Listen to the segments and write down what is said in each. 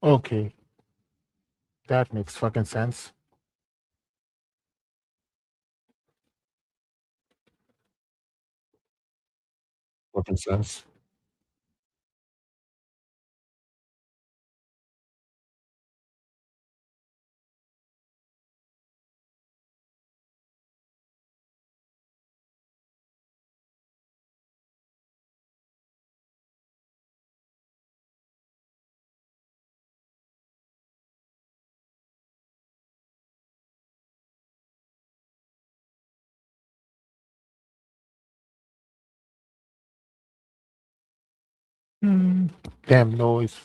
Okay, that makes fucking sense. Fucking sense. Hmm. Damn noise.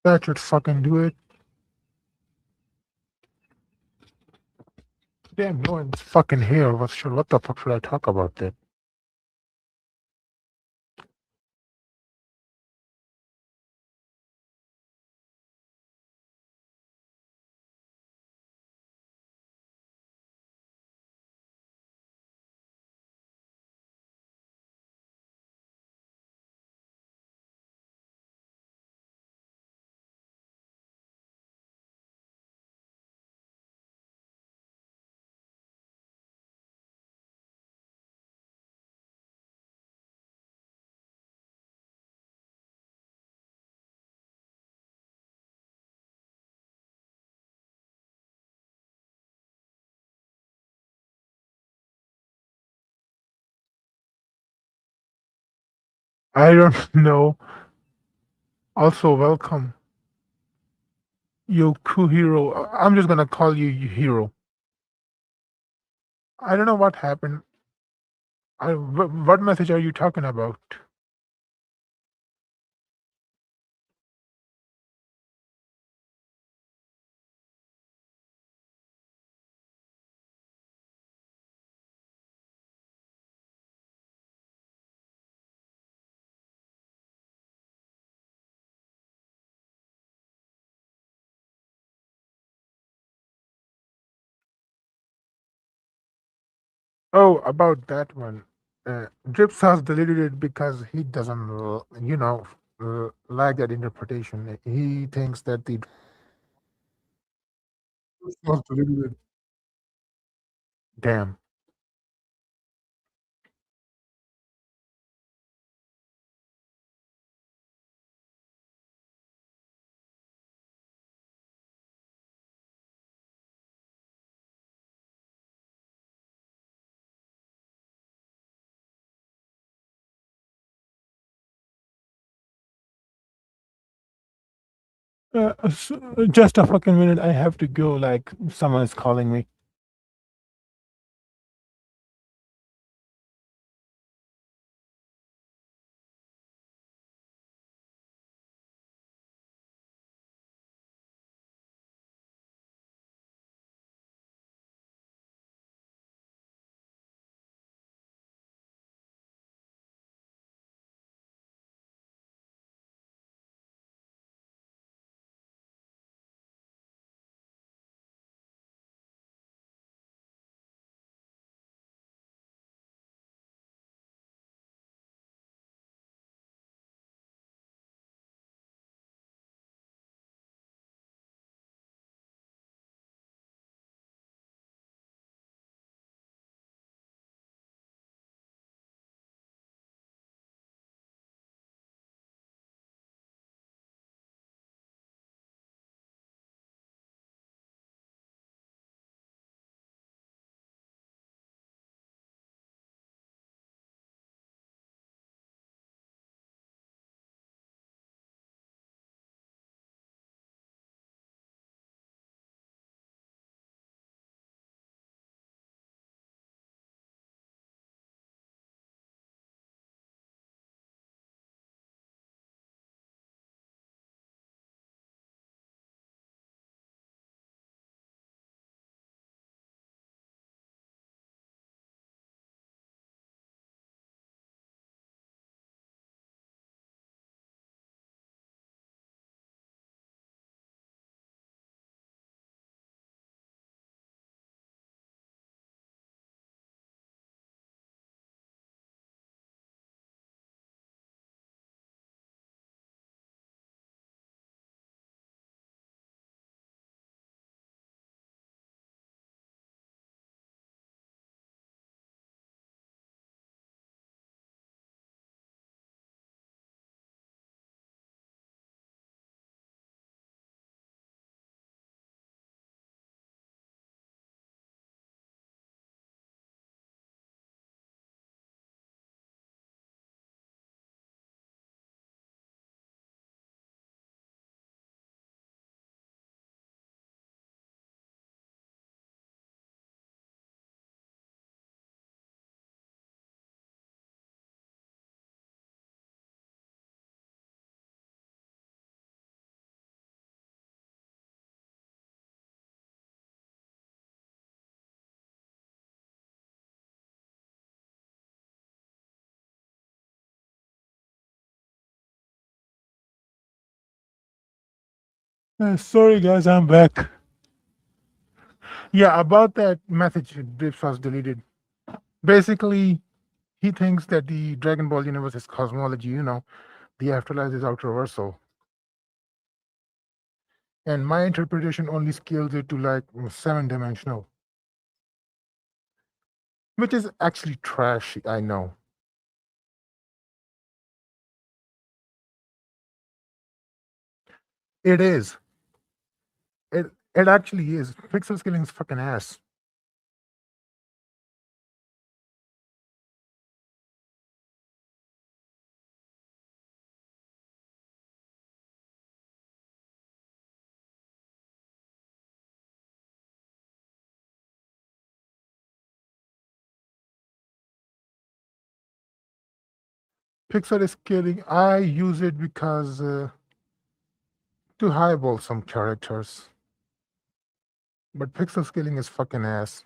That should fucking do it. Damn, no one's fucking here. What the fuck should I talk about then? I don't know. Also, welcome, you cool hero. I'm just gonna call you hero. I don't know what happened. What message are you talking about? Oh, about that one. Drips has deleted it because he doesn't, like that interpretation. He thinks that the Drips was deleted. Damn. Just a fucking minute. I have to go. Like someone is calling me. Sorry, guys, I'm back. Yeah, about that message Drips was deleted. Basically, he thinks that the Dragon Ball universe is cosmology, the afterlife is outer reversal. And my interpretation only scales it to like seven dimensional, which is actually trash, I know. It is. It actually is. Pixel scaling is fucking ass. Pixel scaling, I use it because to highball some characters. But pixel scaling is fucking ass.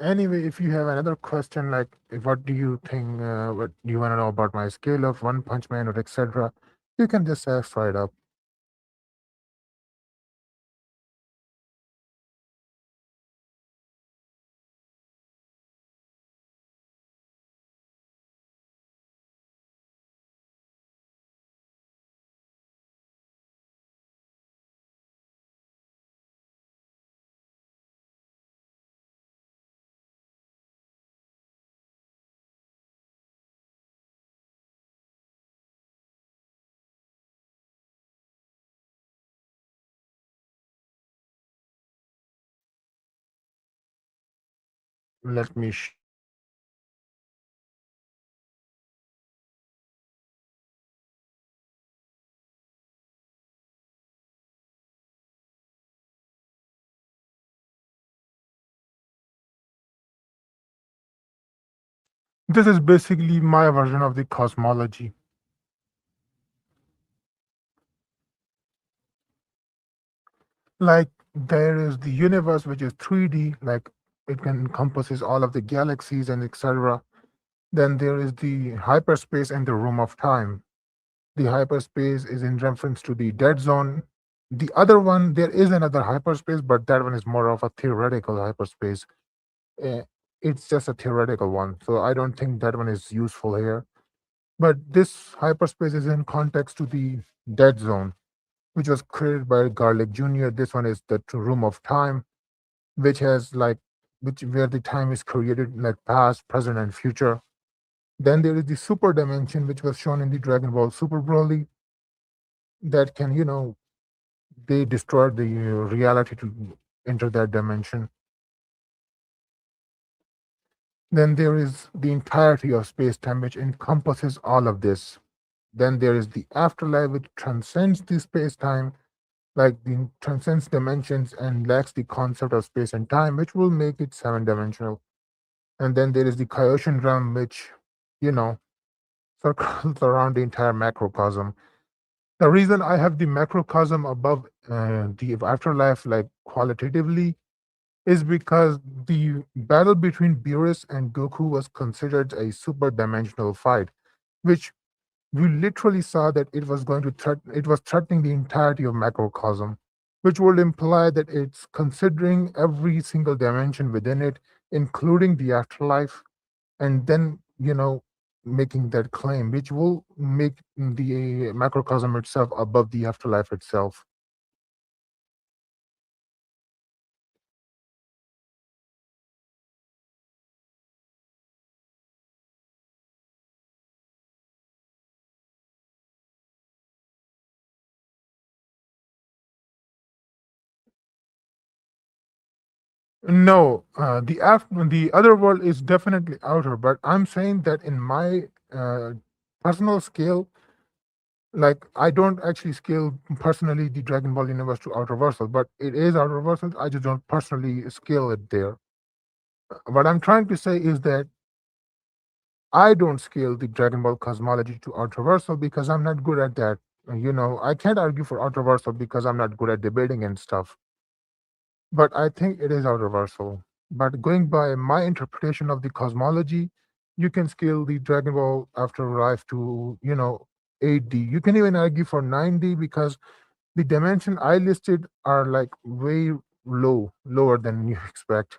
Anyway, if you have another question like what do you think, what do you want to know about my scale of One Punch Man or etc., you can just ask right up. Let me. This is basically my version of the cosmology. Like there is the universe which is 3D, like it can encompasses all of the galaxies and etc. Then there is the hyperspace and the room of time. The hyperspace is in reference to the dead zone. The other one, there is another hyperspace, but that one is more of a theoretical hyperspace. Uh, it's just a theoretical one, so I don't think that one is useful here. But this hyperspace is in context to the dead zone, which was created by Garlic Jr. This one is the room of time, which has like which where the time is created like past, present, and future. Then there is the super dimension, which was shown in the Dragon Ball Super Broly, that can, they destroyed the reality to enter that dimension. Then there is the entirety of space time, which encompasses all of this. Then there is the afterlife, which transcends the space time, like the transcends dimensions and lacks the concept of space and time, which will make it seven dimensional. And then there is the Kaioshin realm, which, you know, circles around the entire macrocosm. The reason I have the macrocosm above the afterlife, like qualitatively, is because the battle between Beerus and Goku was considered a super dimensional fight, which we literally saw that it was going to it was threatening the entirety of macrocosm, which would imply that it's considering every single dimension within it, including the afterlife, and then making that claim, which will make the macrocosm itself above the afterlife itself. No, the other world is definitely outer, but I'm saying that in my personal scale, like I don't actually scale personally the Dragon Ball universe to outer versal, but it is outer versal. I just don't personally scale it there. What I'm trying to say is that I don't scale the Dragon Ball cosmology to outer versal because I'm not good at that. I can't argue for outer versal because I'm not good at debating and stuff. But I think it is outer versal. But going by my interpretation of the cosmology, you can scale the Dragon Ball afterlife to 8D. You can even argue for 9D because the dimension I listed are like way lower than you expect.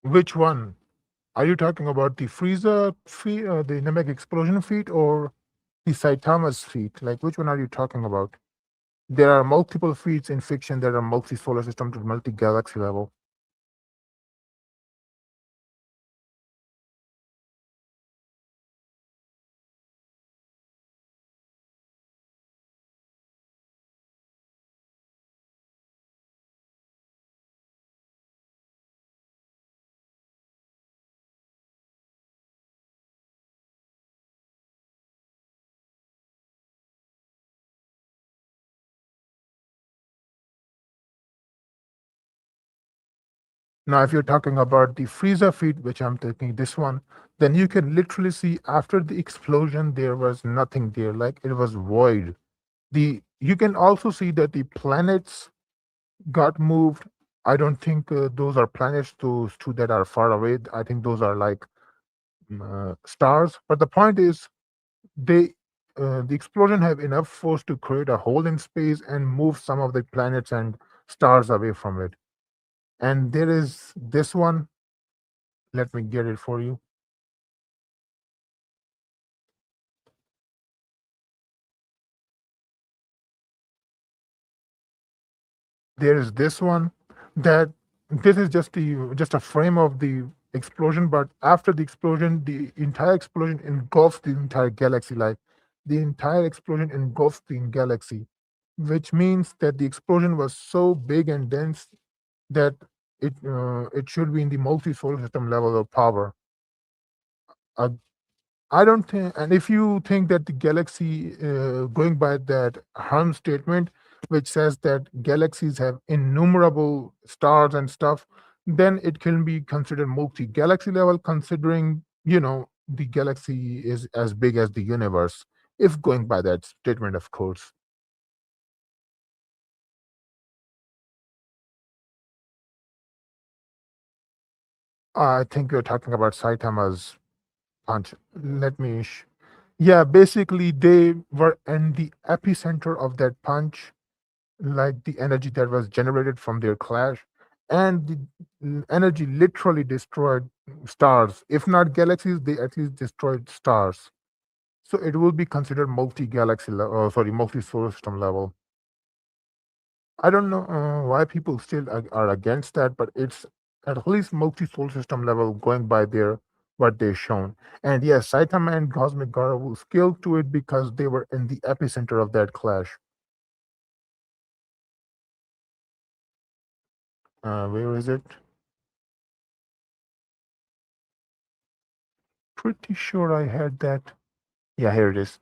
Which one? Are you talking about the Frieza feat, the Namek explosion feat, or the Saitama's feat? Like, which one are you talking about? There are multiple feats in fiction that are multi-solar system to multi-galaxy level. Now, if you're talking about the Frieza feat, which I'm taking this one, then you can literally see after the explosion there was nothing there, like it was void. The You can also see that the planets got moved. I don't think those are planets, those two that are far away. I think those are like stars. But the point is, they the explosion have enough force to create a hole in space and move some of the planets and stars away from it. And there is this one. Let me get it for you. There is this one that this is just a frame of the explosion, but after the explosion, the entire explosion engulfs the entire galaxy. Like the entire explosion engulfs the galaxy, which means that the explosion was so big and dense that it should be in the multi-solar system level of power. Uh, I don't think, and if you think that the galaxy, going by that Herm statement, which says that galaxies have innumerable stars and stuff, then it can be considered multi galaxy level, considering, the galaxy is as big as the universe, if going by that statement, of course. I think you're talking about Saitama's punch. Let me. Yeah, basically, they were in the epicenter of that punch, like the energy that was generated from their clash, and the energy literally destroyed stars. If not galaxies, they at least destroyed stars. So it will be considered multi-galaxy level, sorry, multi-solar system level. I don't know why people still are against that, but it's at least multi-solar system level going by their what they've shown. And yes, Saitama and Cosmic Gara will scale to it because they were in the epicenter of that clash. Where is it? Pretty sure I had that. Yeah, here it is.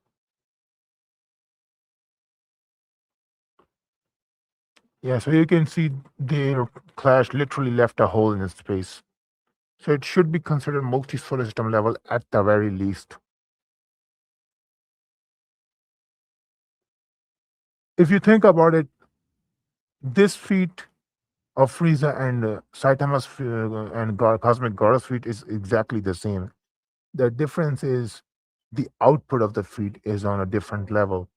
Yeah, so you can see their clash literally left a hole in space. So it should be considered multi-solar system level at the very least. If you think about it, this feat of Frieza and Saitama's and Cosmic Gara's feat is exactly the same. The difference is the output of the feed is on a different level.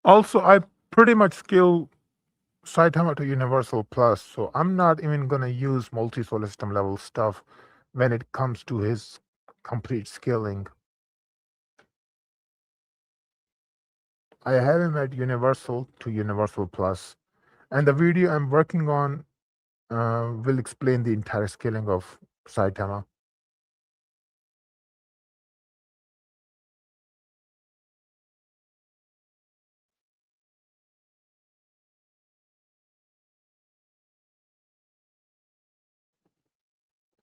Also, I pretty much scale Saitama to Universal Plus, so I'm not even gonna use multi-solar system level stuff when it comes to his complete scaling. I have him at Universal to Universal Plus, and the video I'm working on will explain the entire scaling of Saitama.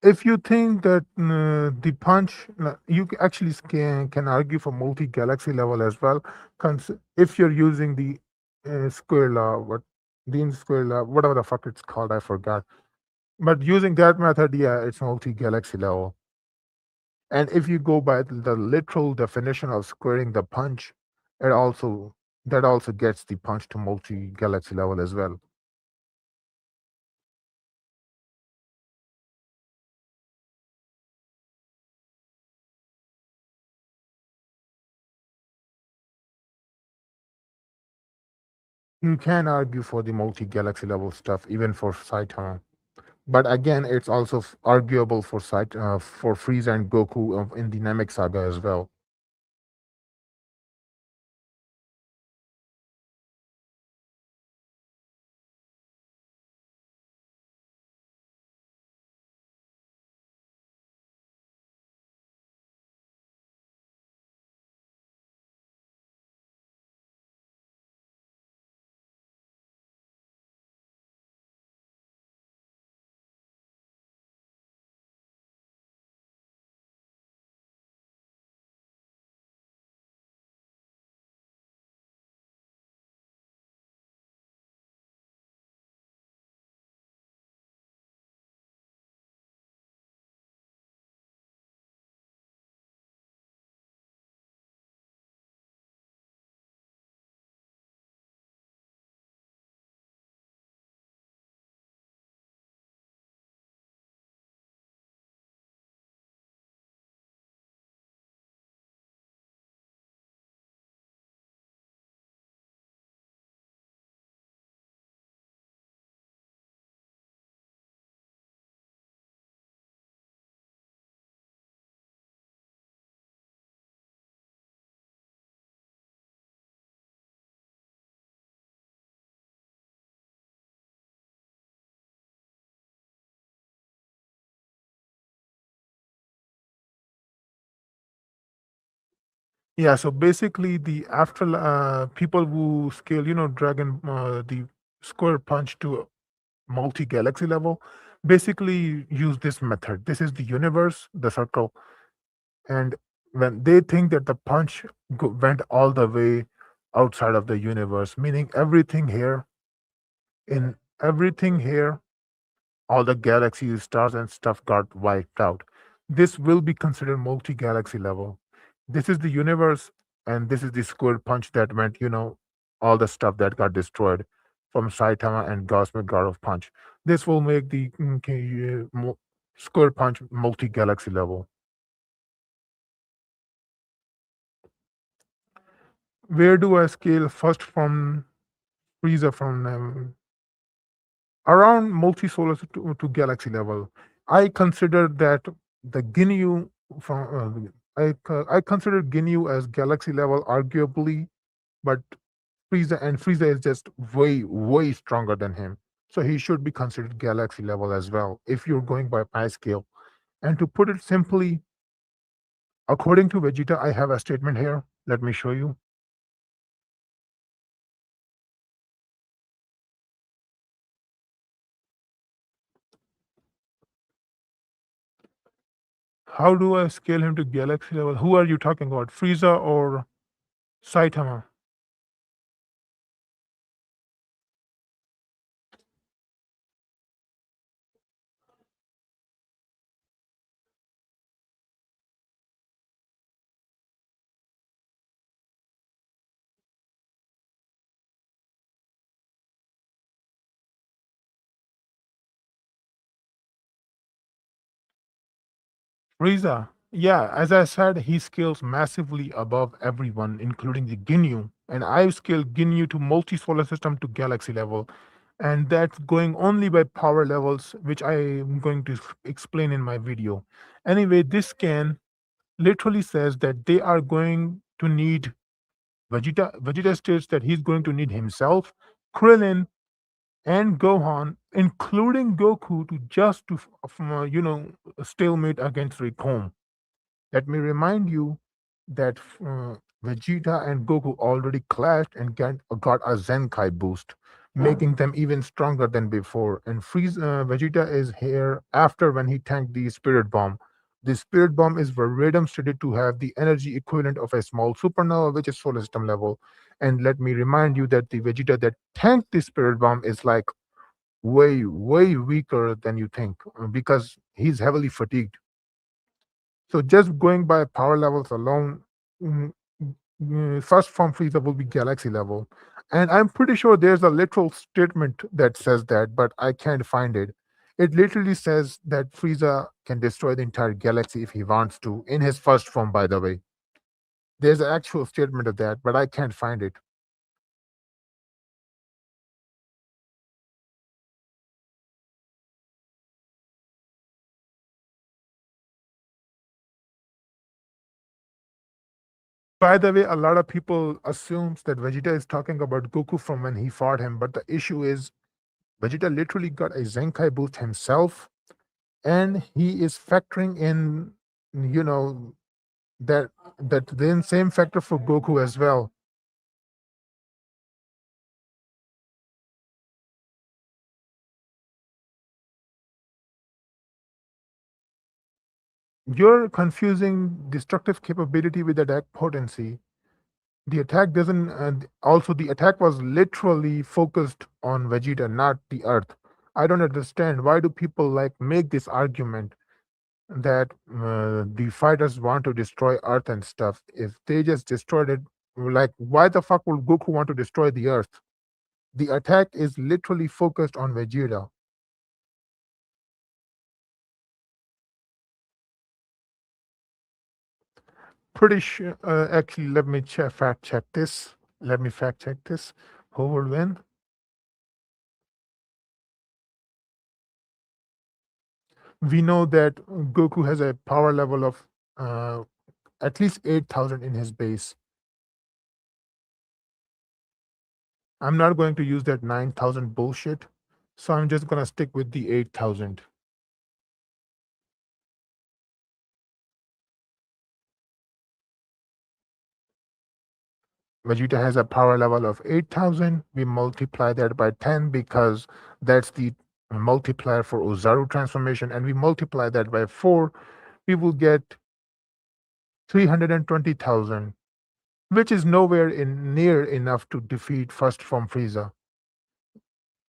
If you think that the punch, you actually can argue for multi-galaxy level as well. If you're using the square law, what Dean square law, whatever the fuck it's called, I forgot. But using that method, yeah, it's multi-galaxy level. And if you go by the literal definition of squaring the punch, it also that also gets the punch to multi-galaxy level as well. You can argue for the multi-galaxy level stuff even for Saitama. But again, it's also arguable for for Frieza and Goku in the Namek saga as well. Yeah, so basically, the after people who scale, Dragon the square punch to multi-galaxy level, basically use this method. This is the universe, the circle, and when they think that the punch went all the way outside of the universe, meaning everything here, all the galaxies, stars, and stuff got wiped out. This will be considered multi galaxy level. This is the universe, and this is the square punch that meant, all the stuff that got destroyed from Saitama and Cosmic God of Punch. This will make the square punch multi galaxy level. Where do I scale first from Frieza from around multi-solar to galaxy level? I consider that the Ginyu from I consider Ginyu as galaxy level, arguably, but Frieza is just way stronger than him, so he should be considered galaxy level as well. If you're going by my scale, and to put it simply, according to Vegeta, I have a statement here. Let me show you. How do I scale him to galaxy level? Who are you talking about? Frieza or Saitama? Frieza. Yeah, as I said, he scales massively above everyone, including the Ginyu. And I've scaled Ginyu to multi-solar system to galaxy level. And that's going only by power levels, which I am going to explain in my video. Anyway, this scan literally says that they are going to need Vegeta. Vegeta states that he's going to need himself, Krillin, and Gohan, including Goku, to just to stalemate against Ricom. Let me remind you that Vegeta and Goku already clashed and got a Zenkai boost, making them even stronger than before. And Vegeta is here after when he tanked the Spirit Bomb. The Spirit Bomb is verbatim stated to have the energy equivalent of a small supernova, which is solar system level. And let me remind you that the Vegeta that tanked the Spirit Bomb is like way, way weaker than you think because he's heavily fatigued. So just going by power levels alone, mm, first form Frieza will be galaxy level. And I'm pretty sure there's a literal statement that says that, but I can't find it. It literally says that Frieza can destroy the entire galaxy if he wants to, in his first form, by the way. There's an actual statement of that, but I can't find it. By the way, a lot of people assumes that Vegeta is talking about Goku from when he fought him, but the issue is Vegeta literally got a Zenkai boost himself, and he is factoring in, you know, that then same factor for Goku as well. You're confusing destructive capability with attack potency. The attack doesn't. Also, the attack was literally focused on Vegeta, not the Earth. I don't understand why do people like make this argument that the fighters want to destroy Earth and stuff. If they just destroyed it, like why the fuck would Goku want to destroy the Earth? The attack is literally focused on Vegeta. Pretty sure. Actually, let me fact check this. Let me fact check this. Who will win? We know that Goku has a power level of uh, at least 8,000 in his base. I'm not going to use that 9,000 bullshit, so I'm just gonna stick with the 8,000. Vegeta has a power level of 8,000. We multiply that by 10 because that's the multiplier for Ozaru transformation, and we multiply that by 4, we will get 320,000, which is nowhere in near enough to defeat first form Frieza.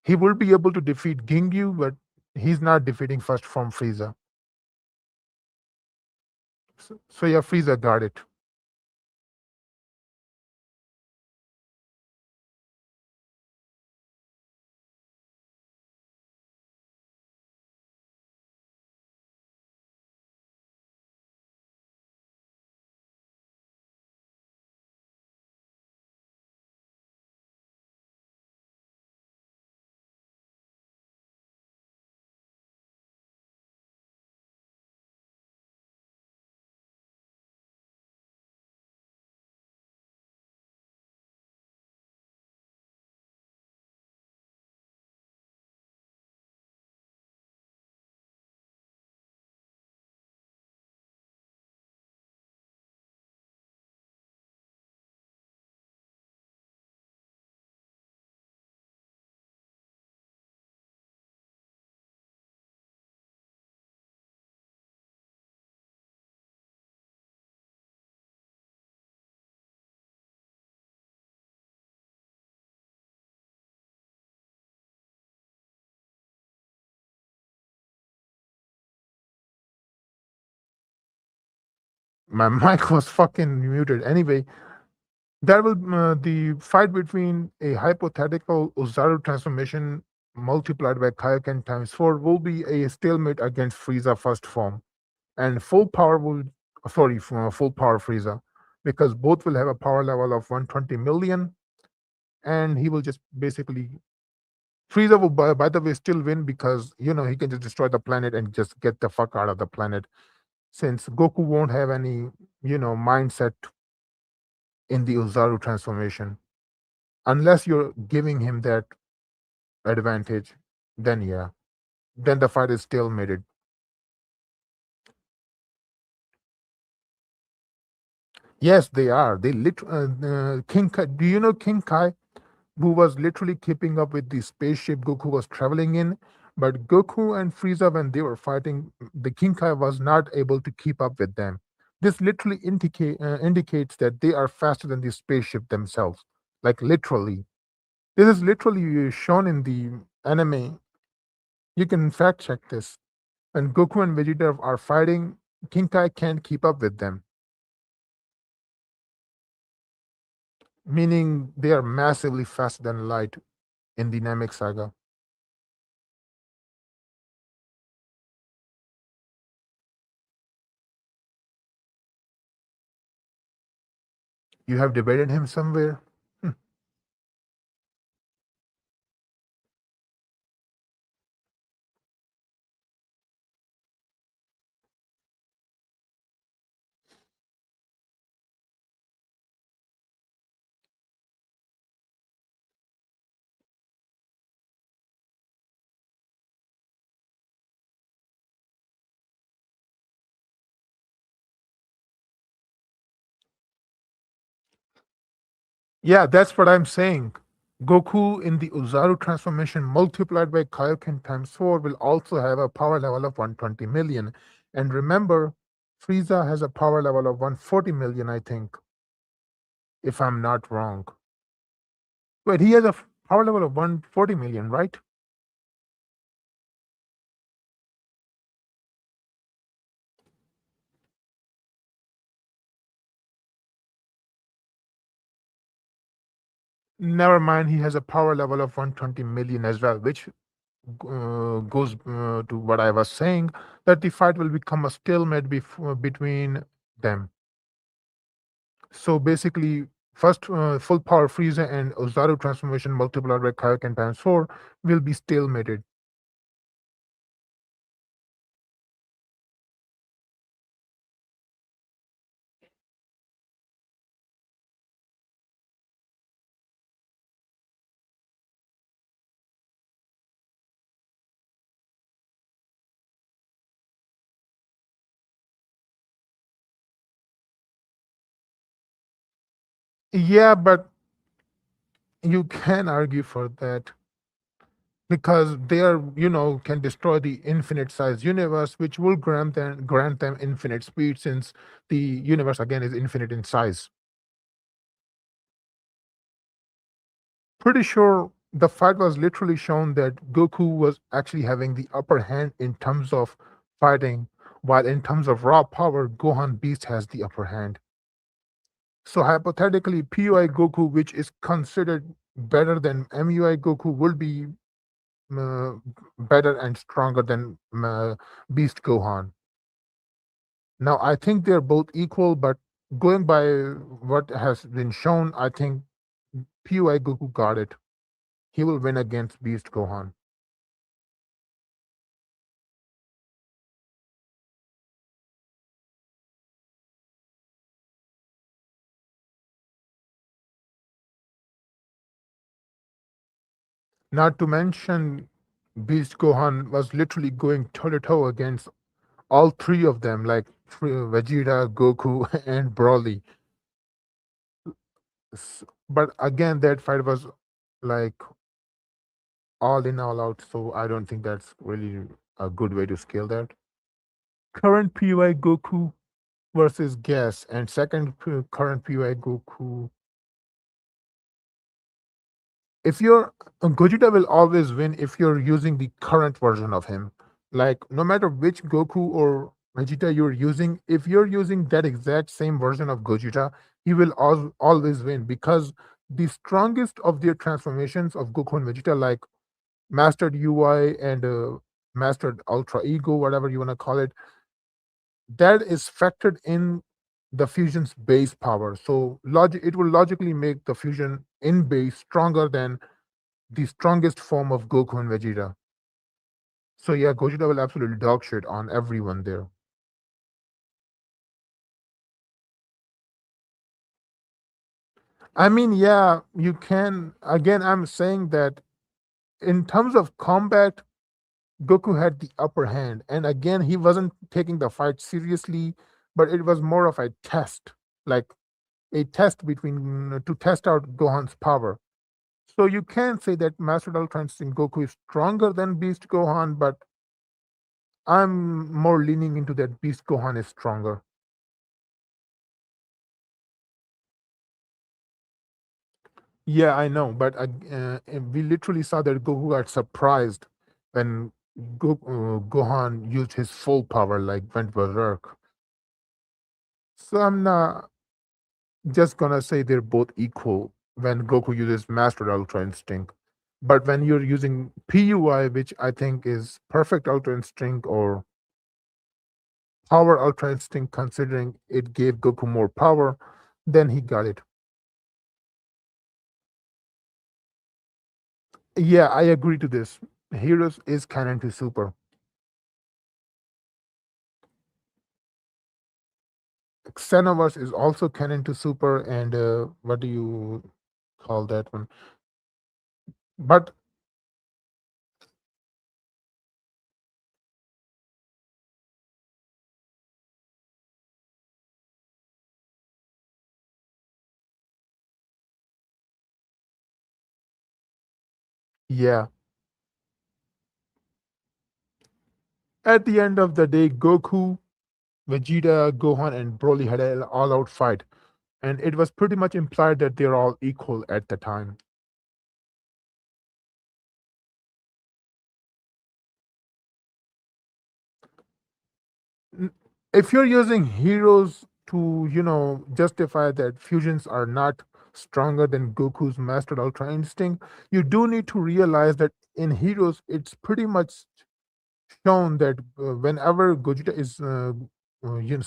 He will be able to defeat Ginyu, but he's not defeating first form Frieza. So yeah, Frieza got it. My mic was fucking muted. Anyway, there will the fight between a hypothetical Ozaru transformation multiplied by Kaioken times 4 will be a stalemate against Frieza first form, and full power will full power Frieza, because both will have a power level of 120 million, and he will just basically Frieza will by the way still win because he can just destroy the planet and just get the fuck out of the planet, since Goku won't have any mindset in the Ozaru transformation unless you're giving him that advantage. Then yeah, then the fight is still made. Yes, they are. They King Kai. Do you know King Kai, who was literally keeping up with the spaceship Goku was traveling in? But Goku and Frieza, when they were fighting, the King Kai was not able to keep up with them. This literally indicates that they are faster than the spaceship themselves. Like literally, this is literally shown in the anime. You can fact check this. When Goku and Vegeta are fighting, King Kai can't keep up with them, meaning they are massively faster than light in the Namek saga. You have debated him somewhere? Hmm. Yeah, that's what I'm saying. Goku in the Uzaru transformation multiplied by Kaioken times 4 will also have a power level of 120 million. And remember, Frieza has a power level of 140 million, I think, if I'm not wrong. Wait, he has a power level of 140 million, right? Never mind, he has a power level of 120 million as well, which goes to what I was saying, that the fight will become a stalemate between them. So basically, first full power Frieza and Ozaru transformation multiplied by Kaioken times 4 will be stalemated. Yeah, but you can argue for that because they are, can destroy the infinite size universe, which will grant them infinite speed since the universe again is infinite in size. Pretty sure the fight was literally shown that Goku was actually having the upper hand in terms of fighting, while in terms of raw power, Gohan Beast has the upper hand. So hypothetically, PUI Goku, which is considered better than MUI Goku, will be uh, better and stronger than Beast Gohan. Now, I think they're both equal, but going by what has been shown, I think PUI Goku got it. He will win against Beast Gohan. Not to mention, Beast Gohan was literally going toe to toe against all three of them, like Vegeta, Goku, and Broly. But again, that fight was like all in, all out. So I don't think that's really a good way to scale that. Current PY Goku versus Gas, and current PY Goku. If you're Gogeta will always win if you're using the current version of him. Like no matter which Goku or Vegeta you're using, if you're using that exact same version of Gogeta, he will always win because the strongest of their transformations of Goku and Vegeta, like Mastered UI and Mastered Ultra Ego, whatever you want to call it, that is factored in the fusion's base power. So it will logically make the fusion in base stronger than the strongest form of Goku and Vegeta. So yeah, Gogeta will absolutely dog shit on everyone there. I mean, yeah, you can. Again, I'm saying that in terms of combat, Goku had the upper hand. And again, he wasn't taking the fight seriously, but it was more of a test, like a test between to test out Gohan's power. So you can say that Master Ultra Instinct Goku is stronger than Beast Gohan, but I'm more leaning into that Beast Gohan is stronger. Yeah, I know, but we literally saw that Goku got surprised when Gohan used his full power, like went berserk. So I'm not just gonna say they're both equal when Goku uses Master Ultra Instinct. But when you're using PUI, which I think is Perfect Ultra Instinct or Power Ultra Instinct, considering it gave Goku more power, then he got it. Yeah, I agree to this. Heroes is canon to Super. Xenoverse is also canon to Super, and what do you call that one? But yeah, at the end of the day, Goku, Vegeta, Gohan, and Broly had an all-out fight, and it was pretty much implied that they're all equal at the time. N- If you're using heroes to, justify that fusions are not stronger than Goku's Master Ultra Instinct, you do need to realize that in heroes, it's pretty much shown that whenever Gogeta is,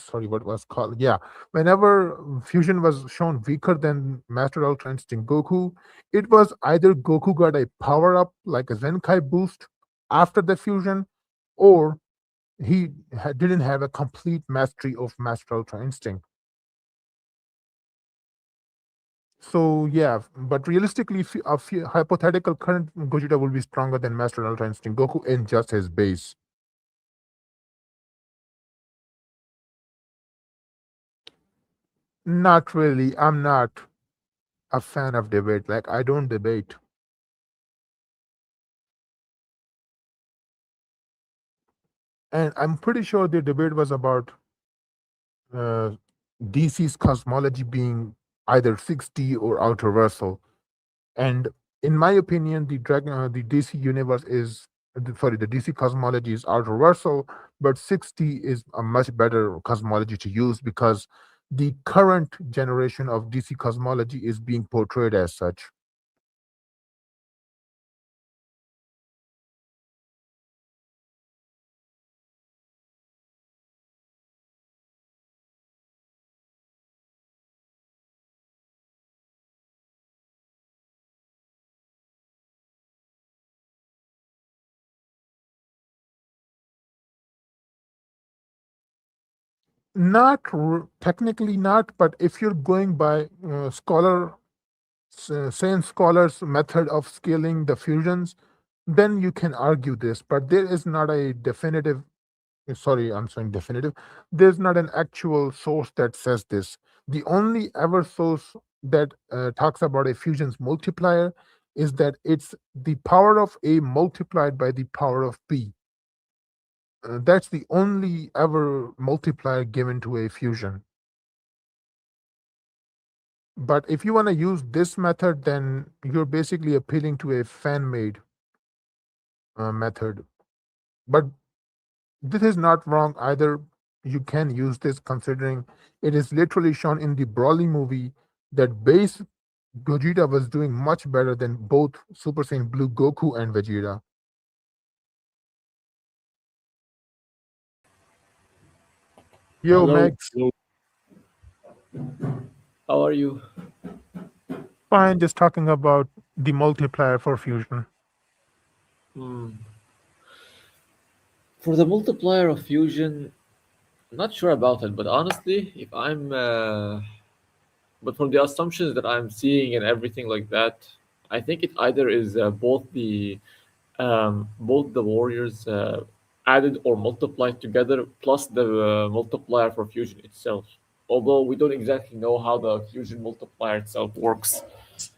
sorry, what was called? Yeah, whenever fusion was shown weaker than Master Ultra Instinct Goku, it was either Goku got a power up like a Zenkai boost after the fusion, or he didn't have a complete mastery of Master Ultra Instinct. So yeah, but realistically, hypothetical current Gogeta will be stronger than Master Ultra Instinct Goku in just his base. Not really. I'm not a fan of debate. Like I don't debate, and I'm pretty sure the debate was about uh, DC's cosmology being either 6D or ultraversal. And in my opinion, the DC universe is sorry, the DC cosmology is ultraversal, but 6D is a much better cosmology to use because the current generation of DC cosmology is being portrayed as such. Technically not, but if you're going by Science scholars' method of scaling the fusions, then you can argue this. But there is not a definitive. Sorry, I'm saying definitive. There's not an actual source that says this. The only ever source that talks about a fusion's multiplier is that it's the power of A multiplied by the power of B. That's the only ever multiplier given to a fusion. But if you want to use this method, then you're basically appealing to a fan made method. But this is not wrong either. you can use this considering it is literally shown in the Broly movie that base Gogeta was doing much better than both Super Saiyan Blue Goku and Vegeta. Yo, Hello, Max, how are you? fine, just talking about the multiplier for fusion. Hmm. For the multiplier of fusion, not sure about it, but honestly, if but from the assumptions that I'm seeing and everything like that, I think it either is both the warriors added or multiplied together, plus the multiplier for fusion itself. Although we don't exactly know how the fusion multiplier itself works.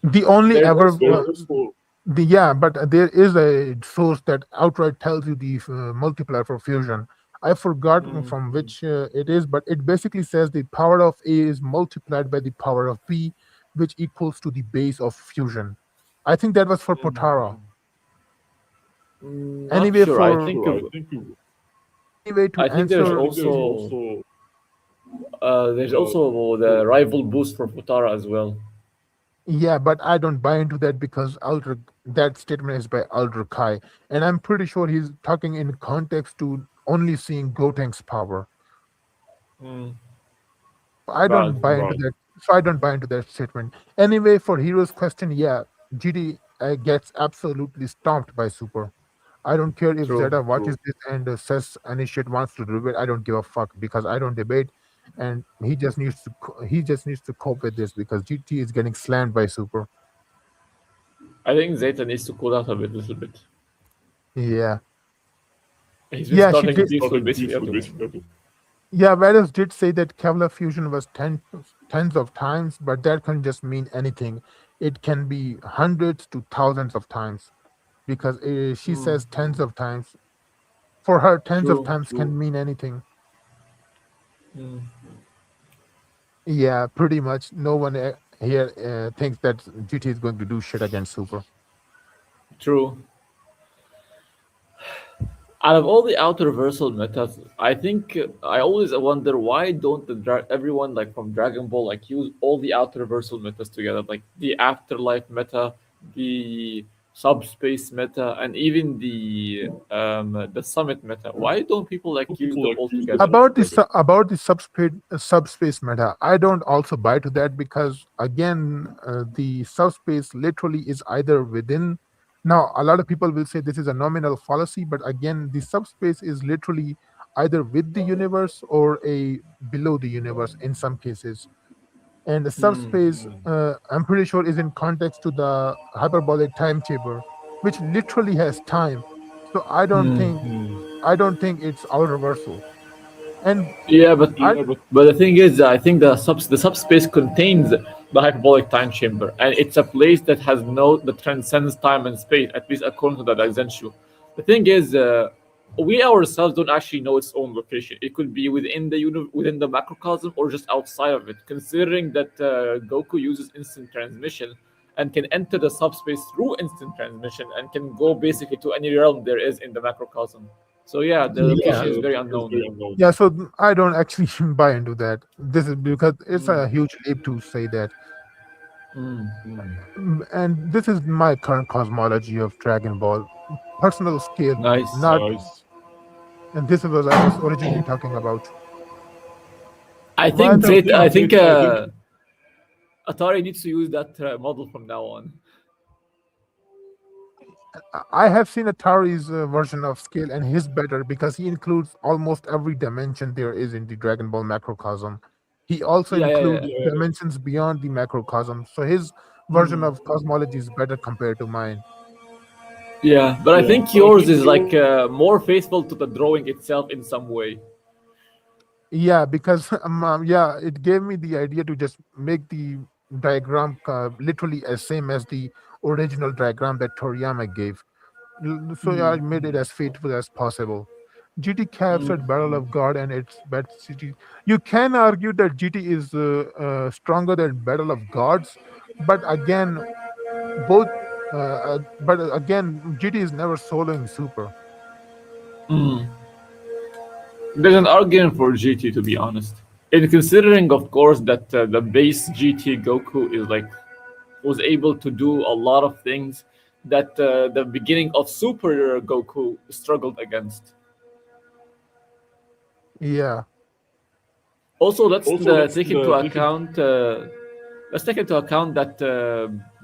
The only There's ever also but there is a source that outright tells you the multiplier for fusion. I forgot Mm, from which it is, but it basically says the power of A is multiplied by the power of B, which equals to the base of fusion. I think that was for Potara. not Anyway, sure. for anyway to I think there's answer, also the rival boost for Futara as well. yeah, but I don't buy into that because Ultra that statement is by Ultra Kai, and I'm pretty sure he's talking in context to only seeing Gotenks power. Mm, I right. don't buy into that. So I don't buy into that statement. Anyway, for Hero's question, yeah, GD gets absolutely stomped by Super. I don't care if True. Zeta watches this and says any shit wants to debate. I don't give a fuck because I don't debate, and he just needs to cope with this because GT is getting slammed by Super. I think Zeta needs to cool out a bit, little bit. Yeah, He's been yeah, she starting did. beefs with basically everyone. Yeah, Varus did say that Kevlar fusion was tens of times, but that can just mean anything. It can be hundreds to thousands of times because she Mm, says tens of times. For her, tens of true. times can mean anything. Mm, Yeah, pretty much. No one here thinks that GT is going to do shit against Super. true. Out of all the outer reversal metas, I think I always wonder why don't everyone like from Dragon Ball like use all the outer reversal metas together, like the afterlife meta, the subspace meta, and even the summit meta. Why don't people like use them all together? About the subspace meta, I don't also buy to that because again, the subspace literally is either within. Now, a lot of people will say this is a nominal fallacy, but again, the subspace is literally either with the universe or a below the universe in some cases. And the Hmm. subspace, I'm pretty sure, is in context to the hyperbolic time chamber, which literally has time. So I don't think it's all reversal. And Yeah, but I but the thing is, I think the subspace contains the hyperbolic time chamber, and it's a place that has no that transcends time and space, at least according to the Daizenshu. The thing is, we ourselves don't actually know its own location. It could be within the macrocosm or just outside of it. Considering that Goku uses instant transmission and can enter the subspace through instant transmission and can go basically to any realm there is in the macrocosm. So yeah, the yeah location is very unknown. yeah. So I don't actually buy into that. This is because it's Mm, a huge leap to say that. mm. And this is my current cosmology of Dragon Ball, personal scale, Nice. not. And this was I was originally talking about. I By think the Zeta. I way, think Atari needs to use that model from now on. I have seen Atari's version of scale, and he's better because he includes almost every dimension there is in the Dragon Ball macrocosm. He also Yeah, yeah, includes yeah. dimensions beyond the macrocosm, so his version Mm. of cosmology is better compared to mine. Yeah, but I think yours is like more faithful to the drawing itself in some way. Yeah, because yeah, it gave me the idea to just make the diagram literally as same as the original diagram that Toriyama gave. So yeah, I made it as faithful as possible. GT captured Battle of God and its bad city. You can argue that GT is stronger than Battle of Gods, but again, both. But again, GT is never soloing Super. Mm. There's an argument for GT, to be honest. In considering, of course, that the base GT Goku is like was able to do a lot of things that the beginning of Super Goku struggled against. Yeah, Also, take into account. Let's take into account that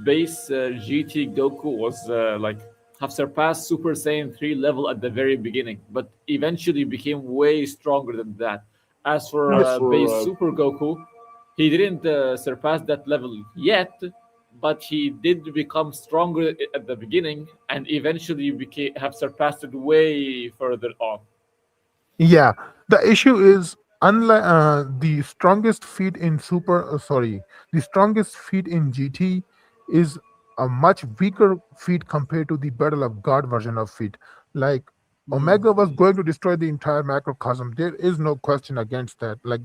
base GT Goku was like have surpassed Super Saiyan 3 level at the very beginning, but eventually became way stronger than that. As for yeah, base Super Goku, he didn't surpass that level yet, but he did become stronger at the beginning, and eventually became have surpassed it way further on. yeah. The issue is, unlike the strongest feat in the strongest feat in GT is a much weaker feat compared to the Battle of God version of feat. Like, Omega was going to destroy the entire macrocosm. There is no question against that. Like,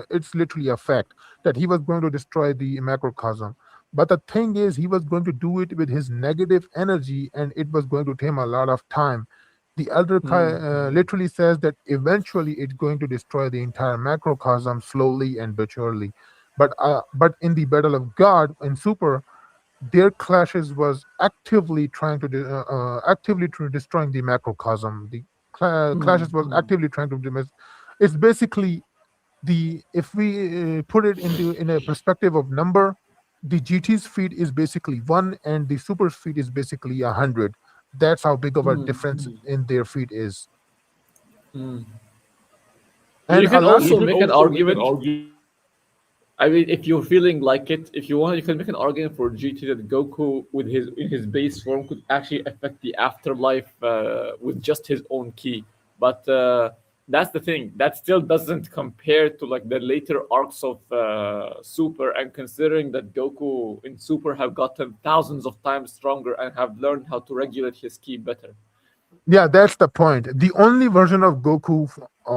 it's literally a fact that he was going to destroy the macrocosm. But the thing is, he was going to do it with his negative energy, and it was going to take him a lot of time. The Elder Kai literally says that eventually it's going to destroy the entire macrocosm slowly and but surely. But in the Battle of God in Super, their clashes was actively destroying the macrocosm. The clashes was actively trying to it's basically, the if we put it into in a perspective of number, the GT's feed is basically one and the super feed is basically 100. That's how big of a difference in their feed is. And You a can lot. also make an argument. I mean, if you're feeling like it, if you want, you can make an argument for GT that Goku, with his in his base form, could actually affect the afterlife with just his own key. But that's the thing. That still doesn't compare to like the later arcs of Super. And considering that Goku in Super have gotten thousands of times stronger and have learned how to regulate his ki better. Yeah, that's the point. The only version of Goku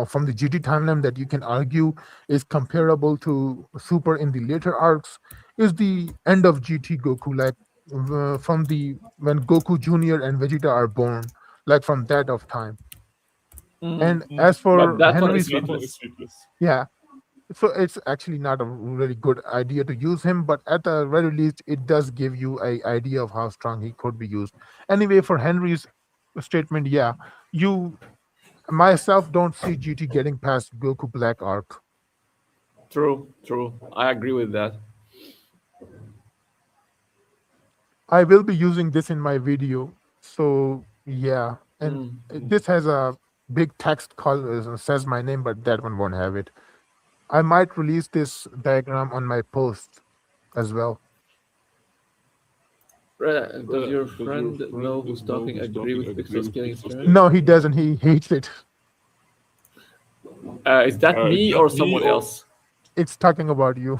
from the GT timeline that you can argue is comparable to Super in the later arcs is the end of GT Goku, like from the when Goku Junior and Vegeta are born, like from that of time. And as But for that one is Henry's, sleepless. yeah, so it's actually not a really good idea to use him, but at the very least, it does give you a idea of how strong he could be used. Anyway, for Henry's statement, yeah, you myself don't see GT getting past Goku Black arc. True, true. I agree with that. I will be using this in my video, so yeah, and this has a big text called says my name, but that one won't have it. I might release this diagram on my post as well. Does your friend know who's talking agree with pixel scaling strategy? No, he doesn't. He hates it. Is that me or someone else? It's talking about you.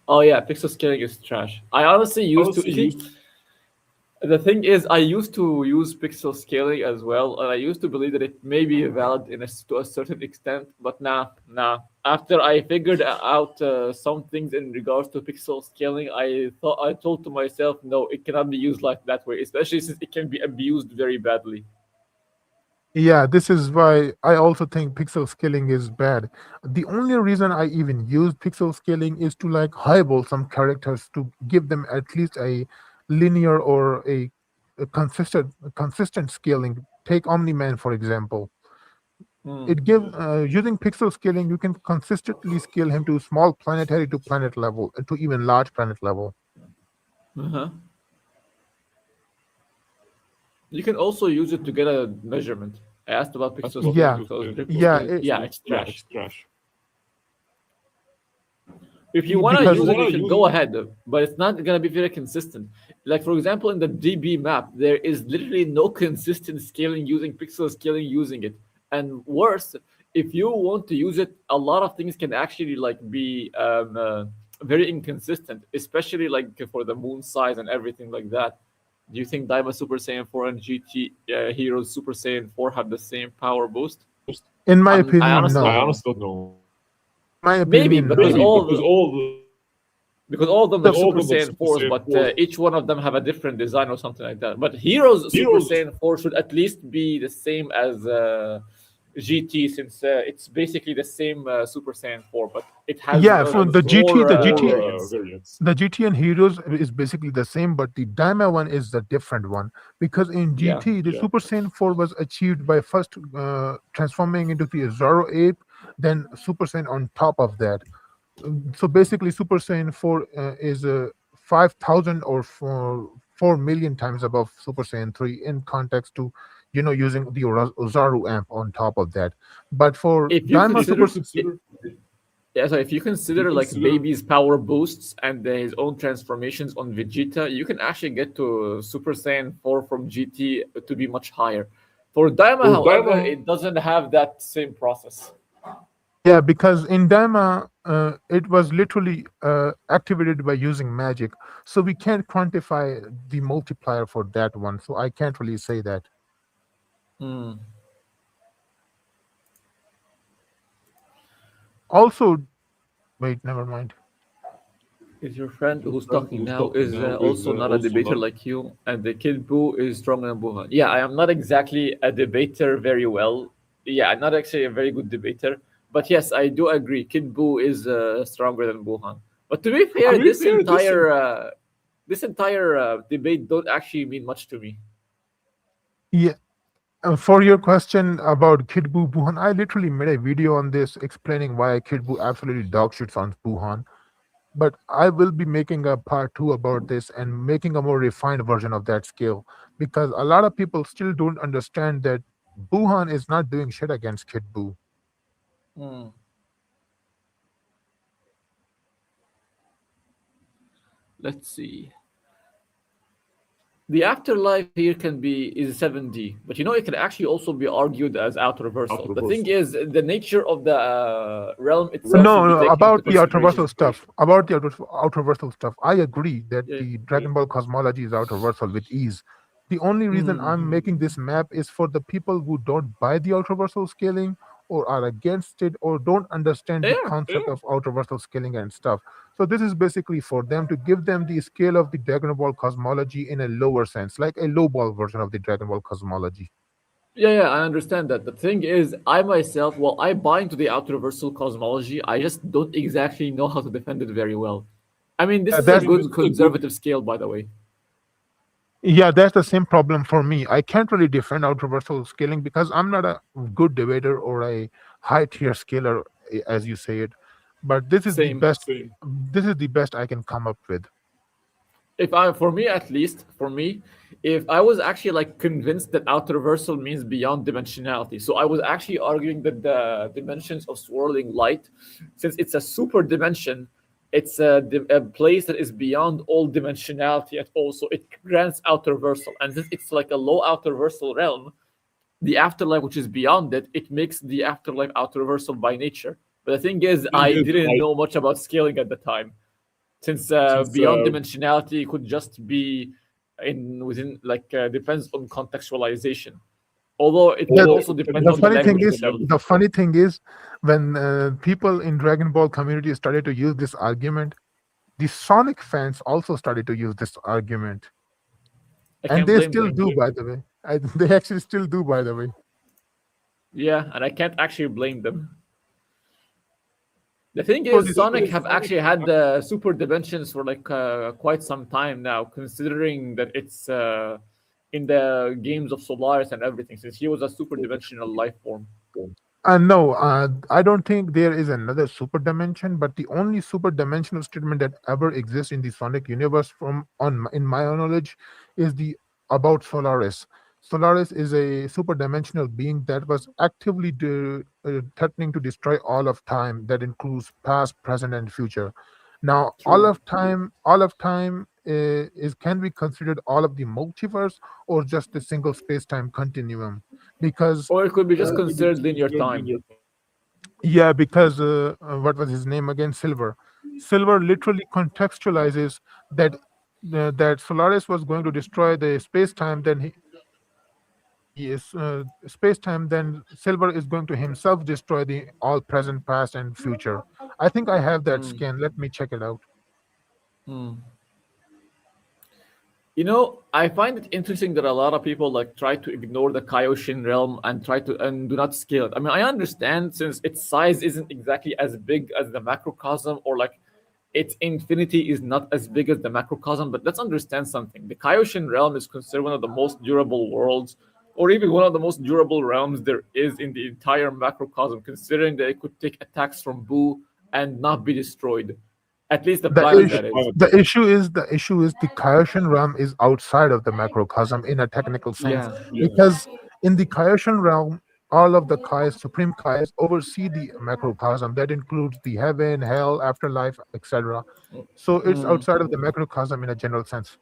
Oh yeah, pixel scaling is trash. I honestly used to. See, the thing is, I used to use pixel scaling as well, and I used to believe that it may be valid to a certain extent. But nah, nah. After I figured out some things in regards to pixel scaling, I told to myself, no, it cannot be used like that way, especially since it can be abused very badly. Yeah, this is why I also think pixel scaling is bad. The only reason I even use pixel scaling is to like highball some characters to give them at least a linear or a consistent scaling. Take Omni-Man for example. It give using pixel scaling, you can consistently scale him to small planetary to planet level, to even large planet level. Uh-huh. You can also use it to get a measurement. I asked about pixel scaling Yeah, because pixel yeah, scaling, yeah, it's trash. If you want to because use it, you can go ahead, but it's not going to be very consistent. Like, for example, in the DB map, there is literally no consistent scaling using pixel scaling using it. And worse, if you want to use it, a lot of things can actually like be very inconsistent, especially like for the moon size and everything like that. Do you think Daima Super Saiyan 4 and GT Heroes Super Saiyan 4 have the same power boost? in my I opinion, honestly don't no. know. In my Maybe opinion, because no. all of them The like Super Saiyan 4s, but each one of them have a different design or something like that. But Heroes Super Saiyan 4 should at least be the same as GT, since it's basically the same Super Saiyan 4, but it has Yeah, from the GT, more the GT, variants. the GT and Heroes is basically the same, but the Daima one is the different one because in Yeah. GT, the Super Saiyan 4 was achieved by first transforming into the Zoro ape, then Super Saiyan on top of that. So basically, Super Saiyan 4 is 5,000 or 4 million times above Super Saiyan 3 in context to, using the Ozaru amp on top of that. But for If you Daima Super, consider, yeah, so if you consider like baby's power boosts and his own transformations on Vegeta, you can actually get to Super Saiyan 4 from GT to be much higher. For Daima, however, it doesn't have that same process. yeah, because in Daima, it was literally activated by using magic. So we can't quantify the multiplier for that one. So I can't really say that. Hmm. Also, wait, never mind. Is your friend who's talking now is also not a debater like you, and the kid Boo is stronger than Buhan? Yeah, I am not exactly a debater very well. Yeah, I'm not actually a very good debater, but yes, I do agree. Kid Boo is stronger than Buhan. But to be fair, this entire debate don't actually mean much to me. Yeah, for your question about Kid Buu Buhan, I literally made a video on this explaining why Kid Buu absolutely dog shits on Buhan. But I will be making a part two about this and making a more refined version of that skill because a lot of people still don't understand that Buhan is not doing shit against Kid Buu. Hmm. Let's see. The afterlife here can be is 7D, but it can actually also be argued as out reversal. The thing is, the nature of the realm itself should No, be no, taken into about the outer consideration. versal stuff. About the outer versal stuff, I agree that Yeah. the Dragon Ball cosmology is outer versal with ease. The only reason Hmm. I'm making this map is for the people who don't buy the outer versal scaling or are against it or don't understand the Yeah. concept of outer versal scaling and stuff. So this is basically for them to give them the scale of the Dragon Ball cosmology in a lower sense, like a low ball version of the Dragon Ball cosmology. Yeah, I understand that. The thing is, I myself, well, I buy into the outer reversal cosmology. I just don't exactly know how to defend it very well. I mean, this Yeah, is a that's good conservative scale, by the way. Yeah, that's the same problem for me. I can't really defend out reversal scaling because I'm not a good debater or a high tier scaler, as you say it. But this is the Same. best. This is the best I can come up with. If I, for me at least, for me, if I was actually like convinced that outer reversal means beyond dimensionality, so I was actually arguing that the dimensions of swirling light, since it's a super dimension, it's a place that is beyond all dimensionality at all, so it grants outer reversal, and since it's like a low outer reversal realm, the afterlife which is beyond it, it makes the afterlife outer reversal by nature. But the thing is, I didn't know much about scaling at the time, since beyond dimensionality could just be in within like depends on contextualization, although it can The, also depend the on the funny thing language is, itself. the funny thing is, when people in Dragon Ball community started to use this argument, the Sonic fans also started to use this argument, I and can't they blame still them. do, by the way. They actually still do, by the way. Yeah, and I can't actually blame them. The thing For is, this, Sonic have actually had super dimensions for like quite some time now, considering that it's in the games of Solaris and everything, since he was a super dimensional life form. No, I don't think there is another super dimension, but the only super dimensional statement that ever exists in the Sonic universe, in my knowledge, is the about Solaris. Solaris is a super dimensional being that was actively threatening to destroy all of time. That includes past, present, and future. Now, True. all of time is can be considered all of the multiverse or just a single space-time continuum, because Or it could be just uh, considered linear time. yeah, because what was his name again? Silver. Silver literally contextualizes that that Solaris was going to destroy the space time. Then he is space time. Then Silver is going to himself destroy the all present, past, and future. I think I have that Hmm. scan. Let me check it out. Hmm. I find it interesting that a lot of people like try to ignore the Kaioshin realm and try to and do not scale it. I mean, I understand since its size isn't exactly as big as the macrocosm, or like its infinity is not as big as the macrocosm. But let's understand something: the Kaioshin realm is considered one of the most durable worlds, or even one of the most durable realms there is in the entire macrocosm, considering that it could take attacks from Boo and not be destroyed. At least the The planet, issue that is. the issue is the Kaioshin realm is outside of the macrocosm in a technical sense, Yeah. because in the Kaioshin realm, all of the Kais, supreme Kais, oversee the macrocosm. That includes the heaven, hell, afterlife, etc. So it's Mm. outside of the macrocosm in a general sense.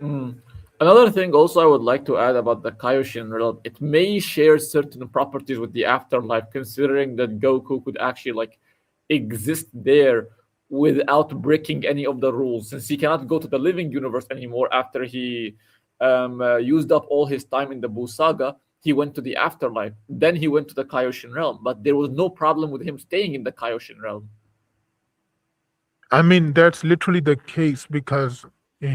Mm. Another thing also I would like to add about the Kaioshin realm, it may share certain properties with the afterlife, considering that Goku could actually like exist there without breaking any of the rules, since he cannot go to the living universe anymore after he used up all his time in the Buu saga. He went to the afterlife, then he went to the Kaioshin realm, but there was no problem with him staying in the Kaioshin realm. I mean, that's literally the case because the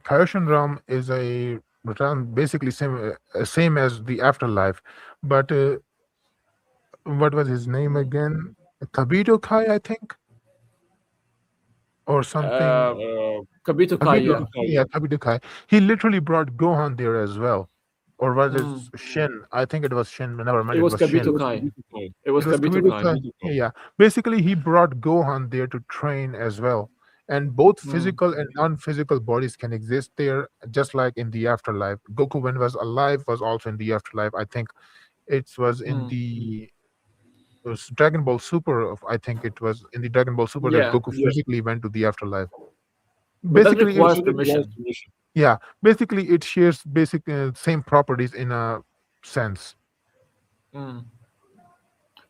Kaioshin realm is a realm basically same as the afterlife, but what was his name again? Kabito Kai, I think, or something. Kabito Kai, Kabito, yeah. yeah, Kabito Kai. He literally brought Gohan there as well. Or was it Mm. Shin? I think it was Shin. Never mind, It it was was Shin. Kabito Kai. It It was was Kabito Kabito Kai. Kai. Yeah. Basically, he brought Gohan there to train as well. And both Mm. physical and non-physical bodies can exist there, just like in the afterlife. Goku, when was alive, was also in the afterlife. I think it was in Mm. the it was Dragon Ball Super. I think it was in the Dragon Ball Super that Yeah, Goku physically went to the afterlife. but that Basically, requires permission. yeah, basically it shares basic same properties in a sense. Mm.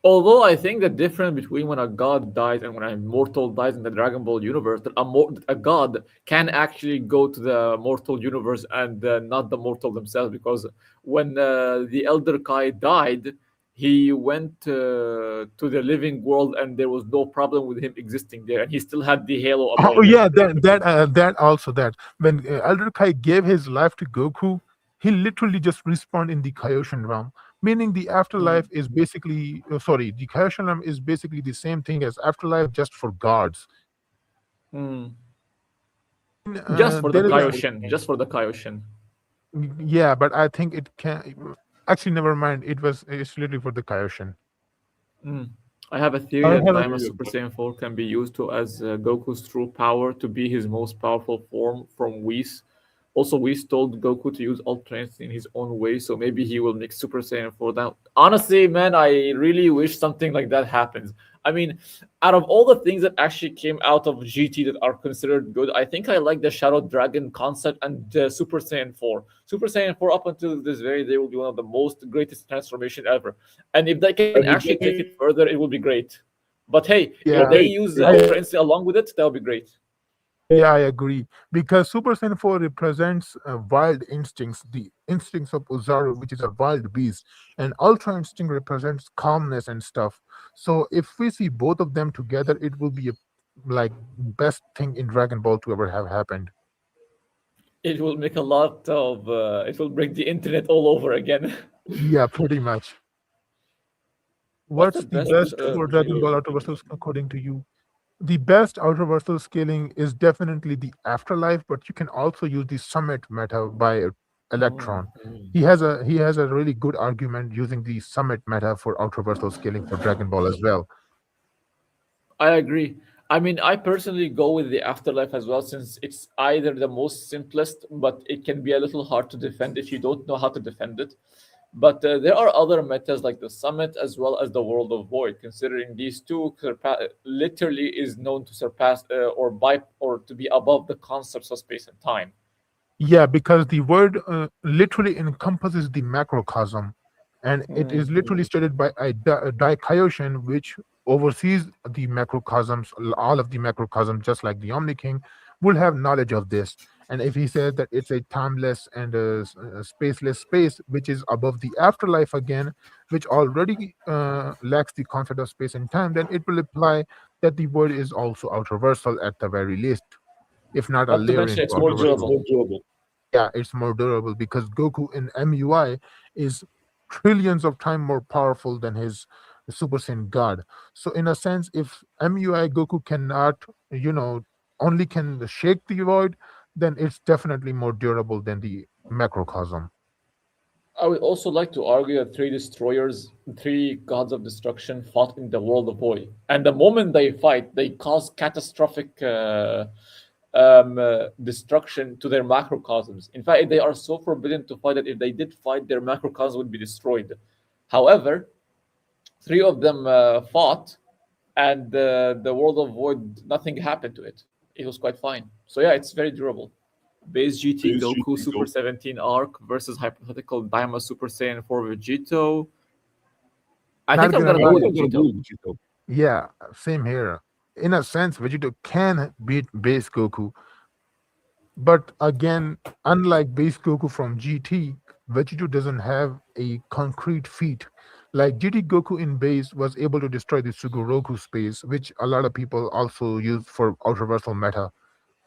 Although I think the difference between when a god dies and when an immortal dies in the Dragon Ball universe, that a god can actually go to the mortal universe and not the mortal themselves, because when the Elder Kai died, he went to the living world and there was no problem with him existing there, and he still had the halo Oh above him. yeah, that also that when Elder Kai gave his life to Goku, he literally just respawned in the Kaioshin realm, meaning the Mm. afterlife is basically sorry, the Kaioshin realm is basically the same thing as afterlife, just for gods. Mm. I mean, Just for the there is Kaioshin. Just for the Kaioshin. yeah, but I think it can actually never mind. It's literally for the Kaioshin. Mm. I have a theory I that have a Daima Super Saiyan 4 can be used to as Goku's true power to be his most powerful form from Whis. Also, Whis told Goku to use Ultra Instinct in his own way, so maybe he will make Super Saiyan 4 down. Honestly, man, I really wish something like that happens. I mean, out of all the things that actually came out of GT that are considered good, I think I like the Shadow Dragon concept and Super Saiyan 4. Super Saiyan 4 up until this very day will be one of the most greatest transformation ever. And if they can actually take it further, it will be great. But hey, if they yeah. use the I Ultra Instinct along with it, that would be great. Yeah, I agree. Because Super Saiyan 4 represents wild instincts, the instincts of Uzaru, which is a wild beast, and Ultra Instinct represents calmness and stuff. So if we see both of them together, it will be a like best thing in Dragon Ball to ever have happened. It will make a lot of. It will bring the internet all over again. Yeah, pretty much. What's the What's the best? best for Dragon Ball Ultraverse according to you? The best outer scaling is definitely the afterlife, but you can also use the summit meta by Mm. Electron. He has a really good argument using the summit meta for outer scaling for Dragon Ball as well. I agree. I mean, I personally go with the afterlife as well, since it's either the most simplest, but it can be a little hard to defend if you don't know how to defend it. But there are other metas like the summit as well as the world of void. Considering these two literally is known to surpass or to be above the concepts of space and time. Yeah, because the word literally encompasses the macrocosm, and it Mm. is literally stated by a Daikaioshin, which oversees the macrocosms, all of the macrocosms, just like the Omni King, will have knowledge of this. And if he says that it's a timeless and a spaceless space, which is above the afterlife again, which already lacks the concept of space and time, then it will imply that the word is also outraversal at the very least. if not a Not to layer mention into it's more Ultra durable. Vertical. Yeah, it's more durable because Goku in MUI is trillions of times more powerful than his Super Saiyan God. So in a sense, if MUI Goku cannot, you know, only can shake the void, then it's definitely more durable than the macrocosm. I would also like to argue that three destroyers, three gods of destruction, fought in the world of void, and the moment they fight, they cause catastrophic destruction to their macrocosms. In fact, they are so forbidden to fight that if they did fight, their macrocosm would be destroyed. However, three of them fought, and the world of void, nothing happened to it. It was quite fine. So yeah, it's very durable. Base GT Goku Super 17 arc versus hypothetical Daima Super Saiyan 4 Vegito. I think Not I'm gonna gonna go lie, with Vegito. yeah, same here. In a sense, Vegito can beat base Goku, but again, unlike base Goku from GT, Vegito doesn't have a concrete feat. Like GT Goku in base was able to destroy the Sugoroku space, which a lot of people also use for ultraversal meta.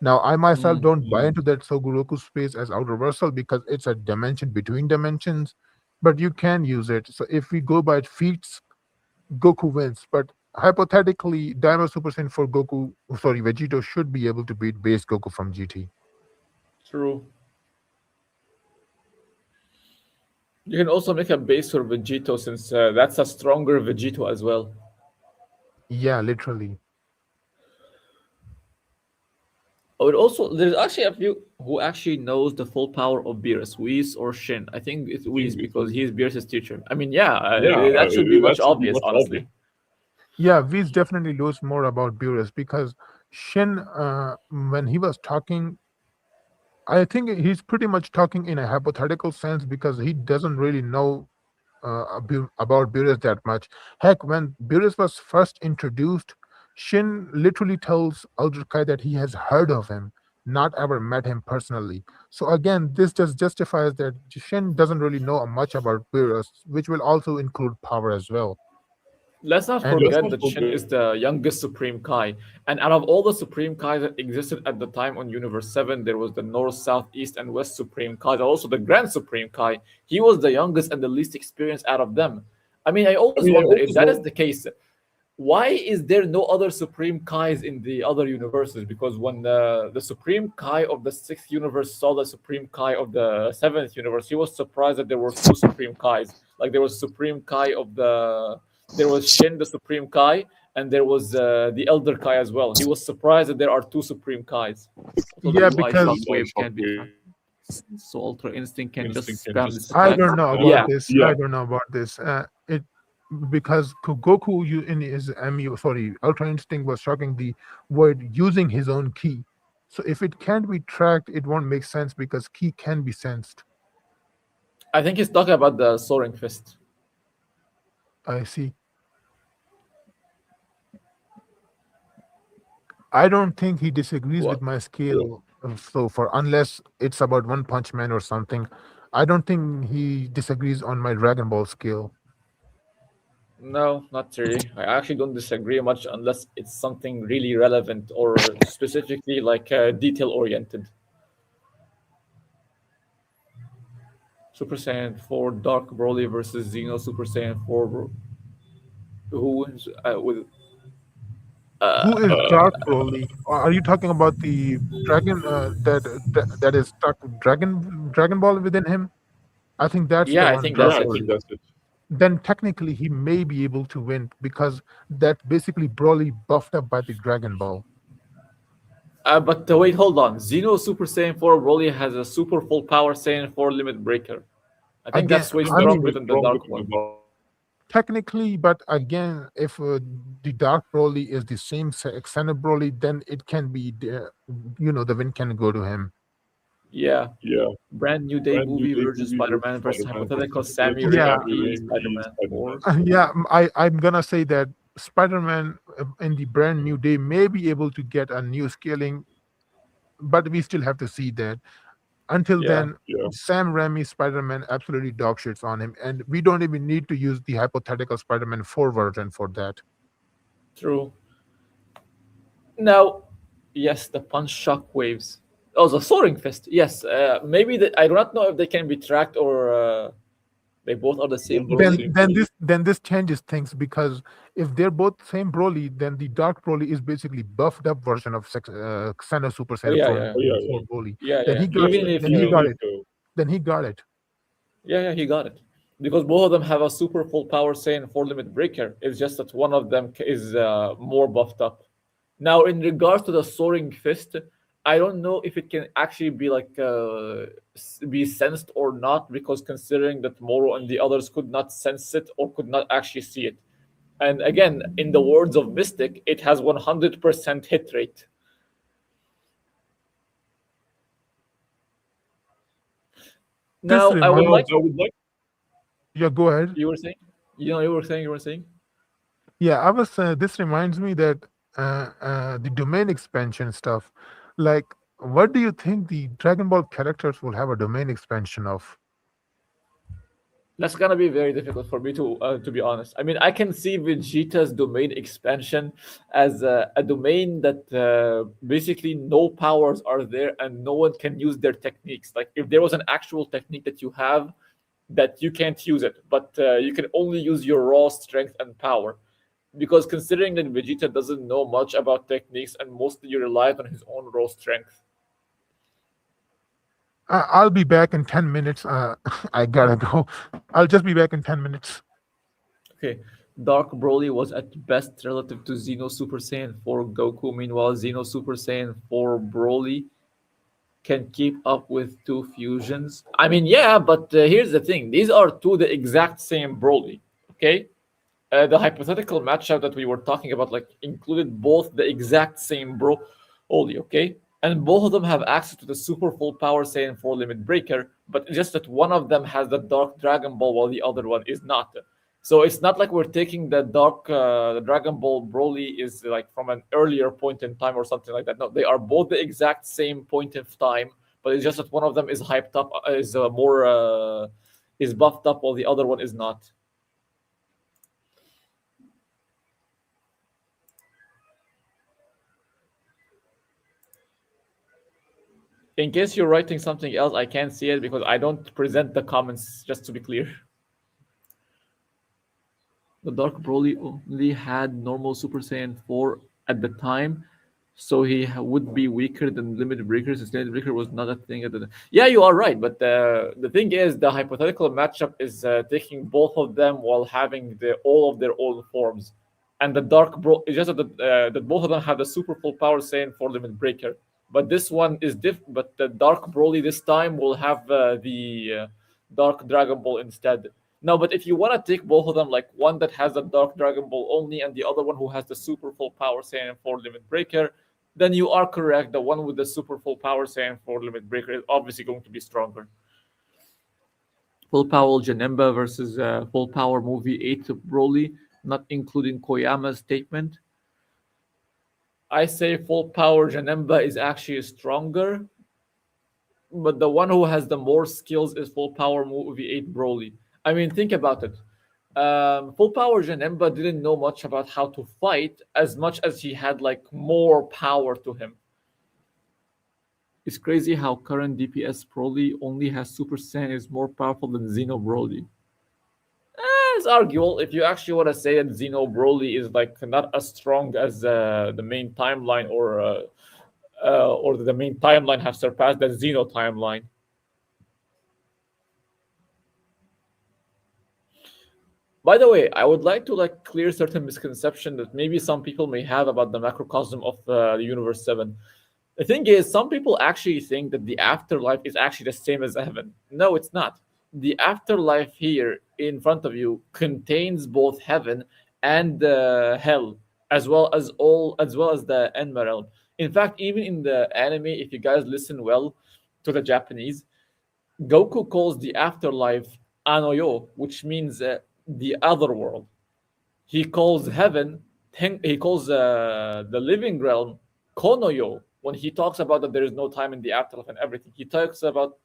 Now, I myself Mm. don't buy into that Sugoroku space as ultraversal because it's a dimension between dimensions, but you can use it. So if we go by feats, Goku wins. But hypothetically, Daima Super Saiyan for Goku, sorry, Vegito should be able to beat base Goku from GT. True. You can also make a base for Vegito since that's a stronger Vegito as well. Yeah, literally. I would also there's actually a few who actually knows the full power of Beerus, Whis or Shin. I think it's Whis because he is Beerus' teacher. I mean, yeah, that should be much obvious, honestly. Yeah, Whis definitely knows more about Beerus because Shin, when he was talking, I think he's pretty much talking in a hypothetical sense because he doesn't really know about Beerus that much. Heck, when Beerus was first introduced, Shin literally tells Kai that he has heard of him, not ever met him personally. So again, this just justifies that Shin doesn't really know much about Beerus, which will also include power as well. Let's not And forget that Shin is the youngest Supreme Kai, and out of all the Supreme Kai that existed at the time on Universe 7, there was the North, South, East, and West Supreme Kai, also the Grand Supreme Kai. He was the youngest and the least experienced out of them. I mean, I always wonder if that is the case, why is there no other Supreme Kais in the other universes? Because when the Supreme Kai of the sixth universe saw the Supreme Kai of the seventh universe, he was surprised that there were two Supreme Kais. Like there was Supreme Kai of there was Shin, the Supreme Kai, and there was the Elder Kai as well. He was surprised that there are two Supreme Kais. Also, the yeah, blue eye because shockwave can't be tracked. So Ultra Instinct can just spam this I attack. don't know about Yeah, this. I don't know about this. It because Goku you in his MU sorry Ultra Instinct was shocking the void using his own key. So if it can't be tracked, it won't make sense because key can be sensed. I think he's talking about the Soaring Fist. I see. I don't think he disagrees What? with my scale so far, unless it's about One Punch Man or something. I don't think he disagrees on my Dragon Ball scale. No, not really. I actually don't disagree much unless it's something really relevant or specifically like detail oriented. Super Saiyan 4 Dark Broly versus Xeno Super Saiyan 4. Who wins with. Who is Dark Broly? Are you talking about the dragon that is stuck Dragon Ball within him? I think that's the Yeah, I one, think Dark that's it. Broly. Then technically he may be able to win because that's basically Broly buffed up by the Dragon Ball. But wait, hold on. Xeno Super Saiyan 4 Broly has a super full power Saiyan 4 limit breaker. I think Again, that's way I stronger mean, than the Dark one. technically, but again, if the Dark Broly is the same extended Broly, then it can be, the win can go to him. Yeah. Brand New Day movie Virgin Spider Man versus hypothetical Sammy Yeah, Raimi Spider Man 4. yeah, I'm gonna say that Spider-Man in the brand new day may be able to get a new scaling, but we still have to see that. Until Yeah, then, Sam Raimi Spider-Man absolutely dog shits on him, and we don't even need to use the hypothetical Spider-Man 4 version for that. true. Now, Yes, the punch shock waves. Oh, the soaring fist. Yes, maybe I do not know if they can be tracked or they both are the same Broly. Then this changes things because if they're both same Broly, then the Dark Broly is basically buffed up version of Xeno Super Oh Saiyan yeah, form yeah, form Broly. yeah, Then yeah. he got Even if then he you, got it. Then he got it. yeah, yeah, he got it. Because both of them have a super full power Saiyan 4 limit breaker. It's just that one of them is more buffed up. Now, in regards to the soaring fist, I don't know if it can actually be like be sensed or not, because considering that Moro and the others could not sense it or could not actually see it. And again, in the words of Mystic, it has 100% hit rate. This Now, I would like. reminds Yeah, go ahead. You were saying? You were saying? Yeah, I was. This reminds me that the domain expansion stuff. Like, what do you think the Dragon Ball characters will have a domain expansion of? That's gonna be very difficult for me to be honest. I mean, I can see Vegeta's domain expansion as a domain that basically no powers are there and no one can use their techniques. Like if there was an actual technique that you have that you can't use it, but you can only use your raw strength and power. Because considering that Vegeta doesn't know much about techniques and mostly relies on his own raw strength. I'll be back in 10 minutes. I gotta go. I'll just be back in 10 minutes. Okay, Dark Broly was at best relative to Xeno Super Saiyan 4 Goku. Meanwhile, Xeno Super Saiyan 4 Broly can keep up with two fusions. I mean, yeah, but here's the thing: these are two the exact same Broly. Okay, the hypothetical matchup that we were talking about like included both the exact same Broly, okay, and both of them have access to the super full power Saiyan 4 limit breaker, but it's just that one of them has the Dark Dragon Ball while the other one is not. So it's not like we're taking the Dragon Ball Broly is like from an earlier point in time or something like that. No, they are both the exact same point in time, but it's just that one of them is hyped up, is more is buffed up, while the other one is not. In case you're writing something else, I can't see it because I don't present the comments, just to be clear. The Dark Broly only had normal Super Saiyan 4 at the time, so he would be weaker than Limit Breaker since Limit Breaker was not a thing at the time. Yeah, you are right, but the thing is, the hypothetical matchup is taking both of them while having all of their own forms. And the Dark Bro, it's just that both of them have the super full power Saiyan 4 Limit Breaker. But this one is different. But the Dark Broly this time will have the Dark Dragon Ball instead. No, but if you want to take both of them, like one that has the Dark Dragon Ball only and the other one who has the super full power Saiyan 4 Limit Breaker, then you are correct. The one with the super full power Saiyan 4 Limit Breaker is obviously going to be stronger. Full power Janemba versus full power movie 8 Broly, not including Koyama's statement. I say full power Janemba is actually stronger, but the one who has the more skills is full power movie 8 Broly. I mean, think about it. Full power Janemba didn't know much about how to fight as much as he had like more power to him. It's crazy how current DPS Broly only has Super Saiyan is more powerful than Xeno Broly. It's arguable if you actually want to say that Xeno Broly is like not as strong as the main timeline, or the main timeline have surpassed the Xeno timeline. By the way, I would like to like clear certain misconception that maybe some people may have about the macrocosm of the Universe 7. The thing is, some people actually think that the afterlife is actually the same as heaven. No, it's not. The afterlife here in front of you contains both heaven and hell, as well as the Enma realm. In fact, even in the anime, if you guys listen well to the Japanese, Goku calls the afterlife Anoyo, which means the other world. He calls heaven, he calls the living realm Konoyo. When he talks about that there is no time in the afterlife and everything, he talks about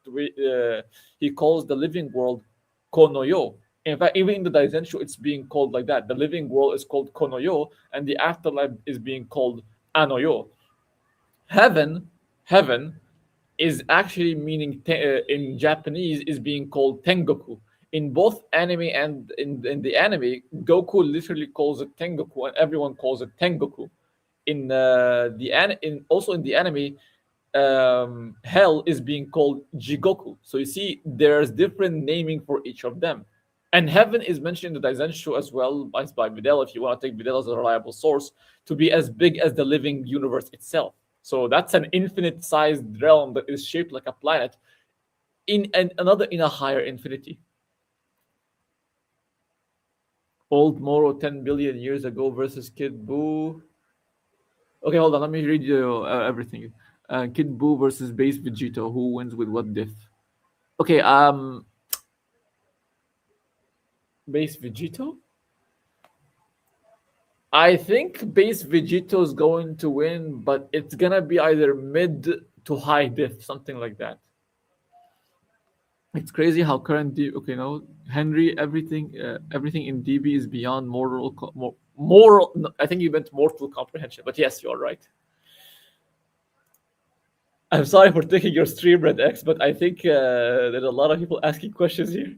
he calls the living world Konoyo. In fact, even in the Daisenshu, it's being called like that. The living world is called Konoyo, and the afterlife is being called Anoyo. Heaven, heaven is actually meaning in Japanese is being called Tengoku. In both anime and in the anime, Goku literally calls it Tengoku, and everyone calls it Tengoku. In also in the anime, hell is being called Jigoku. So you see, there's different naming for each of them. And heaven is mentioned in the Daizenshu as well by Videl, if you want to take Videl as a reliable source, to be as big as the living universe itself. So that's an infinite sized realm that is shaped like a planet in and another in a higher infinity. Old Moro 10 billion years ago versus Kid Buu. Okay, hold on. Let me read you everything. Kid Buu versus Base Vegito. Who wins with what diff? Okay, Base Vegito? I think Base Vegito is going to win, but it's gonna be either mid to high diff, something like that. It's crazy how current okay, no, Henry, everything in DB is beyond moral. No, I think you meant mortal comprehension, but yes, you are right. I'm sorry for taking your stream, Red X, but I think there's a lot of people asking questions here.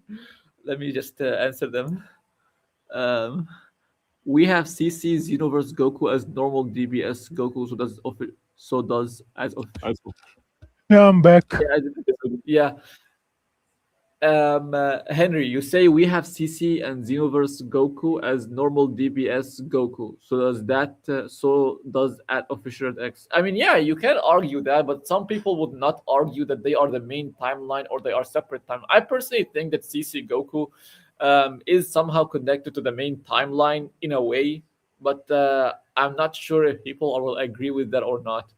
Let me just answer them. Um, we have CC's Universe Goku as normal DBS Goku, so does as official. Yeah, I'm back. Yeah, yeah. Henry, you say we have CC and Xenoverse Goku as normal DBS Goku. So does at official X. I mean, yeah, you can argue that, but some people would not argue that they are the main timeline or they are separate time. I personally think that CC Goku is somehow connected to the main timeline in a way, but I'm not sure if people will agree with that or not.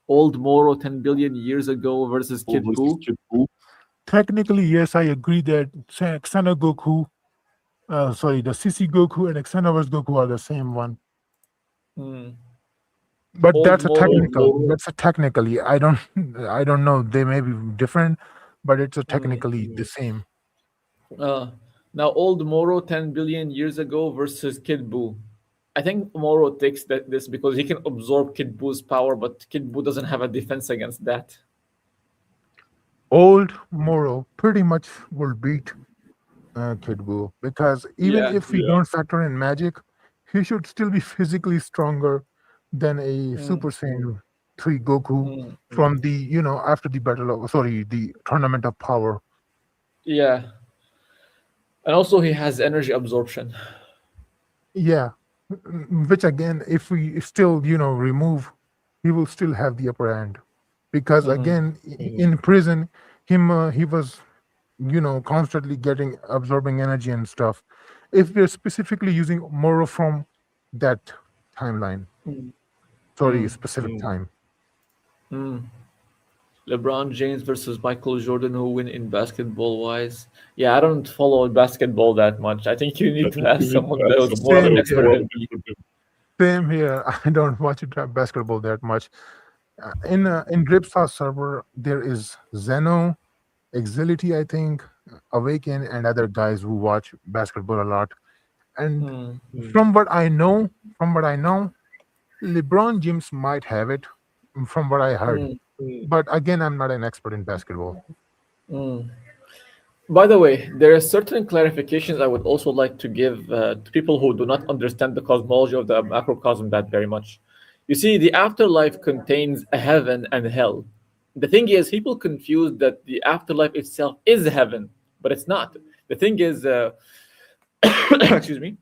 Old Moro 10 billion years ago versus Kid Buu. Technically, yes, I agree that Xena Goku, sorry, the CC Goku and Xenoverse Goku are the same one. Hmm. But Old Moro. that's a technically. I don't know. They may be different, but it's a Hmm. technically the same. Uh, Now, old Moro 10 billion years ago versus Kid Buu. I think Moro takes this because he can absorb Kid Buu's power, but Kid Buu doesn't have a defense against that. Old Moro pretty much will beat Kid Buu because even Yeah. if we don't factor in magic, he should still be physically stronger than a Mm, Super Saiyan 3 Goku mm, from the, after the battle of, sorry, the tournament of power. yeah. And also, he has energy absorption. Yeah, which again, if we still, remove, he will still have the upper hand because Mm, again, in prison, he was, constantly getting absorbing energy and stuff. If we're specifically using Moro from that timeline, mm, sorry, mm, specific time. mm. LeBron James versus Michael Jordan, who win in basketball wise? Yeah, I don't follow basketball that much. I think you need to ask someone that was more of an Same expert here. than me. Same here. I don't watch basketball that much. In Gripsaw server, there is Zeno, Exility, I think, Awaken, and other guys who watch basketball a lot. And Hmm. from what I know, LeBron James might have it, from what I heard. Hmm. But again, I'm not an expert in basketball. Hmm. By the way, there are certain clarifications I would also like to give to people who do not understand the cosmology of the macrocosm that very much. You see, the afterlife contains a heaven and hell. The thing is, people confuse that the afterlife itself is heaven, but it's not. The thing is, excuse me,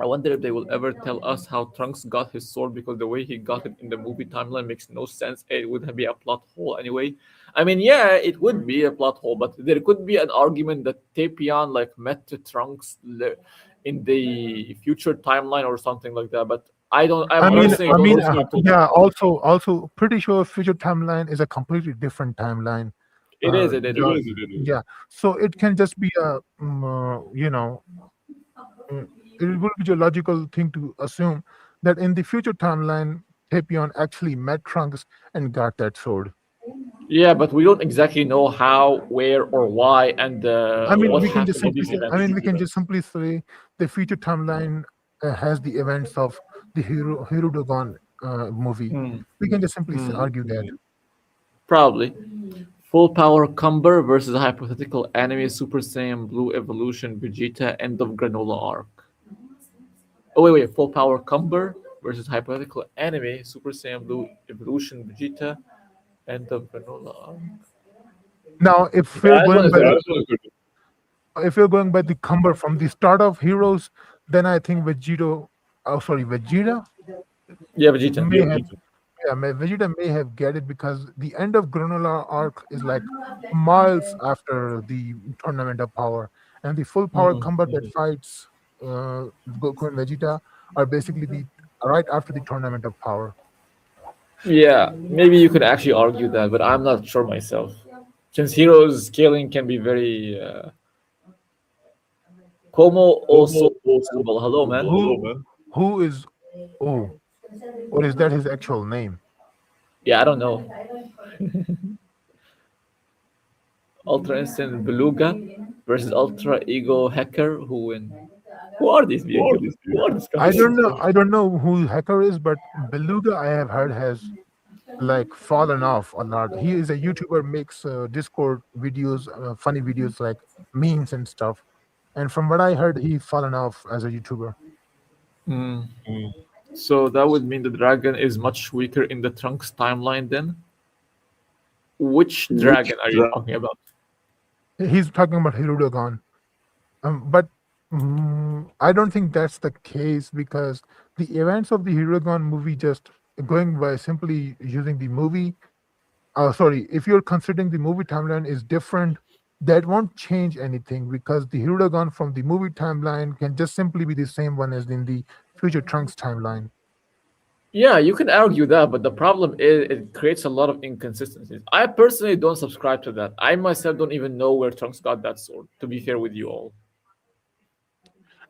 I wonder if they will ever tell us how Trunks got his sword because the way he got it in the movie timeline makes no sense. It would be a plot hole anyway. I mean, yeah, it would be a plot hole, but there could be an argument that Tapion like met in the future timeline or something like that. But I don't. I I mean, personally don't think so. yeah. Also, pretty sure future timeline is a completely different timeline. It is. It Yeah, is. yeah. So it can just be a, it would be a logical thing to assume that in the future timeline, Tapion actually met Trunks and got that sword. Yeah, but we don't exactly know how, where, or why, and I mean, what we can just happened in simply these say. I mean, events. we can just simply say the future timeline has the events of the Hirudogon movie. Mm, We can just simply mm, argue that. probably. Full power Cumber versus hypothetical anime Super Saiyan Blue Evolution Vegeta End of Granola arc. Oh wait, full power Cumber versus hypothetical anime Super Saiyan Blue Evolution Vegeta End of Granola arc. Now, if we're Yeah, this one going is by good. the if you're going by the Cumber from the start of Heroes, then I think Vegeta Yeah, Vegeta. may have Vegeta may have get it because the end of Granola arc is like miles after the Tournament of Power, and the full power Mm. combat that fights Goku and Vegeta are basically the right after the Tournament of Power. Yeah, maybe you could actually argue that, but I'm not sure myself. Since heroes scaling can be very como also possible. Hello, man. Who who is oh or is that his actual name? Yeah, I don't know. Ultra Instant Beluga versus Ultra Ego Hacker. Who win? Who are these people? Who are these guys? I don't know who Hacker is, but Beluga I have heard has like fallen off a lot. He is a YouTuber, makes Discord videos, funny videos like memes and stuff. And from what I heard, he fallen off as a YouTuber. Hmm. So that would mean the dragon is much weaker in the Trunks timeline then? Which dragon are you talking about? He's talking about Hirudogon, but I don't think that's the case because the events of the Hirudogon movie just going by simply using the movie. Sorry, if you're considering the movie timeline is different, that won't change anything because the Hirudogon from the movie timeline can just simply be the same one as in the future Trunks timeline. Yeah, you can argue that, but the problem is it creates a lot of inconsistencies. I personally don't subscribe to that. I myself don't even know where Trunks got that sword, to be fair with you all.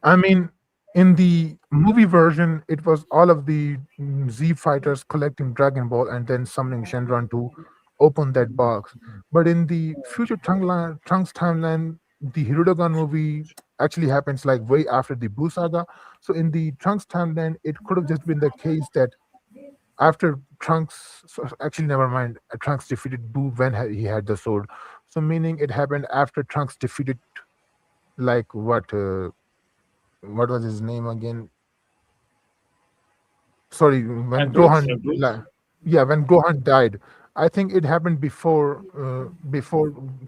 I mean, in the movie version, it was all of the Z fighters collecting Dragon Ball and then summoning Shenron to open that box. But in the future Trunks timeline, the Hirudogan movie actually happens like way after the Buu saga. So in the Trunks timeline, it could have just been the case that after Trunks, actually, never mind, Trunks defeated Buu when he had the sword. So meaning it happened after Trunks defeated like what was his name again? Sorry, when Androids? yeah, when Gohan died. I think it happened before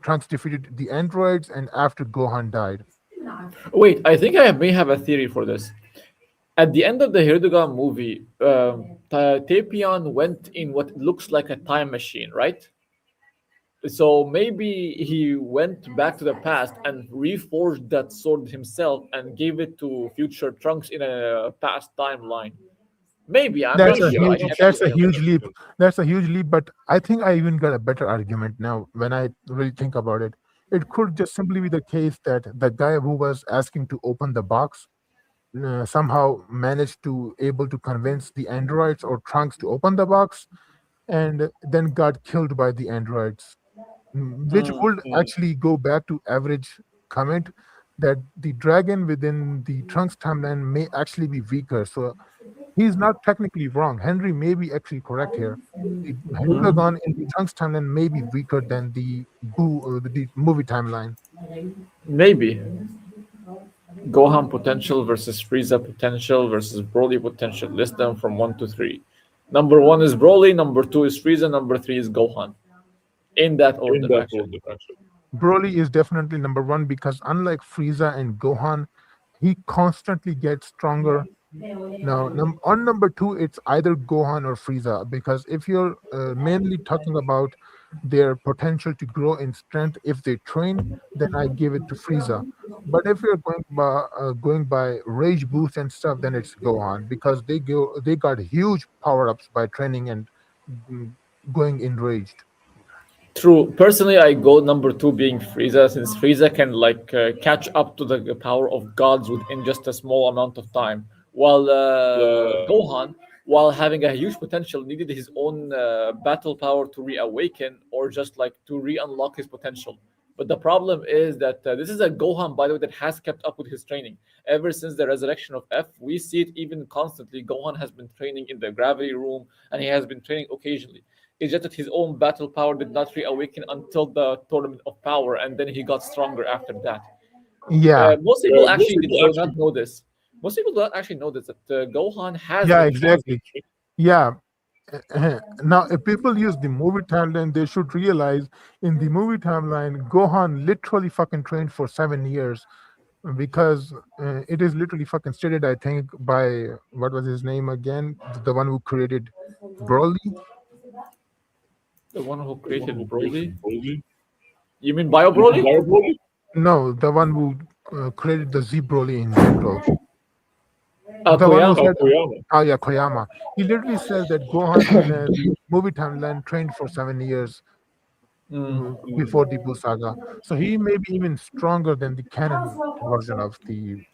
Trunks defeated the androids and after Gohan died. Wait, I think I may have a theory for this. At the end of the Hirudegan movie, Tapion went in what looks like a time machine, right? So maybe he went back to the past and reforged that sword himself and gave it to future Trunks in a past timeline. Maybe, I'm That's not a sure. I huge can't that's really a tell. huge leap. That's a huge leap, but I think I even got a better argument now when I really think about it. It could just simply be the case that the guy who was asking to open the box somehow managed to able to convince the androids or Trunks to open the box and then got killed by the androids, which Mm. would actually go back to average comment that the dragon within the Trunks timeline may actually be weaker. So he's not technically wrong. Henry may be actually correct here. The Hexagon in the Trunks timeline may be weaker than the the movie timeline. Maybe. Gohan potential versus Frieza potential versus Broly potential. List them from 1 to 3. Number 1 is Broly, number 2 is Frieza, number 3 is Gohan. In that order, actually. Broly is definitely number one because unlike Frieza and Gohan, he constantly gets stronger. Now, on number two, it's either Gohan or Frieza because if you're mainly talking about their potential to grow in strength if they train, then I give it to Frieza. But if you're going by rage boost and stuff, then it's Gohan because they got huge power ups by training and mm, going enraged. True. Personally, I go number 2 being Frieza, since Frieza can catch up to the power of gods within just a small amount of time, while Gohan, while having a huge potential, needed his own battle power to reawaken or just like to re-unlock his potential. But the problem is that this is a Gohan, by the way, that has kept up with his training. Ever since the resurrection of F, we see it even constantly. Gohan has been training in the gravity room, and he has been training occasionally. It's just that his own battle power did not reawaken until the Tournament of Power, and then he got stronger after that. Yeah, Most people actually do not know this. Most people do not actually know this, that Gohan has yeah, been training. exactly. Yeah. Now, if people use the movie timeline, they should realize in the movie timeline, Gohan literally fucking trained for 7 years because it is literally fucking stated, I think, by what was his name again? The one who created Broly? The one who created Broly? You mean Bio Broly? No, the one who created the Z Broly in general. The one who Koyama. said, oh yeah, Koyama. He literally says that Gohan in the movie timeline trained for 7 years before the Buu saga. So he may be even stronger than the canon version of the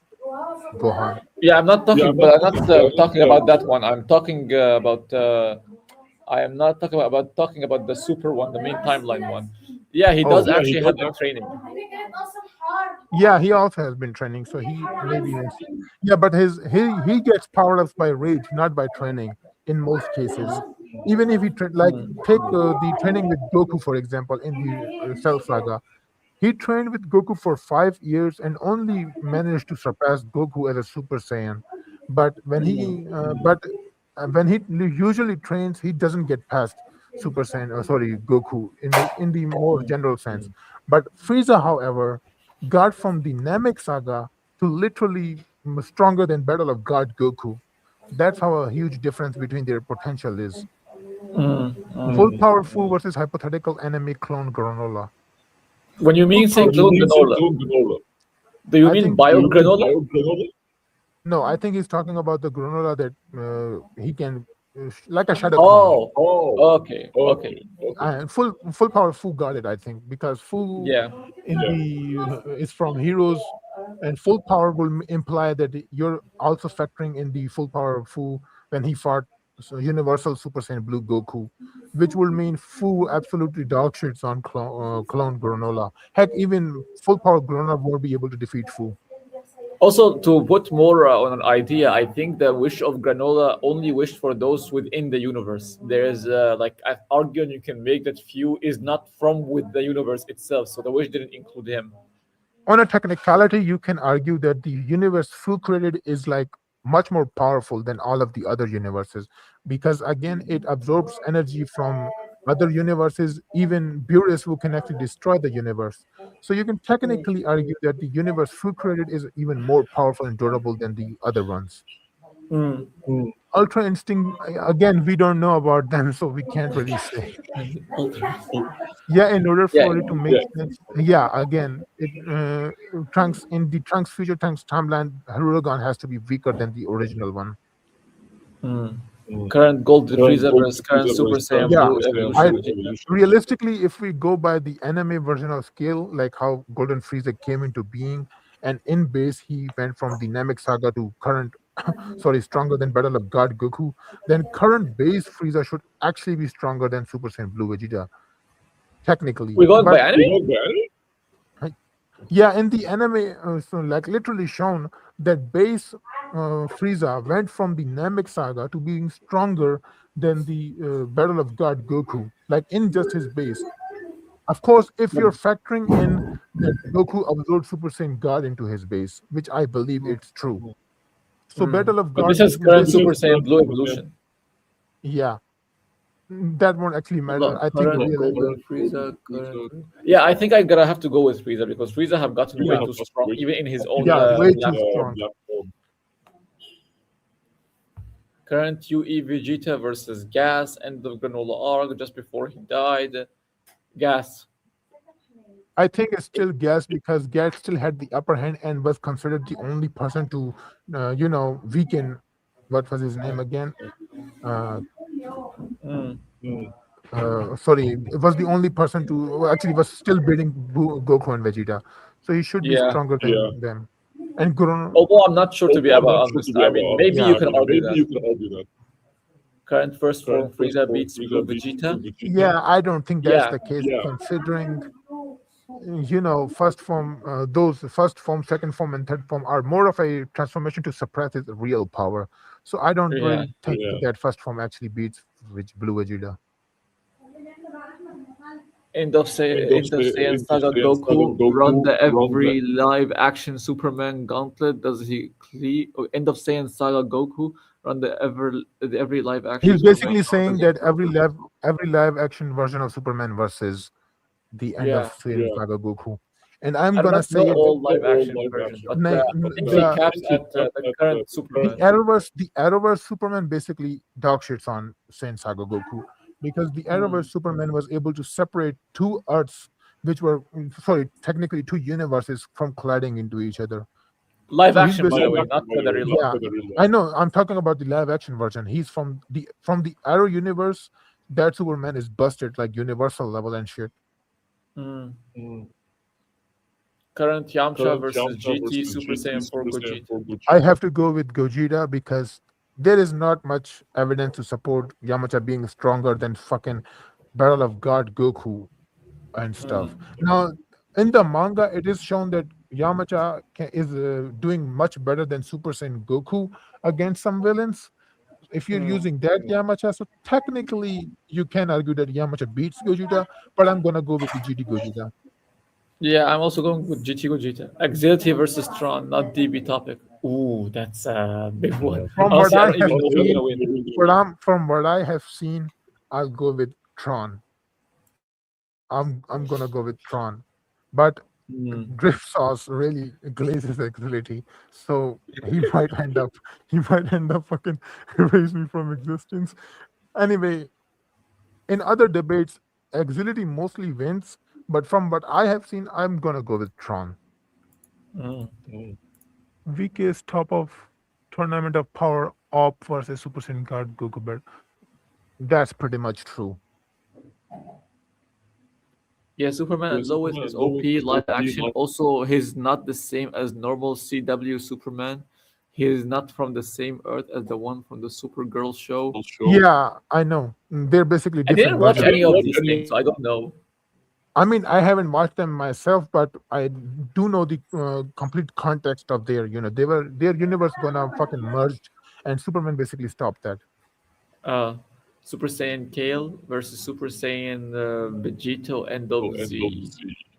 Gohan. Yeah, I'm not talking, but I'm not talking about that one. I'm talking about. I am not talking about the super one, the main timeline one. Yeah, he does Oh, actually have been training. yeah, he also has been training, so he maybe even yeah, but he gets powered up by rage, not by training in most cases. Even if like take the training with Goku for example in the Cell Saga, he trained with Goku for 5 years and only managed to surpass Goku as a Super Saiyan. But when he usually trains, he doesn't get past Super Saiyan. Sorry, Goku in the more general sense. But Frieza, however, got from the Namek saga to literally stronger than Battle of God Goku. That's how a huge difference between their potential is. Full power Fu versus hypothetical enemy clone Granola. When you Full mean say power clone Fu. granola, do you I mean think bio granola? no, I think he's talking about the granola that he can, like a shadow clone. Oh, okay, okay, Full power Fu got it, I think, because Fu yeah. in the is from Heroes, and full power will imply that you're also factoring in the full power of Fu when he fought Universal Super Saiyan Blue Goku, which will mean Fu absolutely dog shits on clone Granola. Heck, even full power Granola won't be able to defeat Fu. Also, to put more on an idea, I think the wish of granola only wished for those within the universe. There's like an argument you can make that few is not from with the universe itself, so the wish didn't include him. On a technicality, you can argue that the universe Fu created is like much more powerful than all of the other universes because again it absorbs energy from other universes, even Beerus who can actually destroy the universe. So you can technically argue that the universe Fu created is even more powerful and durable than the other ones. Ultra Instinct, again, we don't know about them, so we can't really say. Yeah, in order Yeah, for it to make sense, yeah, again, it Trunks in the Trunks future Trunks timeline, Hirudegan has to be weaker than the original one. current Golden Frieza versus current Super Saiyan Yeah, Blue I evolution Vegeta. realistically, if we go by the anime version of scale, like how Golden Frieza came into being, and in base he went from the Namek saga to current, sorry, stronger than Battle of God Goku, then current base Frieza should actually be stronger than Super Saiyan Blue Vegeta, technically. We're going by But anime? yeah, in the anime, so like literally shown that base Frieza went from the Namek saga to being stronger than the Battle of God Goku, like in just his base. Of course, if you're factoring in that Goku absorbed Super Saiyan God into his base, which I believe it's true. So Battle of But this God is Goku current basically, Super Saiyan Blue evolution. yeah, that won't actually Hold matter. on, I think current real. Golden Frieza, current. Yeah, I think I'm gonna have to go with Frieza because Frieza have gotten way Yeah, too strong, even in his own yeah, way black too form. strong. Current UE Vegeta versus Gas, end of Granola arc just before he died. Gas. I think it's still Gas because Gas still had the upper hand and was considered the only person to, weaken. What was his name again? Uh, Sorry, it was the only person to well, actually was still beating Goku and Vegeta, so he should be Yeah. stronger than them. And Guru, Although I'm not sure to be about honest. I mean, maybe you yeah, can argue that. Current first form Frieza beats Blue Vegeta. yeah, I don't think that's Yeah. the case considering. first form, those first form, second form, and third form are more of a transformation to suppress its real power. So I don't Yeah. really think that first form actually beats which Blue Vegeta. End of Saiyan Saga Goku run the every live action Superman gauntlet. Does he End of Saiyan Saga Goku run the every live action He's Superman basically gauntlet? saying that every live action version of Superman versus the end of Yeah, Saiyan Saga Goku, and I'm I do gonna not know say it. all live action versions, but I think he caps at the current Superman. The Arrowverse Superman basically dog shits on Saiyan Saga Goku because the Arrowverse Superman was able to separate two Earths, which were sorry, technically two universes, from colliding into each other. Live So he's action, by the basically way, not the real one. yeah. I know. I'm talking about the live action version. He's from the Arrow universe. That Superman is busted like universal level and shit. Mm. Current Yamcha versus GT Super Saiyan 4 Gogeta. I have to go with Gogeta because there is not much evidence to support Yamcha being stronger than fucking Battle of God Goku and stuff. Now, in the manga, it is shown that Yamcha is doing much better than Super Saiyan Goku against some villains. If you're Mm. using that Yamcha, so technically you can argue that Yamcha beats Gogeta, but I'm gonna go with the GT Gogeta. Yeah, I'm also going with GT Gogeta. Exility versus Tron, not DB topic. Ooh, that's a big one. From what Honestly, I I don't have even know who's seen, gonna win. I'll go with Tron. I'm gonna go with Tron, but Mm. Drift Sauce really glazes agility, so he might end up fucking erase me from existence. Anyway, in other debates, agility mostly wins, but from what I have seen, I'm gonna go with Tron. Mm. Weakest top of tournament of power op versus Super Saiyan God Goku Belt. That's pretty much true. Yeah, Superman as always is OP live action. Also, he's not the same as normal CW Superman. He is not from the same Earth as the one from the Supergirl show. Yeah, I know. They're basically I didn't different watch versions. any of these things, so I don't know. I mean, I haven't watched them myself, but I do know the complete context of their universe gonna fucking merged, and Superman basically stopped that. Uh, Super Saiyan Kale versus Super Saiyan Vegito End of Z.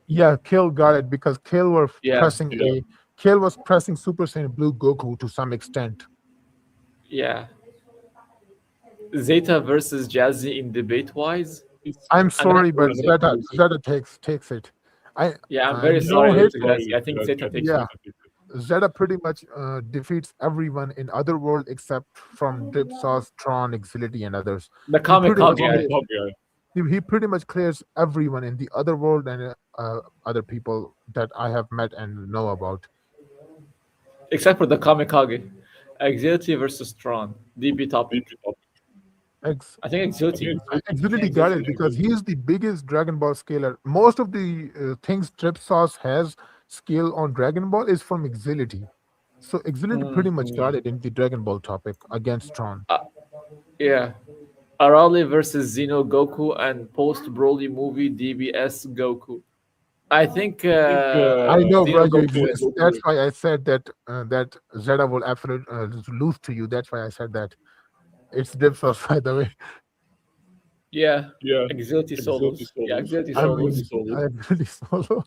Yeah, Kale got it because Yeah, Kale was pressing Super Saiyan Blue Goku to some extent. yeah. Zeta versus Jazzy in debate wise. I'm I'm gonna have sorry, to go but with Zeta. Zeta takes it. I Yeah, I'm very no sorry hate. to Jazzy. I think Zeta takes it. Yeah, Zeta pretty much defeats everyone in Otherworld except from Drip Sauce, Tron, Exility, and others. The He pretty much Kamikage. he pretty much clears everyone in the Otherworld and other people that I have met and know about. Except for the Kamikage. Exility versus Tron. DB topic. Ex- I think Exility. Exility got it because he is the biggest Dragon Ball scaler. Most of the things Drip Sauce has scale on Dragon Ball is from Exility. So Exility Mm, pretty much got it in the Dragon Ball topic against Tron. uh, yeah. Arale versus Xeno Goku and post Broly movie DBS Goku. I think I know, bro, Xeno you Goku exist. wins. That's why I said that Zeta will absolutely lose to you. That's why I said that. It's Drip Sauce, by the way. Yeah. Exility solos. Yeah, Exility I mean, solos. I really solo.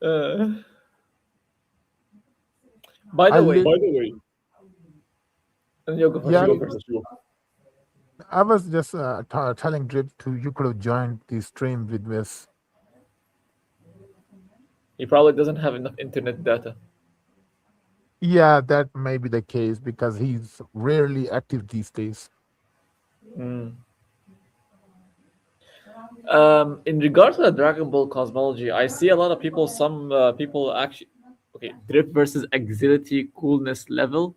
Uh, by I the way, lit. you go first. Yeah, You go first. I was just telling Drip to you could have joined the stream with this. He probably doesn't have enough internet data. Yeah, that may be the case because he's rarely active these days. Mm. In regards to the Dragon Ball cosmology, I see a lot of people. Some people actually. Okay, Drip versus Exility coolness level.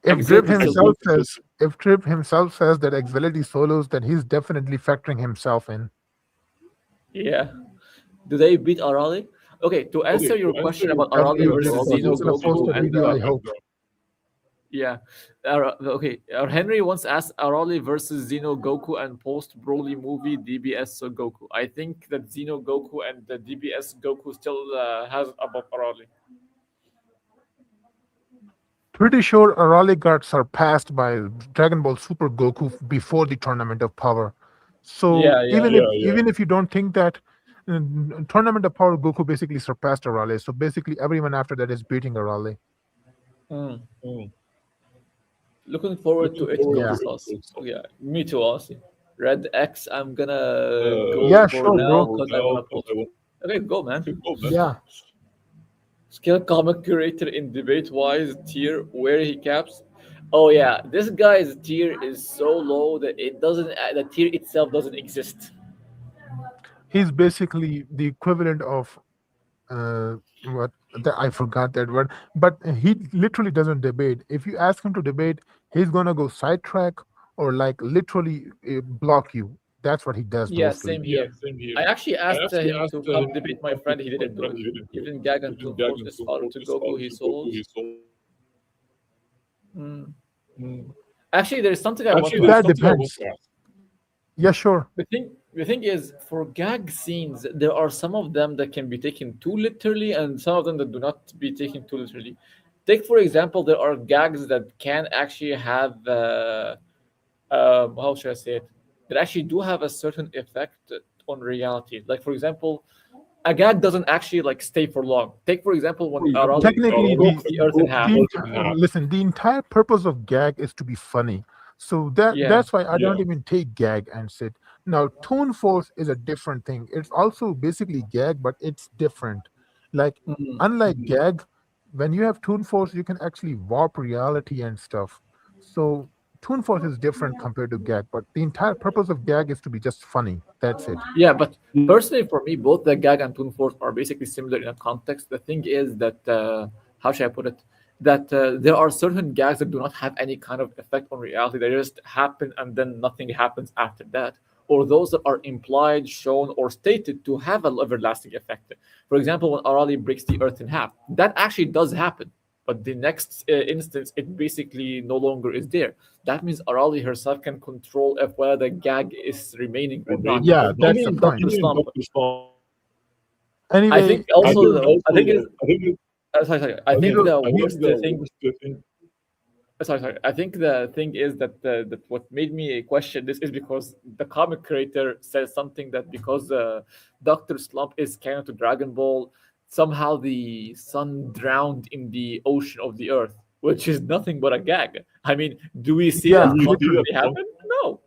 Exility still beats. If Drip himself says that Exility solos, then he's definitely factoring himself in. Yeah. Do they beat Arale? Okay, to answer your question about Arale Definitely, versus because Xeno he's gonna post Goku a and video. I hope. Yeah. Okay. Henry once asked Arali versus Xeno Goku and post Broly movie DBS so Goku. I think that Xeno Goku and the DBS Goku still has above Arali. Pretty sure Arale got surpassed by Dragon Ball Super Goku before the Tournament of Power. So Yeah, yeah. even if you don't think that, Tournament of Power Goku basically surpassed Arale. So basically everyone after that is beating Arale. Mm. Looking forward to it, Yeah. Ghost Sauce. Yeah, me too, also. Red X, I'm gonna go Yeah, for sure, now bro. because I wanna post. Okay, go, man. Yeah. Skill comic curator in debate wise tier where he caps. Oh yeah, this guy's tier is so low that it doesn't. The tier itself doesn't exist. He's basically the equivalent of what I forgot that word, but he literally doesn't debate. If you ask him to debate, he's gonna go sidetrack or like literally block you. That's what he does Yeah, mostly. same here. I actually asked him to come debate my friend. He didn't do it. Even Gag and Toon Force is harder to Goku. He souls. Mm. Actually, there is something I want to That ask. depends. Yeah, sure. The thing is, for gag scenes, there are some of them that can be taken too literally, and some of them that do not be taken too literally. Take for example, there are gags that can actually have how should I say it? That actually do have a certain effect on reality. Like for example, a gag doesn't actually like stay for long. Take for example when Arali Technically, broke the earth in half. listen, the entire purpose of gag is to be funny. So Yeah. that's why I don't even take gag and sit. Now, tone force is a different thing. It's also basically gag, but it's different. Like Mm. unlike gag, when you have tone force, you can actually warp reality and stuff. So tone force is different compared to gag, but the entire purpose of gag is to be just funny. That's it. Yeah, but personally, for me, both the gag and Toon Force are basically similar in a context. The thing is that, how should I put it? That there are certain gags that do not have any kind of effect on reality. They just happen and then nothing happens after that. Or those that are implied, shown, or stated to have an everlasting effect. For example, when Arali breaks the earth in half, that actually does happen. But the next instance, it basically no longer is there. That means Arali herself can control if whether the gag is remaining or not. Yeah, that's the Even point. Dr. Slump. I think Anyway, also I think it's sorry. I think Hero, the worst thing. Sorry. I think the thing is that what made me question this is because the comic creator says something that because Doctor Slump is canon to Dragon Ball, somehow the sun drowned in the ocean of the earth, which is nothing but a gag. I mean, do we see yeah, that literally. constantly happen? No.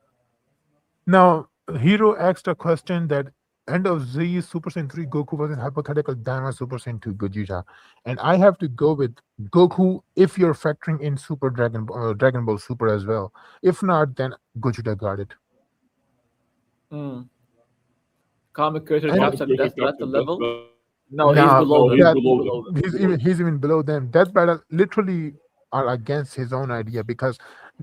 Now, Hero asked a question that end of Z Super Saiyan 3 Goku was in hypothetical Dama Super Saiyan 2 Gogeta. And I have to go with Goku if you're factoring in Dragon Ball Super as well. If not, then Gogeta got it. Mm. Comic creator And caps at death battle level. No, he's now below them. that He's below them. he's even below them. Death Battle literally are against his own idea because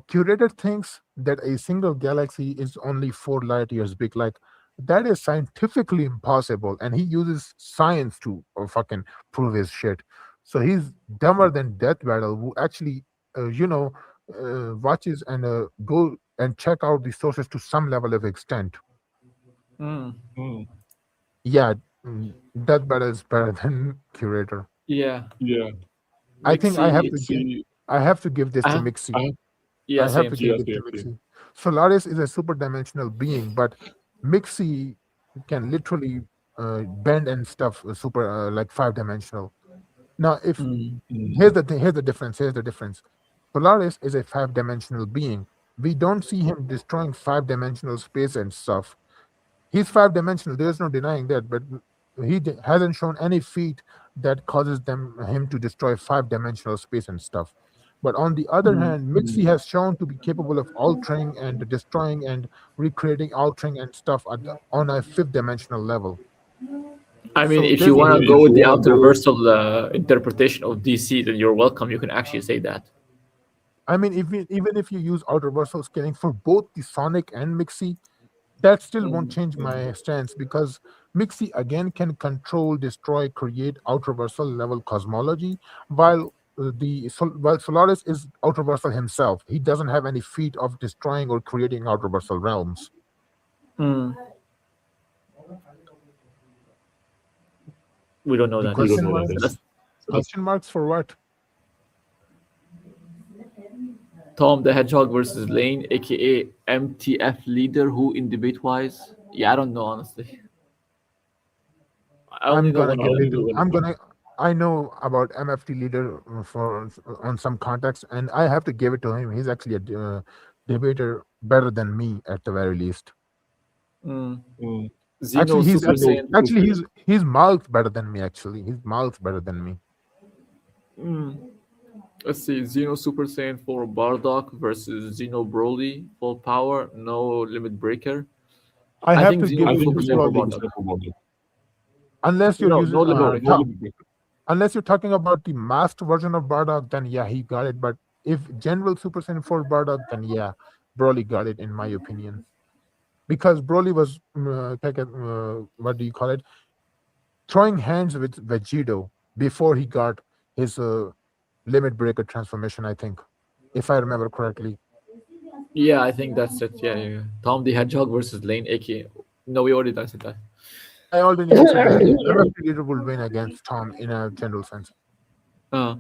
curator thinks that a single galaxy is only 4 light years big. Like that is scientifically impossible, and he uses science to fucking prove his shit. So he's dumber than Death Battle, who actually, watches and go and check out the sources to some level of extent. Mm. Yeah, Death Battle is better than curator. Yeah. I think Mixi. I have to give this to Uh, Mixi. yeah, I have same, to give same. it to Mixi. Solaris is a super dimensional being, but Mixi can literally bend and stuff super like 5 dimensional. Now, if Mm. here's the difference. Here's the difference. Polaris is a 5 dimensional being. We don't see him destroying 5 dimensional space and stuff. He's 5 dimensional. There's no denying that, but hasn't shown any feat that causes him to destroy 5 dimensional space and stuff. But on the other Mm. hand, Mixi has shown to be capable of altering and destroying and recreating, altering and stuff on a 5th dimensional level. I mean, So if you there's want to go with the ultraversal interpretation of DC, then you're welcome. You can actually say that. I mean, even if you use outer versal scaling for both the Sonic and Mixi, that still won't change my stance because Mixi again can control, destroy, create outer versal level cosmology, while Well, Solaris is Outerversal himself. He doesn't have any feat of destroying or creating Outerversal realms. Mm, we don't know The that. That's question that's marks. Question marks for what? Tom the Hedgehog versus Lane, aka MTF leader. Who in debate wise? Yeah, I don't know honestly. I only I'm know gonna one of give them. it to. I'm gonna. I know about MFT leader for on some context, and I have to give it to him. He's actually a debater better than me at the very least. Mm. Actually, Xeno Super Saiyan. he's miles better than me. Actually, he's miles better than me. Let's see. Xeno Super Saiyan 4 Bardock versus Xeno Broly. Full power, no limit breaker. I I have think to Xeno give it Super to Saiyan for Broly Bardock. unless you're No, no using limit breaker. unless you're talking about the masked version of Bardock, then yeah, he got it. But if General Super Saiyan 4 Bardock, then yeah, Broly got it in my opinion. Because Broly was what do you call it? Throwing hands with Vegito before he got his limit breaker transformation, I think, if I remember correctly. Yeah, I think that's it. Yeah, yeah, yeah. Tom the Hedgehog versus Lane, aka. No, we already answered that. I already answered that. MFT leader will win against Tom in a general sense. Uh,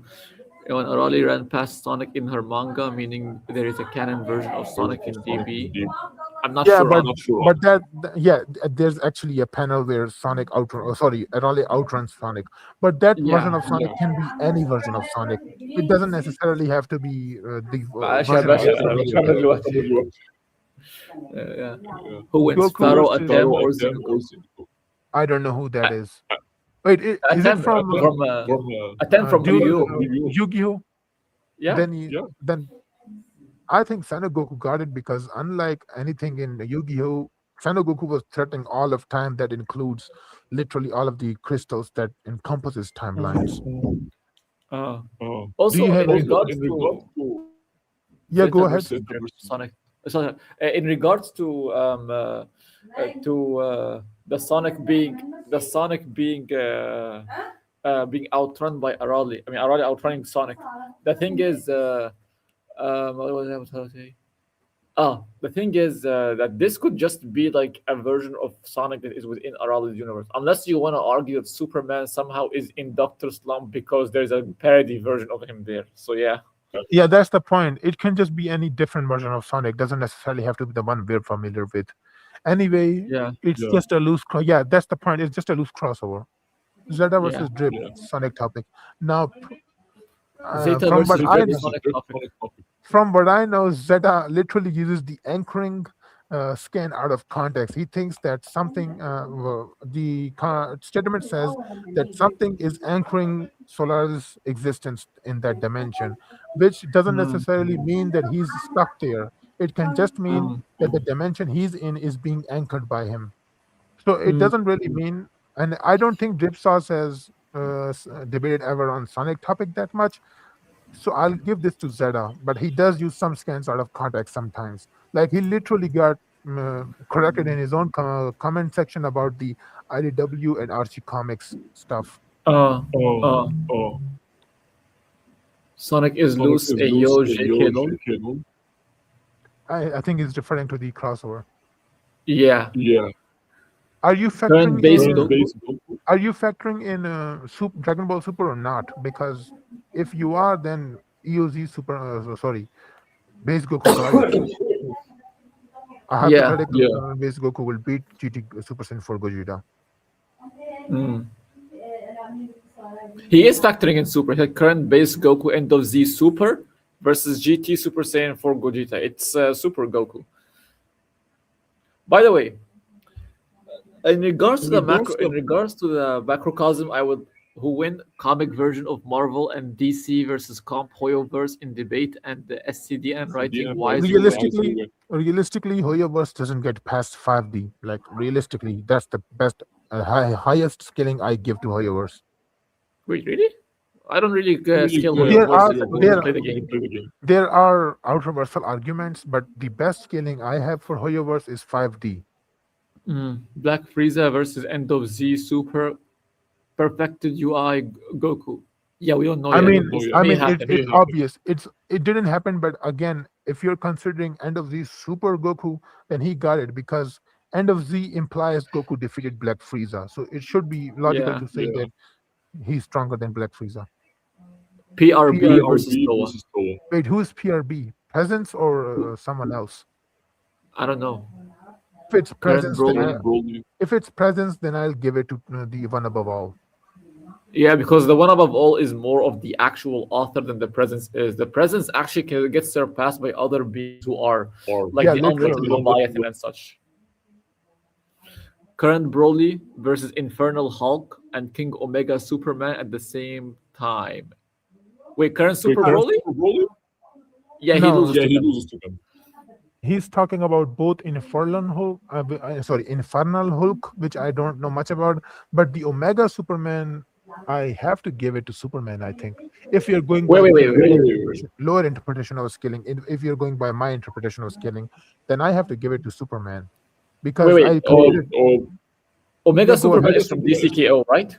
when Arali ran past Sonic in her manga, meaning there is a canon version of Sonic in DB. I'm not Yeah, sure but on. there's actually a panel where Sonic outrun, oh, sorry, Raleigh outruns Sonic. But that version Yeah, of Sonic can be any version of Sonic. It doesn't necessarily have to be the Basha, version Basha, based on Basha دلوقتي. Goku. Yeah. Who wins, Goku Pharaoh, versus Atem, or Xenogoku? I don't know who that is. Wait, is it Atem from from Atem from Yu-Gi-Oh. Yu-Gi-Oh? Yeah. Then I think Goku got it because unlike anything in Yu-Gi-Oh, Goku was threatening all of time. That includes literally all of the crystals that encompasses timelines. Uh, Do you Also, have in any? regards to Yeah, Zeta go ahead. versus Sonic, sorry, in regards to the Sonic being outrun by Arali. I mean, Arali outrunning Sonic. The thing is, what was I about to say? The thing is that this could just be like a version of Sonic that is within Arali's universe. Unless you want to argue that Superman somehow is in Doctor Slump because there's a parody version of him there. So yeah. Yeah, that's the point. It can just be any different version of Sonic. Doesn't necessarily have to be the one we're familiar with. Anyway, Yeah, it's just a loose. Yeah, that's the point. It's just a loose crossover. Zelda yeah. versus Drip Sonic topic. Now, Zeta from what versus I Drip know, Sonic topic. Zeta literally uses the anchoring scan out of context. He thinks that something, statement says that something is anchoring Solar's existence in that dimension, which doesn't Mm, necessarily mean that he's stuck there. It can just mean mm, that the dimension he's in is being anchored by him. So it mm. doesn't really mean, and I don't think Dripsauce has debated ever on Sonic topic that much, so I'll give this to Zeta, but he does use some scans out of context sometimes. Like he literally got corrected in his own comment section about the IDW and Archie Comics stuff. Uh, uh, Sonic is loose. Ayo, JK, lol. I think he's referring to the crossover. Yeah. Are you Current factoring base in? Goku. Are you factoring in Dragon Ball Super or not? Because if you are, then EOZ Super. Sorry, Base Goku got it. A Yeah. hypothetical Base Goku will beat GT Super Saiyan 4 Gogeta. Mm. He is factoring in Super. He had current base Goku end of Z Super versus GT Super Saiyan 4 Gogeta. It's Super Goku. By the way, in regards to the macrocosm, I would who win comic version of Marvel and DC versus Comp Hoyoverse in debate and the SCDN writing wise who win. Realistically, Hoyoverse doesn't get past 5D. Like realistically, that's the best, highest scaling I give to Hoyoverse. Wait, really? I don't really scale There Hoyoverse. are I don't even there play the game. there are outraversal arguments, but the best scaling I have for Hoyoverse is 5D. Black Frieza versus End of Z Super perfected UI Goku. Yeah, we don't know I yet. mean, This I may mean, happen. it's obvious. It didn't happen, but again, if you're considering End of Z Super Goku, then he got it because End of Z implies Goku defeated Black Frieza, so it should be logical Yeah. to say that he's stronger than Black Frieza. PRB PRB. versus Toa. Wait, who's PRB? Presence or someone else? I don't know. If it's Current presence, then Broly. if it's presence, then I'll give it to the one above all. Yeah, because the one above all is more of the actual author than the presence is. The presence actually can get surpassed by other beings who are like Yeah, the unwritten literally. Leviathan and such. Current Broly versus Infernal Hulk and King Omega Superman at the same time. Wait, current Super Uh, Broly? Yeah, he no, loses to them. he's talking about both Infernal Hulk, sorry, Infernal Hulk, which I don't know much about, but the Omega Superman, I have to give it to Superman. I think if you're going Wait, by wait, the wait, wait. lower interpretation of scaling, if you're going by my interpretation of scaling, then I have to give it to Superman Wait, because wait. I completed. Omega Yeah, go Superman ahead. is from DCKO, right?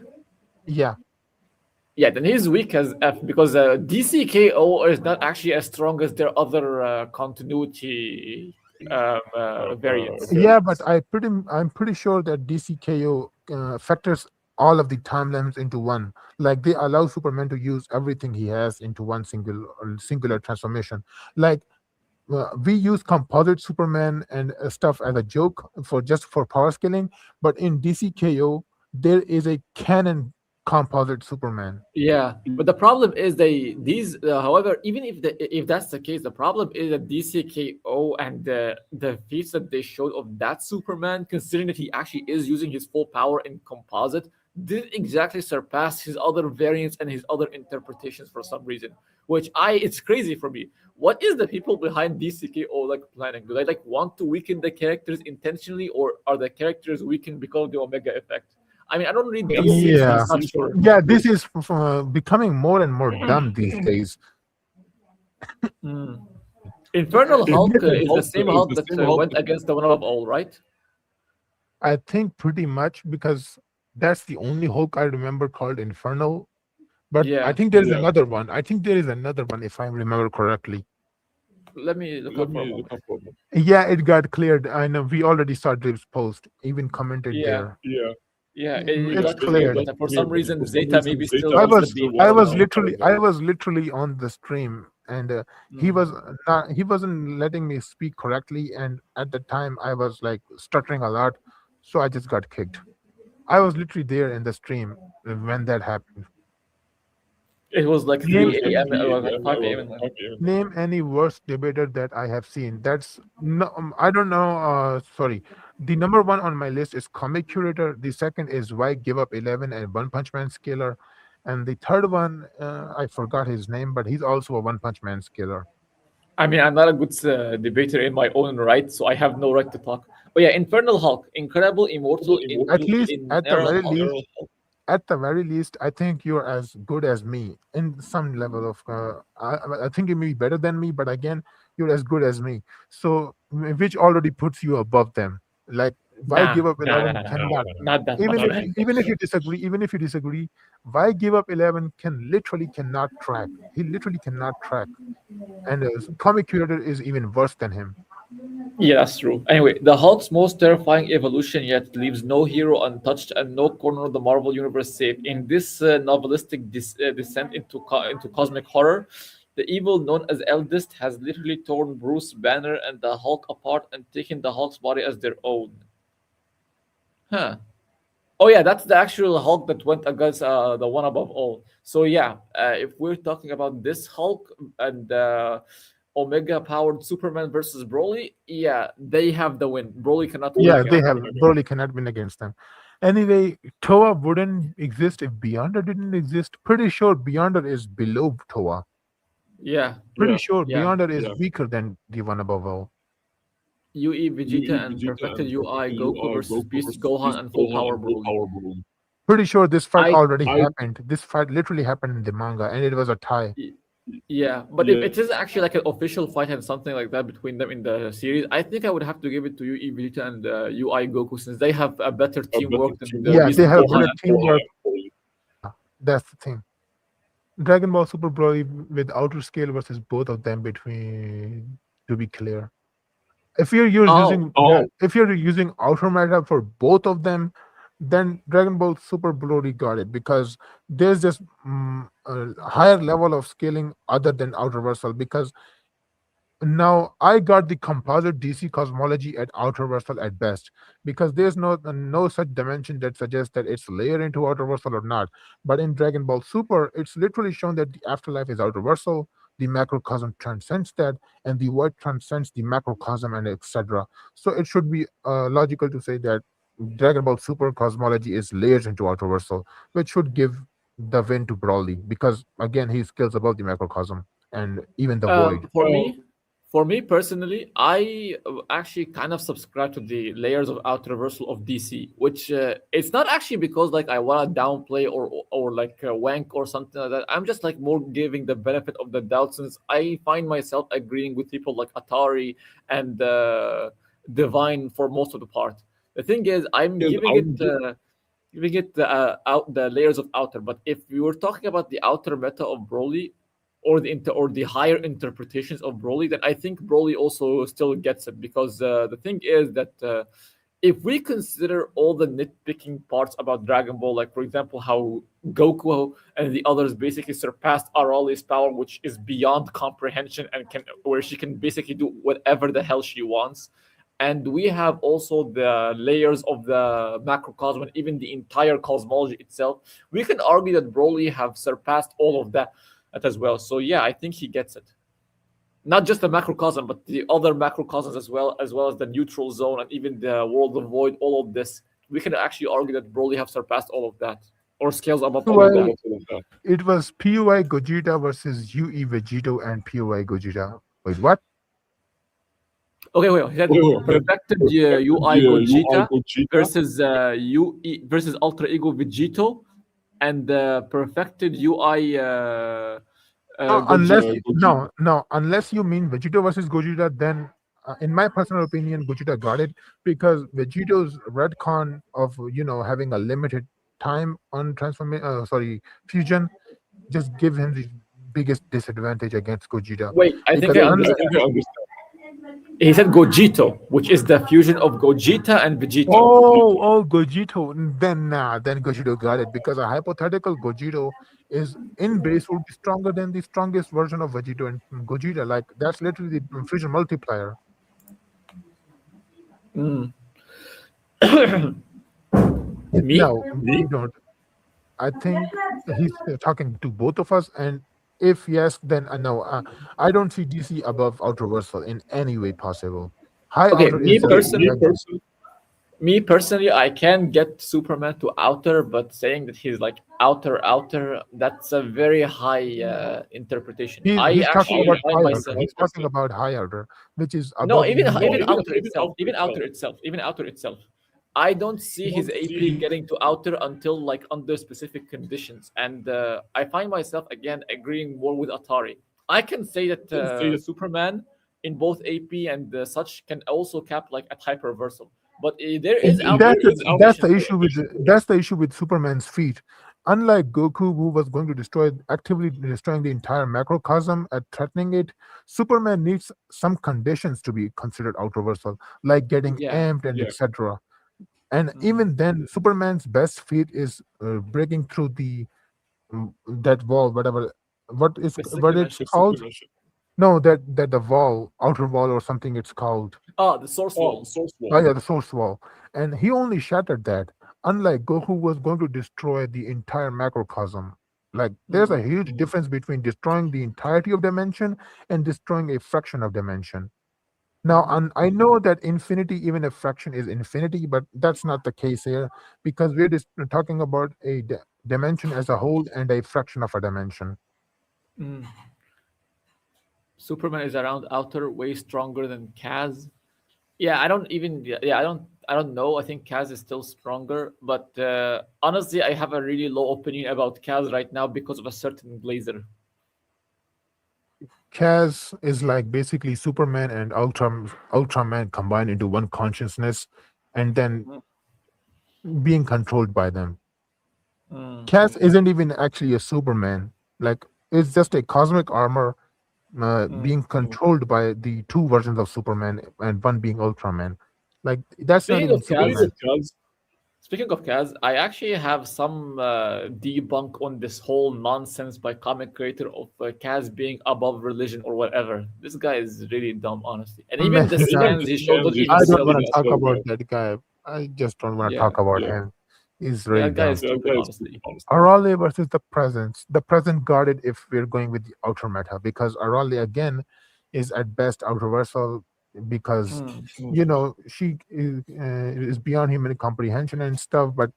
Yeah, Yeah, then he's weak as F because DCKO is not actually as strong as their other continuity variants. yeah, but I'm pretty sure that DCKO factors all of the timelines into one. Like they allow Superman to use everything he has into one singular transformation. Like we use composite Superman and stuff as a joke for just for power scaling, but in DCKO there is a canon composite Superman. Yeah, but the problem is however, even if that's the case, the problem is that DCKO and the feats that they showed of that Superman, considering that he actually is using his full power in composite, didn't exactly surpass his other variants and his other interpretations for some reason. Which it's crazy for me. What is the people behind DCKO like planning? Do they like want to weaken the characters intentionally, or are the characters weakened because of the Omega effect? I mean, I don't read DC, so I'm Yeah, not sure. yeah. This is becoming more and more dumb these days. Mm. Infernal Hulk is the same Hulk that went against the one above all, right? I think pretty much because that's the only Hulk I remember called Infernal. But I Yeah. think there is another one. I think there is another one if I remember correctly. Let me look up for a moment. Yeah, it got cleared. I know we already saw Drip's post, even commented Yeah. there. Yeah, it It's got cleared, cleared. but for some reason Zeta maybe still I wants the was beef. I I don't was know. literally on the stream and Mm. he wasn't letting me speak correctly, and at the time I was like stuttering a lot, so I just got kicked. I was literally there in the stream when that happened. It was like Name 3 a.m. or like 5 a.m. in the. name any worst debater that I have seen. That's no, I don't know. Sorry, the number one on my list is Comic Curator. The second is Why Give Up 11 and One Punch Man Scaler, and the third one I forgot his name, but he's also a One Punch Man scaler. I mean, I'm not a good debater in my own right, so I have no right to talk. But yeah, Infernal Hulk, incredible, immortal, At least innerl Hulk. at the very least, I think you're as good as me in some level of. I think you may be better than me, but again, you're as good as me. So, which already puts you above them. Like, why Nah, give up nah, nah, 11? nah, Cannot. not that much, man. Even if you disagree, why give up 11? Cannot track. He literally cannot track, and comic curator is even worse than him. Yeah, that's true. Anyway, the Hulk's most terrifying evolution yet leaves no hero untouched and no corner of the Marvel Universe safe. In this novelistic descent into cosmic horror, the evil known as Eldest has literally torn Bruce Banner and the Hulk apart and taken the Hulk's body as their own. Huh. Oh yeah, that's the actual Hulk that went against the one above all. So yeah, if we're talking about this Hulk and Omega powered Superman versus Broly, yeah, they have the win. Broly cannot win Yeah, against. they have Broly cannot win against them. Anyway, Toa wouldn't exist if Beyonder didn't exist. Pretty sure Beyonder is below Toa. Yeah, Pretty sure yeah. Beyonder is weaker than the one above all. UE Vegeta and perfected UI Goku versus Beast Gohan and full power Broly. Pretty sure this fight I already happened. This fight literally happened in the manga, and it was a tie. Yeah, but if it is actually like an official fight and something like that between them in the series, I think I would have to give it to UE Vegeta and UI Goku since they have a better teamwork than the Yeah, Beast they have Gohan better and Broly. teamwork. That's the thing. Dragon Ball Super Broly with outer scale versus both of them between, to be clear. If you're Oh, using if you're using outer meta for both of them, then Dragon Ball Super Broly got it because there's just a higher level of scaling other than outer versal because now I got the composite DC cosmology at outer versal at best because there's no such dimension that suggests that it's layered into outer versal or not. But in Dragon Ball Super, it's literally shown that the afterlife is outer versal, the macrocosm transcends that, and the void transcends the macrocosm, and etc. So it should be logical to say that Dragon Ball Super cosmology is layered into outer versal, which should give the win to Broly because again he skills above the macrocosm and even the void. For me, for me personally, I actually kind of subscribe to the layers of outer reversal of DC, which it's not actually because like I want to downplay or like wank or something like that. I'm just like more giving the benefit of the doubt since I find myself agreeing with people like Atari and Divine for most of the part. The thing is, I'm giving it. We get the out the layers of outer. But if we were talking about the outer meta of Broly, or the higher interpretations of Broly, then I think Broly also still gets it because the thing is that if we consider all the nitpicking parts about Dragon Ball, like for example how Goku and the others basically surpassed Arali's power, which is beyond comprehension and can where she can basically do whatever the hell she wants. And we have also the layers of the macrocosm and even the entire cosmology itself. We can argue that Broly have surpassed all of that as well. So yeah, I think he gets it. Not just the macrocosm, but the other macrocosms as well as the neutral zone and even the world of void. All of this, we can actually argue that Broly have surpassed all of that, or scales above all of that. POI, it was POI Gogeta versus UE Vegito and POI Gogeta. Wait, what? Okay, wait. He said perfected UI Gogeta versus UE versus Ultra Ego Vegito, and perfected UI No, unless Gogeta. no, unless you mean Vegito versus Gogeta, then in my personal opinion, Gogeta got it because Vegito's retcon of having a limited time on transformation, fusion, just give him the biggest disadvantage against Gogeta Wait, I think because I understand. He said Gogito, which is the fusion of Gogeta and Vegito. oh, Gogito. Then nah, then Gogito got it because a hypothetical Gogito is in base would be stronger than the strongest version of Vegito and Gogeta. Like that's literally the fusion multiplier. Me? No, we don't. I think he's talking to both of us, and if yes, then no. I don't see DC above outer versal in any way possible. High Okay, outer is just legend. me personally, I can get Superman to outer, but saying that he's like outer, that's a very high interpretation. I He's talking actually about find high outer. myself. He's talking about high outer, which is No, above even even. outer itself, even outer itself. I don't see his AP getting to outer until like under specific conditions, and I find myself again agreeing more with Atari. I can say that Superman in both AP and such can also cap like at hyper reversal, but there is outer That's interpretation the for it. issue with that's the issue with Superman's feat. Unlike Goku, who was going to destroy actively destroying the entire macrocosm at threatening it, Superman needs some conditions to be considered out reversal, like getting Yeah. amped and etc. And Mhm. even then, Superman's best feat is breaking through the that wall, whatever The what second it's dimension. called. No, that the wall, outer wall or something it's called. Ah, the source wall. Oh yeah, the source wall. And he only shattered that. Unlike Goku was going to destroy the entire macrocosm. Like there's a Mm. huge difference between destroying the entirety of dimension and destroying a fraction of dimension. Now, Mhm. I know that infinity, even a fraction, is infinity, but that's not the case here because we're just talking about a dimension as a whole and a fraction of a dimension. Mm. Superman is around outer, way stronger than Kaz. Yeah, I don't even. Yeah, I don't know. I think Kaz is still stronger, but honestly, I have a really low opinion about Kaz right now because of a certain Blazer. Kaz is like basically Superman and Ultraman combined into one consciousness and then being controlled by them. Mm. Kaz isn't even actually a Superman. Like it's just a cosmic armor Mm. being controlled by the two versions of Superman and one being Ultraman. Like that's not Speaking even of Kaz, Superman. Speaking of Kaz, I actually have some debunk on this whole nonsense by comic creator of Kaz being above religion or whatever. This guy is really dumb, honestly. And even Man, the scans he showed on I even don't Silver. want to talk about that guy. I just don't want to Yeah, talk about him. He's yeah, really that guy dumb. is stupid, honestly. Arale versus the presence. The present guarded if we're going with the outer meta, because Arale again is at best outerversal because Mm. she is beyond human comprehension and stuff, but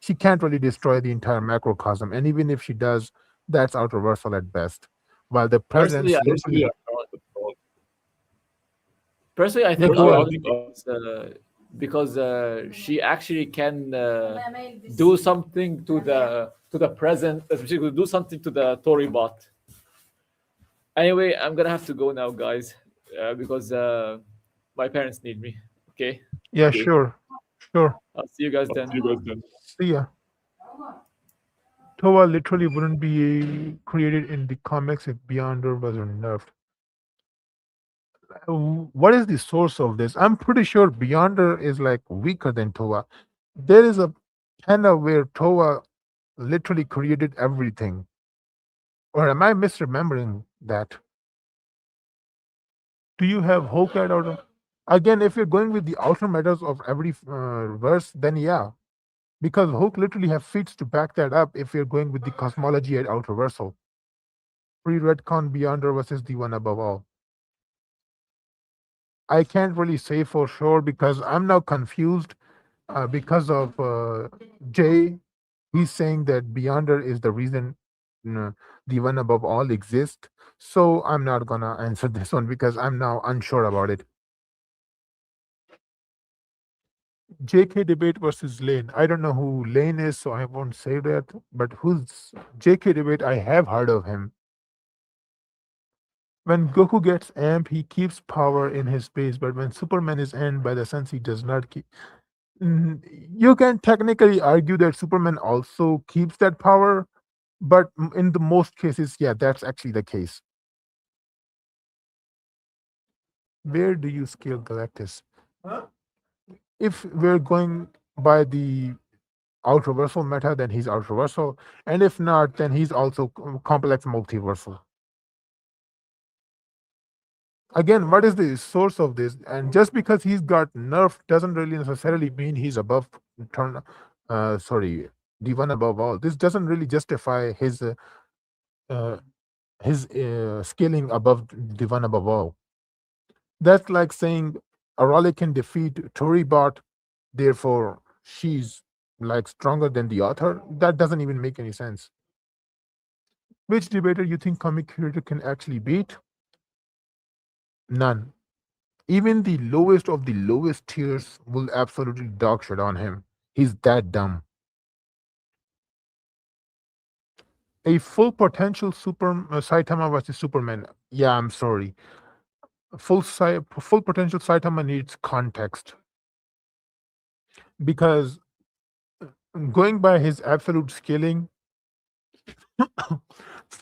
she can't really destroy the entire macrocosm. And even if she does, that's outerversal at best. While the Personally, presence literally personally, I yeah, think go ahead. Aral because she actually can do something to the present, especially do something to the Tory bot. Anyway, I'm gonna have to go now, guys, because my parents need me. Okay, Yeah, sure. Sure. I'll see you guys then. See ya. Toa literally wouldn't be created in the comics if Beyonder was nerfed. What is the source of this? I'm pretty sure Beyonder is like weaker than Toa. There is a panel where Toa literally created everything. Or am I misremembering that? Do you have Hawkeye or again? If you're going with the outer matters of every verse, then yeah, because Hulk literally have feats to back that up. If you're going with the cosmology at outer versal, pre retcon Beyonder versus the one above all. I can't really say for sure because I'm now confused because of Jay. He's saying that Beyonder is the reason the one above all exists. So I'm not gonna answer this one because I'm now unsure about it. JK debate versus Lane. I don't know who Lane is, so I won't say that. But who's JK debate? I have heard of him. When Goku gets amp, he keeps power in his space, but when Superman is amped by the sense, he does not keep. You can technically argue that Superman also keeps that power, but in the most cases, yeah, that's actually the case. Where do you scale Galactus? If we're going by the outraversal meta, then he's outraversal, and if not, then he's also complex multiversal. Again, what is the source of this? And just because he's got nerf doesn't really necessarily mean he's above turn. Sorry, the one above all. This doesn't really justify uh, his scaling above the one above all. That's like saying Arale can defeat Toribot, therefore she's like stronger than the author. That doesn't even make any sense. Which debater you think comic creator can actually beat? None. Even the lowest of the lowest tiers will absolutely dog shit on him. He's that dumb. A full potential Saitama versus Superman. Yeah, I'm sorry. Full potential Saitama needs context because going by his absolute scaling,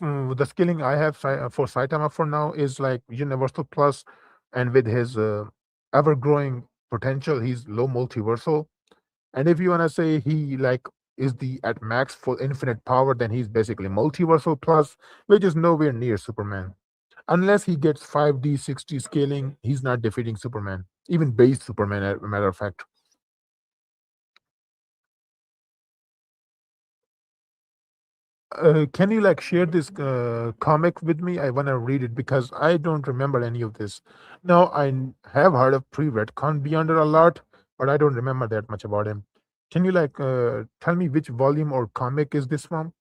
the scaling I have for Saitama for now is like Universal Plus, and with his ever growing potential, he's low multiversal. And if you want to say he like is the at max for infinite power, then he's basically multiversal plus, which is nowhere near Superman. Unless he gets 5D 60 scaling, he's not defeating Superman. Even base Superman, as a matter of fact. Can you like share this comic with me? I want to read it because I don't remember any of this. Now have heard of pre-retcon Beyonder a lot, but I don't remember that much about him. Can you like tell me which volume or comic is this from?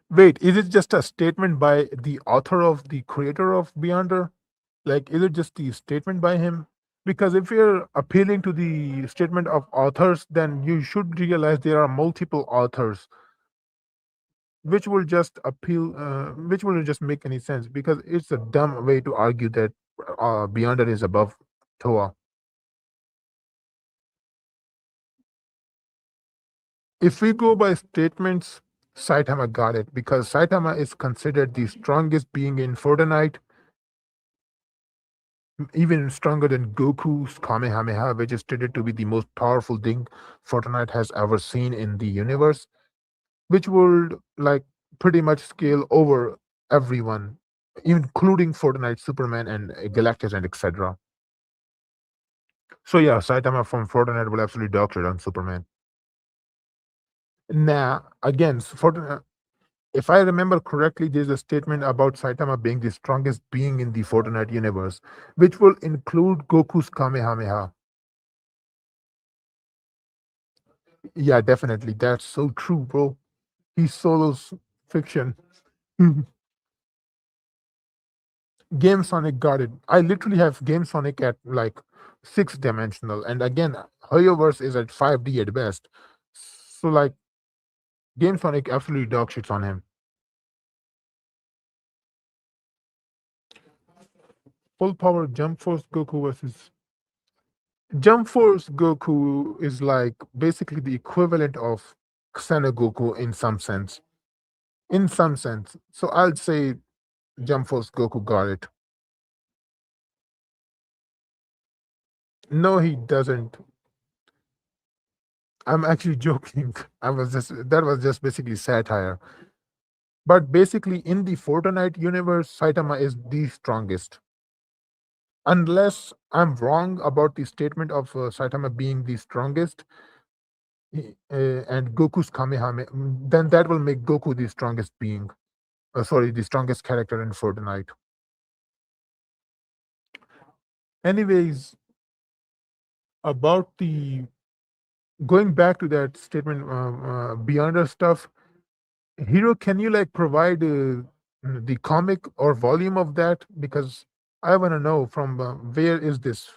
Wait, is it just a statement by the author of the creator of Beyonder? Like, is it just the statement by him? Because if you're appealing to the statement of authors, then you should realize there are multiple authors, which will just make any sense because it's a dumb way to argue that Beyonder is above Toa. If we go by statements, Saitama got it because Saitama is considered the strongest being in Fortnite, even stronger than Goku's Kamehameha, which is stated to be the most powerful thing Fortnite has ever seen in the universe, which would like pretty much scale over everyone, including Fortnite, Superman, and Galactus, and etc. So yeah, Saitama from Fortnite will absolutely doctor on Superman. Now, again, Fortnite, if I remember correctly, there's a statement about Saitama being the strongest being in the Fortnite universe, which will include Goku's Kamehameha. Yeah, definitely. That's so true, bro. He solos fiction. Game Sonic got it. I literally have Game Sonic at like six dimensional, and again, Hoyoverse is at 5D at best. So like Game Sonic absolutely dog shits on him. Full power Jump Force Goku versus Jump Force Goku is like basically the equivalent of Xena Goku in some sense. In some sense. So I'll say Jump Force Goku got it. No, he doesn't. I'm actually joking. I was just that was just basically satire. But basically, in the Fortnite universe, Saitama is the strongest. Unless I'm wrong about the statement of Saitama being the strongest, and Goku's Kamehameha, then that will make Goku the strongest being. Sorry, the strongest character in Fortnite. Anyways, about the going back to that statement, beyond our stuff, Hero, can you like provide the comic or volume of that? Because I want to know from where is this.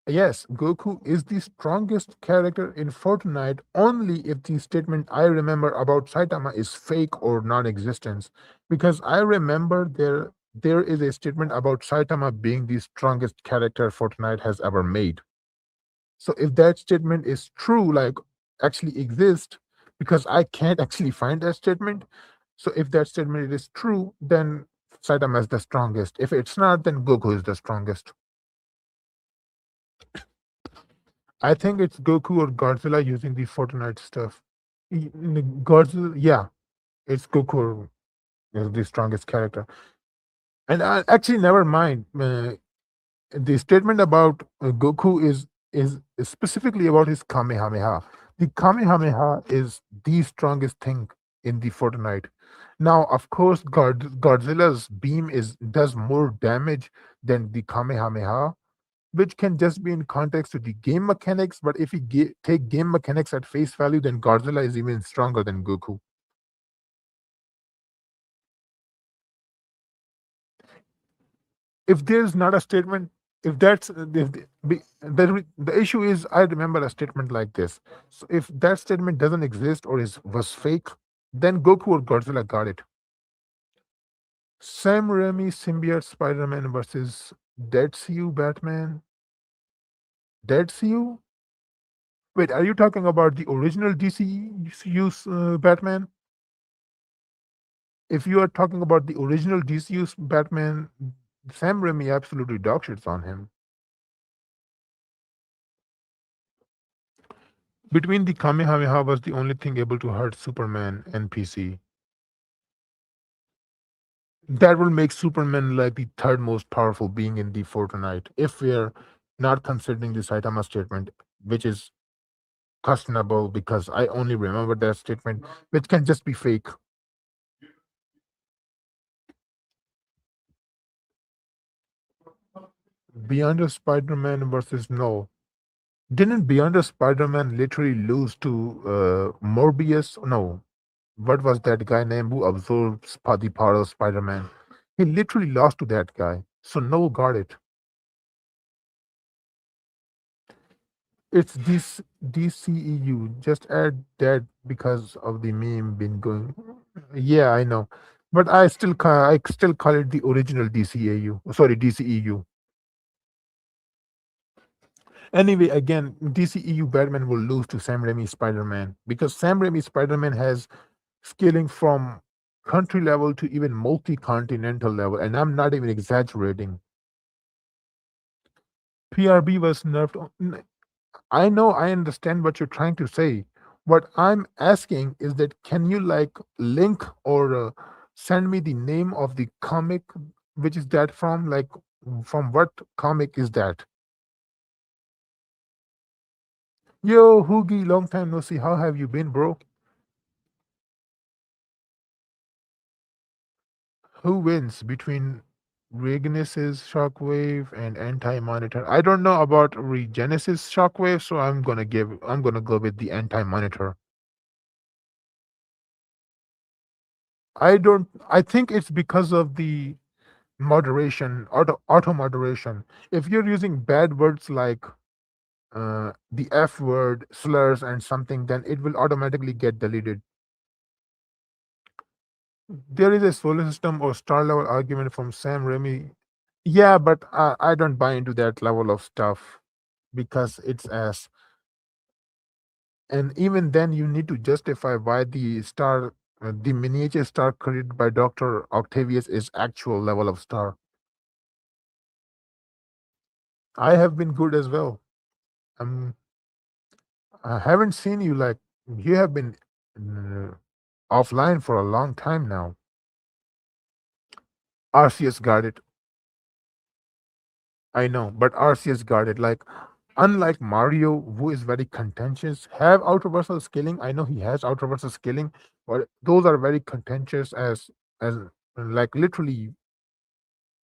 Yes, Goku is the strongest character in Fortnite only if the statement I remember about Saitama is fake or non-existence. Because I remember there is a statement about Saitama being the strongest character Fortnite has ever made. So if that statement is true, like actually exists, because I can't actually find that statement. So if that statement is true, then Saitama is the strongest. If it's not, then Goku is the strongest. I think it's Goku or Godzilla using the Fortnite stuff. Godzilla, yeah, it's Goku is the strongest character. And I actually never mind. The statement about Goku is specifically about his Kamehameha. The Kamehameha is the strongest thing in the Fortnite. Now, of course, Godzilla's beam is does more damage than the Kamehameha, which can just be in context to the game mechanics. But if you take game mechanics at face value, then Godzilla is even stronger than Goku. If there's not a statement, if that's if the issue is, I remember a statement like this. So if that statement doesn't exist or is was fake, then Goku or Godzilla got it. Sam Raimi symbiote Spider-Man versus Dead CU Batman. Dead CU? Wait, are you talking about the original DCU Batman? If you are talking about the original DCU Batman, Sam Raimi absolutely dog shits on him. Between the Kamehameha was the only thing able to hurt Superman NPC. That will make Superman like the third most powerful being in the Fortnite, if we're not considering the Saitama statement, which is questionable because I only remember that statement, which can just be fake. Beyond the Spider-Man versus no. Didn't Beyond the Spider-Man literally lose to Morbius? No. What was that guy name who absorbs the power of Spider-Man? He literally lost to that guy. So no got it. It's this DCEU. Just add that because of the meme been going. Yeah, I know, but I still call it the original DCAU. Sorry, DCEU. Anyway, again, DCEU Batman will lose to Sam Raimi Spider Man because Sam Raimi Spider Man has scaling from country level to even multi continental level, and I'm not even exaggerating. PRB was nerfed. I know, I understand what you're trying to say. What I'm asking is that can you like link or send me the name of the comic which is that from? Like, from what comic is that? Yo, Hoogie, long time no see. How have you been, bro? Who wins between Regenesis Shockwave and Anti Monitor? I don't know about Regenesis Shockwave, so I'm gonna go with the Anti Monitor. I think it's because of the moderation, auto moderation. If you're using bad words like the F word, slurs, and something, then it will automatically get deleted. There is a solar system or star level argument from Sam Raimi. Yeah, but I don't buy into that level of stuff because it's as, and even then you need to justify why the miniature star created by Dr. Octavius is actual level of star. I have been good as well. Um, I haven't seen you like you have been uh, offline for a long time now. Arceus got it. I know, but Arceus got it. Like, unlike Mario, who is very contentious, have outraversal scaling. I know he has outraversal scaling, but those are very contentious as like literally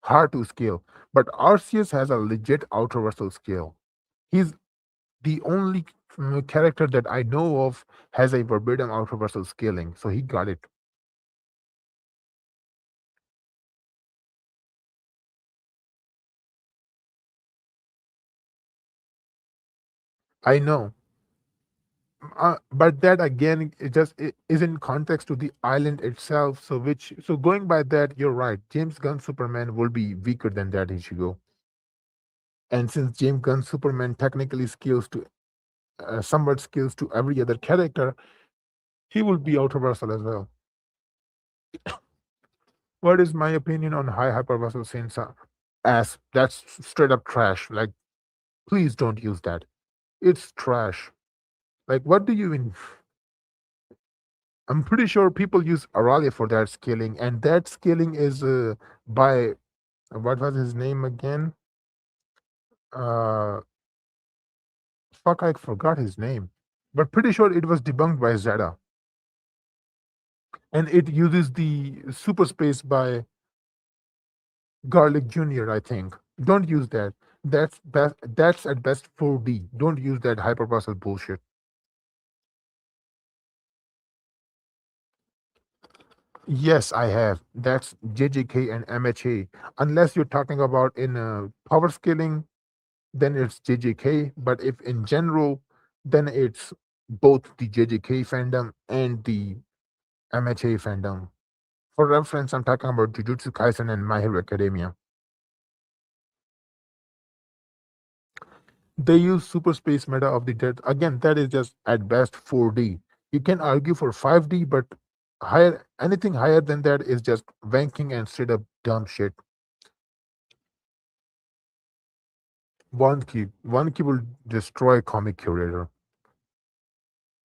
hard to scale. But Arceus has a legit outraversal scale. He's the only character that I know of has a verbatim outraversal scaling, so he got it. I know, but that again, it is in context to the island itself. So going by that, you're right. James Gunn Superman will be weaker than that Ichigo, and since James Gunn Superman technically scales to somewhat scales to every other character, he will be out as well. What is my opinion on high hyperversal scenes? As that's straight up trash. Like, please don't use that. It's trash. Like, what do you in? I'm pretty sure people use Aralia for that scaling, and that scaling is by what was his name again? Uh, fuck, I forgot his name, but pretty sure it was debunked by Zeta, and it uses the super space by Garlic Junior. I think. Don't use that. That's best. That's at best 4D. Don't use that hyperparcel bullshit. Yes, I have. That's JJK and MHA. Unless you're talking about in power scaling, then it's JJK. But if in general, then it's both the JJK fandom and the MHA fandom. For reference, I'm talking about Jujutsu Kaisen and My Hero Academia. They use Super Space Meta of the Dead. Again, that is just at best 4D. You can argue for 5D, but higher anything higher than that is just wanking and straight up dumb shit. One key will destroy Comic Curator.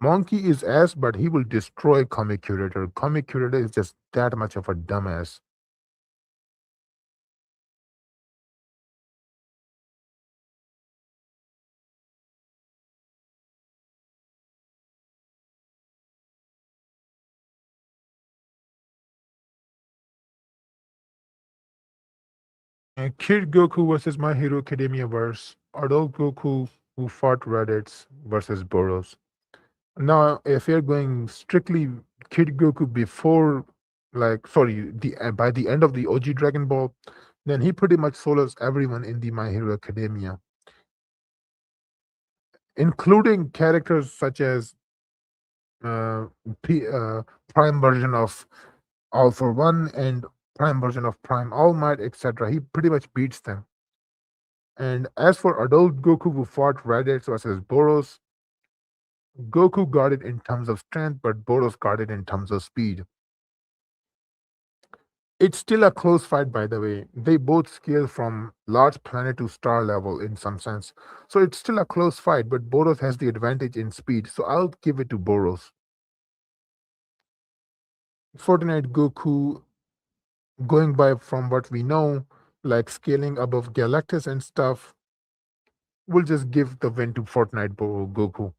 Monkey is ass, but he will destroy Comic Curator. Comic Curator is just that much of a dumbass. And Kid Goku versus My Hero Academia verse. Adult Goku who fought Reddits versus Boros. Now, if you're going strictly Kid Goku before, like, sorry, the by the end of the OG Dragon Ball, then he pretty much solos everyone in the My Hero Academia, including characters such as uh, Prime version of All for One and Prime version of Prime All Might, etc. He pretty much beats them. And as for adult Goku who fought Raditz versus Boros, Goku got it in terms of strength, but Boros got it in terms of speed. It's still a close fight, by the way. They both scale from large planet to star level in some sense. So it's still a close fight, but Boros has the advantage in speed, so I'll give it to Boros. Fortnite Goku, going by from what we know, like scaling above Galactus and stuff, we'll just give the win to Goku.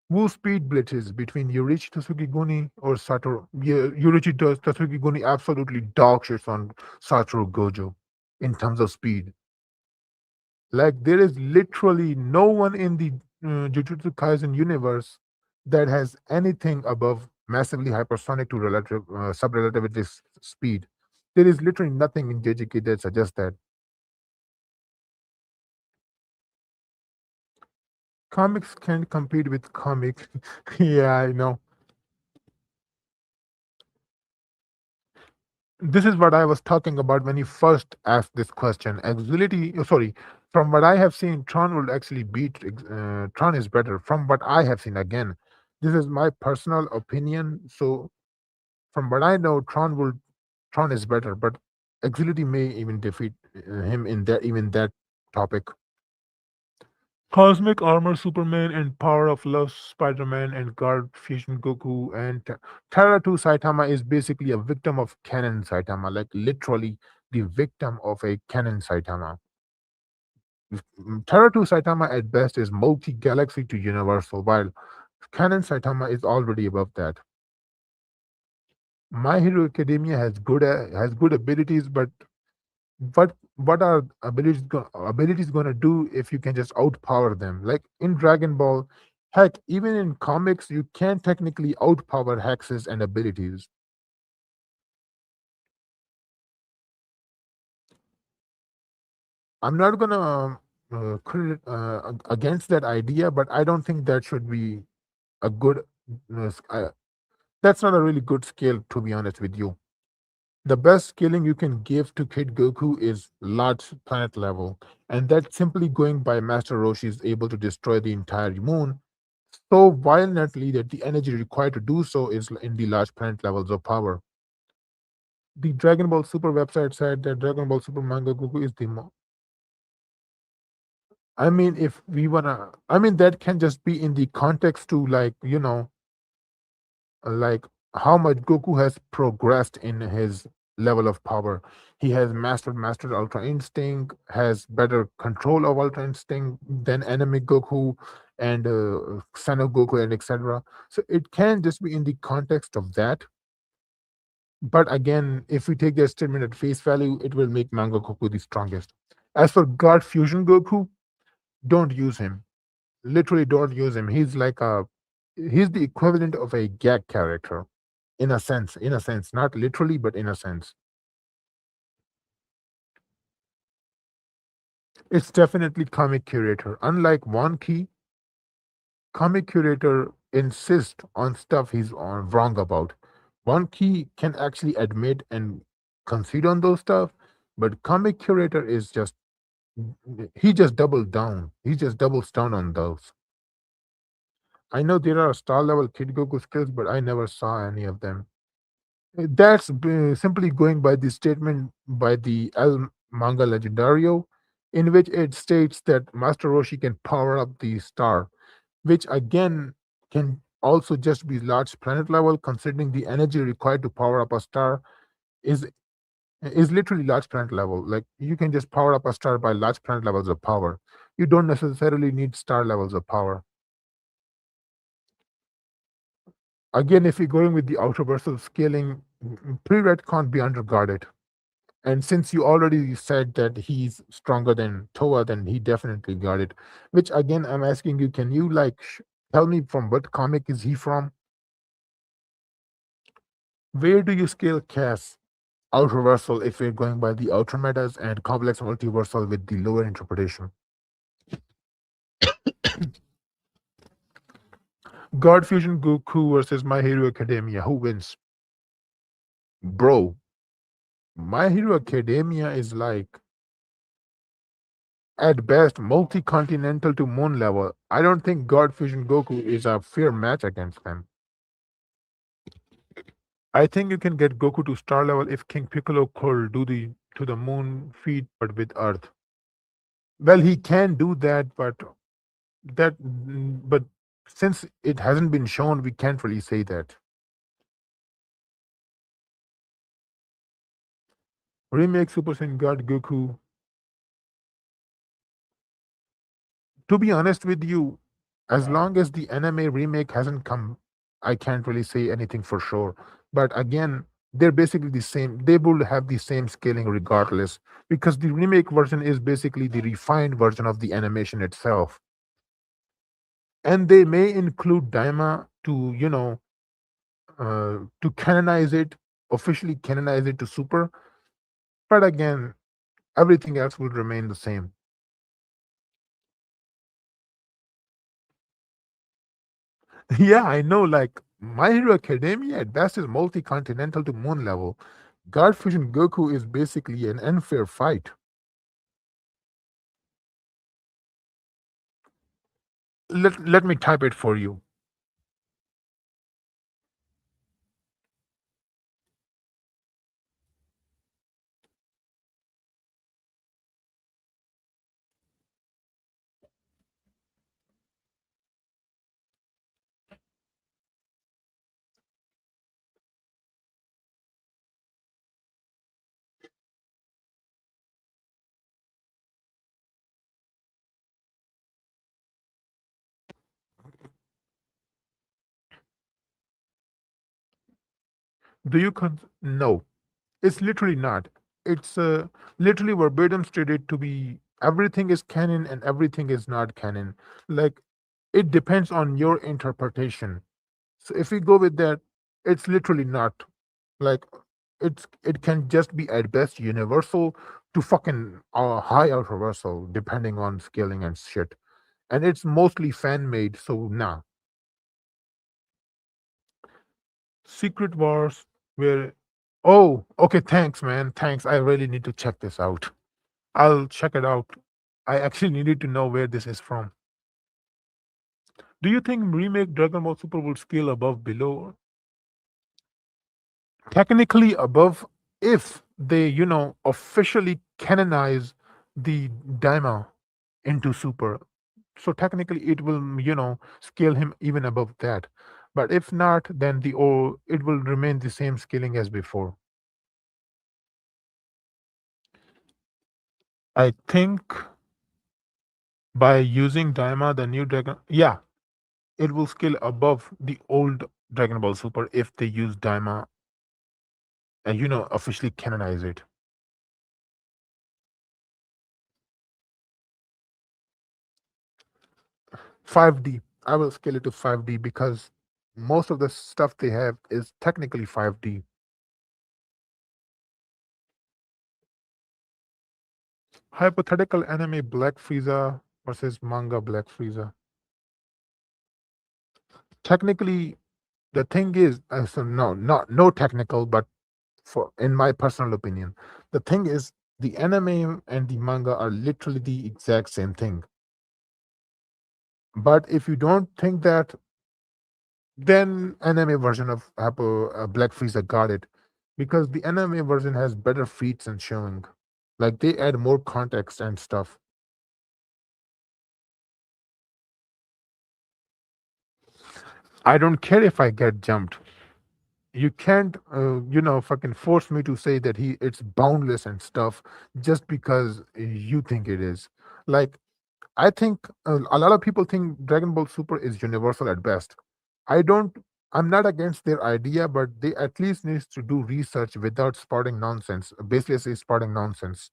Who speed blitzes between Yurichi Tsukiguni or Satoru? Yurichi Tsukiguni absolutely dog shits on Satoru Gojo in terms of speed. Like there is literally no one in the Jujutsu Kaisen universe that has anything above massively hypersonic to subrelativistic speed. There is literally nothing in JJK that suggests that. Comics can't compete with comic. Yeah, I know. This is what I was talking about when you first asked this question. Sorry, from what I have seen, Tron will actually beat. Tron is better. From what I have seen, again, this is my personal opinion. So, from what I know, Tron is better, but Agility may even defeat him in that even that topic. Cosmic Armor Superman and Power of Love Spider-Man and Guard Fusion Goku and Terra 2 Saitama is basically a victim of canon Saitama, like literally the victim of a canon Saitama. Terra 2 Saitama at best is multi-galaxy to universal, while canon Saitama is already above that. My Hero Academia has good abilities, but what are abilities gonna do if you can just outpower them? Like in Dragon Ball, heck, even in comics, you can technically outpower hexes and abilities. I'm not gonna against that idea, but I don't think that should be a good. That's not a really good scale, to be honest with you. The best scaling you can give to Kid Goku is large planet level, and that's simply going by Master Roshi is able to destroy the entire moon so violently that the energy required to do so is in the large planet levels of power. The Dragon Ball Super website said that Dragon Ball Super manga Goku is the. I mean, if we wanna, I mean that can just be in the context to like how much Goku has progressed in his level of power. He has mastered Ultra Instinct, has better control of Ultra Instinct than enemy Goku and Son of Goku and etc. So it can just be in the context of that. But again, if we take their statement at face value, it will make Manga Goku the strongest. As for God Fusion Goku, don't use him. Literally, don't use him. He's the equivalent of a gag character in a sense, not literally, but in a sense. It's definitely comic curator. Unlike One Key, comic curator insists on stuff wrong about. One Key can actually admit and concede on those stuff, but comic curator is just he just doubled down. He just doubles down on those. I know there are star level Kid Goku skills, but I never saw any of them. That's simply going by the statement by the El Manga Legendario, in which it states that Master Roshi can power up the star, which again can also just be large planet level, considering the energy required to power up a star is is literally large planet level. Like you can just power up a star by large planet levels of power. You don't necessarily need star levels of power. Again, if you're going with the ultraversal scaling, pre-red can't be underguarded. And since you already said that he's stronger than Toa, then he definitely got it. Which again, I'm asking you, can you tell me from what comic is he from? Where do you scale Cass? Ultraversal if we're going by the ultra metas and complex multiversal with the lower interpretation. God Fusion Goku versus My Hero Academia. Who wins? Bro, My Hero Academia is like At best, multi-continental to moon level. I don't think God Fusion Goku is a fair match against them. I think you can get Goku to star level if King Piccolo could do the to the moon feat, but with Earth. Well, he can do that, but since it hasn't been shown, we can't really say that. Remake Super Saiyan God Goku. To be honest with you, as long as the anime remake hasn't come, I can't really say anything for sure. But again, they're basically the same. They will have the same scaling regardless, because the remake version is basically the refined version of the animation itself. And they may include Daima to, to canonize it, officially canonize it to Super. But again, everything else will remain the same. Yeah, I know. Like My Hero Academia at best is multi-continental to moon level. God Fusion Goku is basically an unfair fight. Let me type it for you. No? It's literally not. It's literally verbatim stated to be everything is canon and everything is not canon. Like it depends on your interpretation. So if we go with that, it's literally not. Like it can just be at best universal to fucking high universal, depending on scaling and shit. And it's mostly fan made, so nah. Secret Wars where oh, okay, thanks man. Thanks. I really need to check this out. I'll check it out. I actually needed to know where this is from. Do you think remake Dragon Ball Super would scale above below? Technically above if they, officially canonize the Daima into Super. So technically it will, scale him even above that. But if not, then it will remain the same scaling as before. I think by using Daima, the new Dragon, yeah, it will scale above the old Dragon Ball Super if they use Daima and officially canonize it. 5D. I will scale it to 5D because most of the stuff they have is technically 5D. Hypothetical anime Black Frieza versus manga Black Frieza. Technically, the thing is, so no, not no technical, but for in my personal opinion, the thing is the anime and the manga are literally the exact same thing. But if you don't think that, then anime version of Black Frieza got it because the anime version has better feats and showing. Like they add more context and stuff. I don't care if I get jumped. You can't, fucking force me to say that it's boundless and stuff just because you think it is. Like I think a lot of people think Dragon Ball Super is universal at best. I don't. I'm not against their idea, but they at least needs to do research without spouting nonsense. Basically, say spouting nonsense.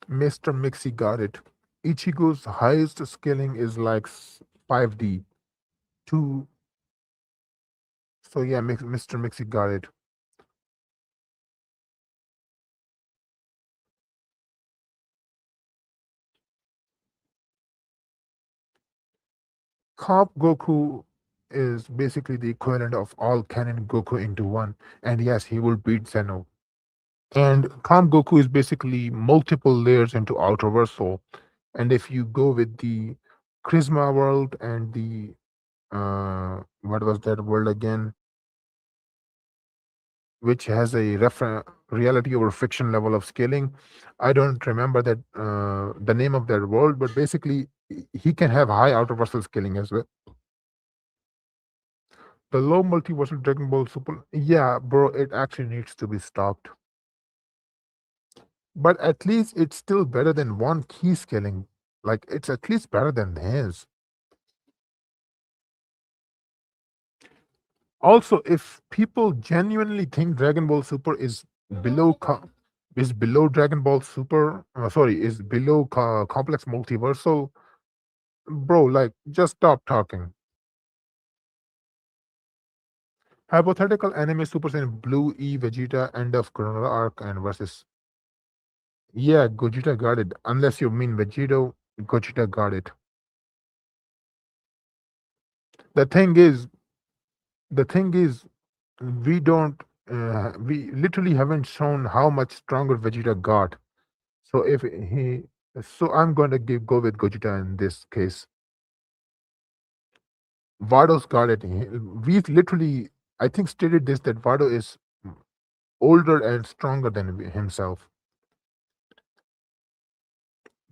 Mr. Mixie got it. Ichigo's highest scaling is like 5D. Two. So yeah, Mr. Mixie got it. Comp Goku is basically the equivalent of all canon Goku into one. And yes, he will beat Zeno. And Comp Goku is basically multiple layers into Ultraversal. And if you go with the Charisma world and the what was that world again? Which has a reality over fiction level of scaling. I don't remember that the name of that world, but basically he can have high Ultraversal scaling as well. The low multiversal Dragon Ball Super, yeah, bro, it actually needs to be stopped. But at least it's still better than one key scaling. Like it's at least better than his. Also, if people genuinely think Dragon Ball Super is below below Dragon Ball Super, sorry, is below complex multiversal, bro, like just stop talking. Hypothetical anime Super Saiyan Blue E Vegeta end of Chrono arc and versus, yeah, Gogeta got it. Unless you mean Vegito, Gogeta got it. The thing is, the thing is, we don't, we literally haven't shown how much stronger Vegeta got. So if he, so I'm going to go with Gogeta in this case. Vado's got it. We literally, I think, stated this that Vado is older and stronger than himself.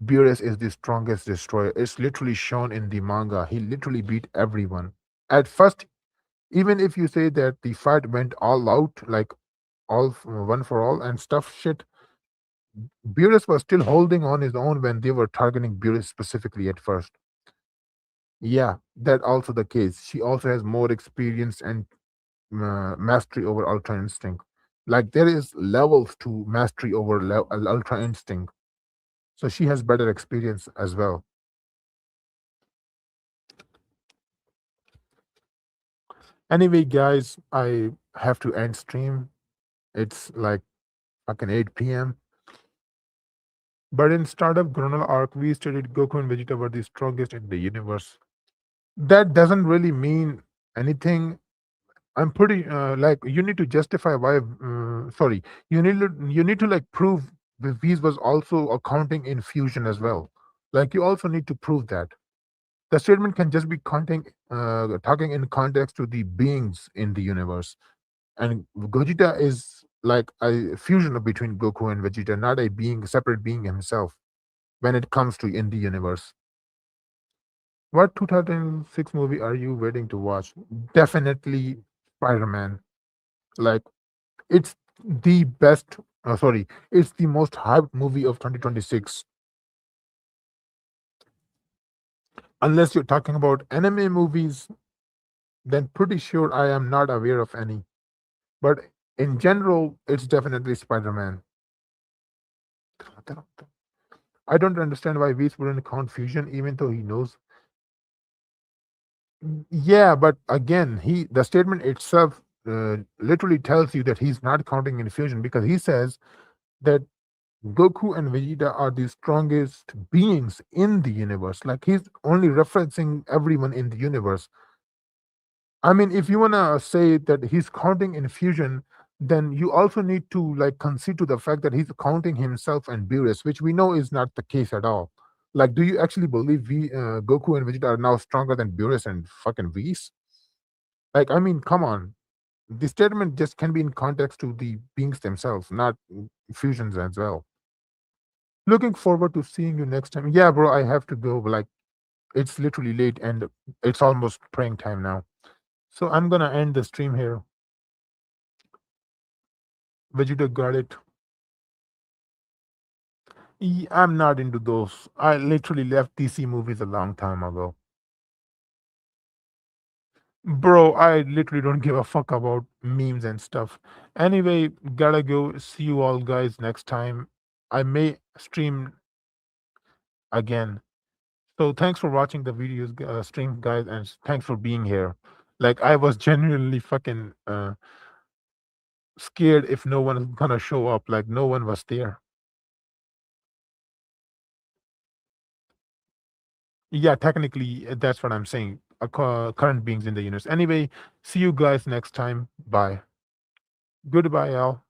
Beerus is the strongest destroyer. It's literally shown in the manga. He literally beat everyone. At first, even if you say that the fight went all out, like one for all and stuff shit, Beerus was still holding on his own when they were targeting Beerus specifically at first. Yeah, that also the case. She also has more experience and mastery over Ultra Instinct. Like there is levels to mastery over Ultra Instinct. So she has better experience as well. Anyway, guys, I have to end stream. It's like fucking 8 p.m. But in Startup Chrono Arc, we stated Goku and Vegeta were the strongest in the universe. That doesn't really mean anything. I'm pretty like you need to justify why. Sorry, you need to like prove the V's was also accounting in fusion as well. Like you also need to prove that the statement can just be talking in context to the beings in the universe. And Gogeta is like a fusion between Goku and Vegeta, not a being separate being himself. When it comes to in the universe, what 2006 movie are you waiting to watch? Definitely Spider-Man. Like it's the best. Sorry, it's the most hyped movie of 2026. Unless you're talking about anime movies, then pretty sure I am not aware of any. But in general, it's definitely Spider-Man. I don't understand why Whis wouldn't count fusion, even though he knows. Yeah, but again, the statement itself literally tells you that he's not counting in fusion because he says that Goku and Vegeta are the strongest beings in the universe. Like he's only referencing everyone in the universe. I mean, if you wanna say that he's counting in fusion, then you also need to like concede to the fact that he's counting himself and Beerus, which we know is not the case at all. Like, do you actually believe Goku and Vegeta are now stronger than Beerus and fucking Whis? Like, I mean, come on. The statement just can be in context to the beings themselves, not fusions as well. Looking forward to seeing you next time. Yeah, bro, I have to go. Like, it's literally late and it's almost praying time now. So I'm gonna end the stream here. Vegeta got it. I'm not into those. I literally left DC movies a long time ago. Bro, I literally don't give a fuck about memes and stuff. Anyway, gotta go. See you all guys next time. I may stream again. So thanks for watching the videos, stream, guys, and thanks for being here. Like I was genuinely fucking scared if no one is gonna show up. Like no one was there. Yeah, technically, that's what I'm saying. Current beings in the universe. Anyway, see you guys next time. Bye. Goodbye, Al.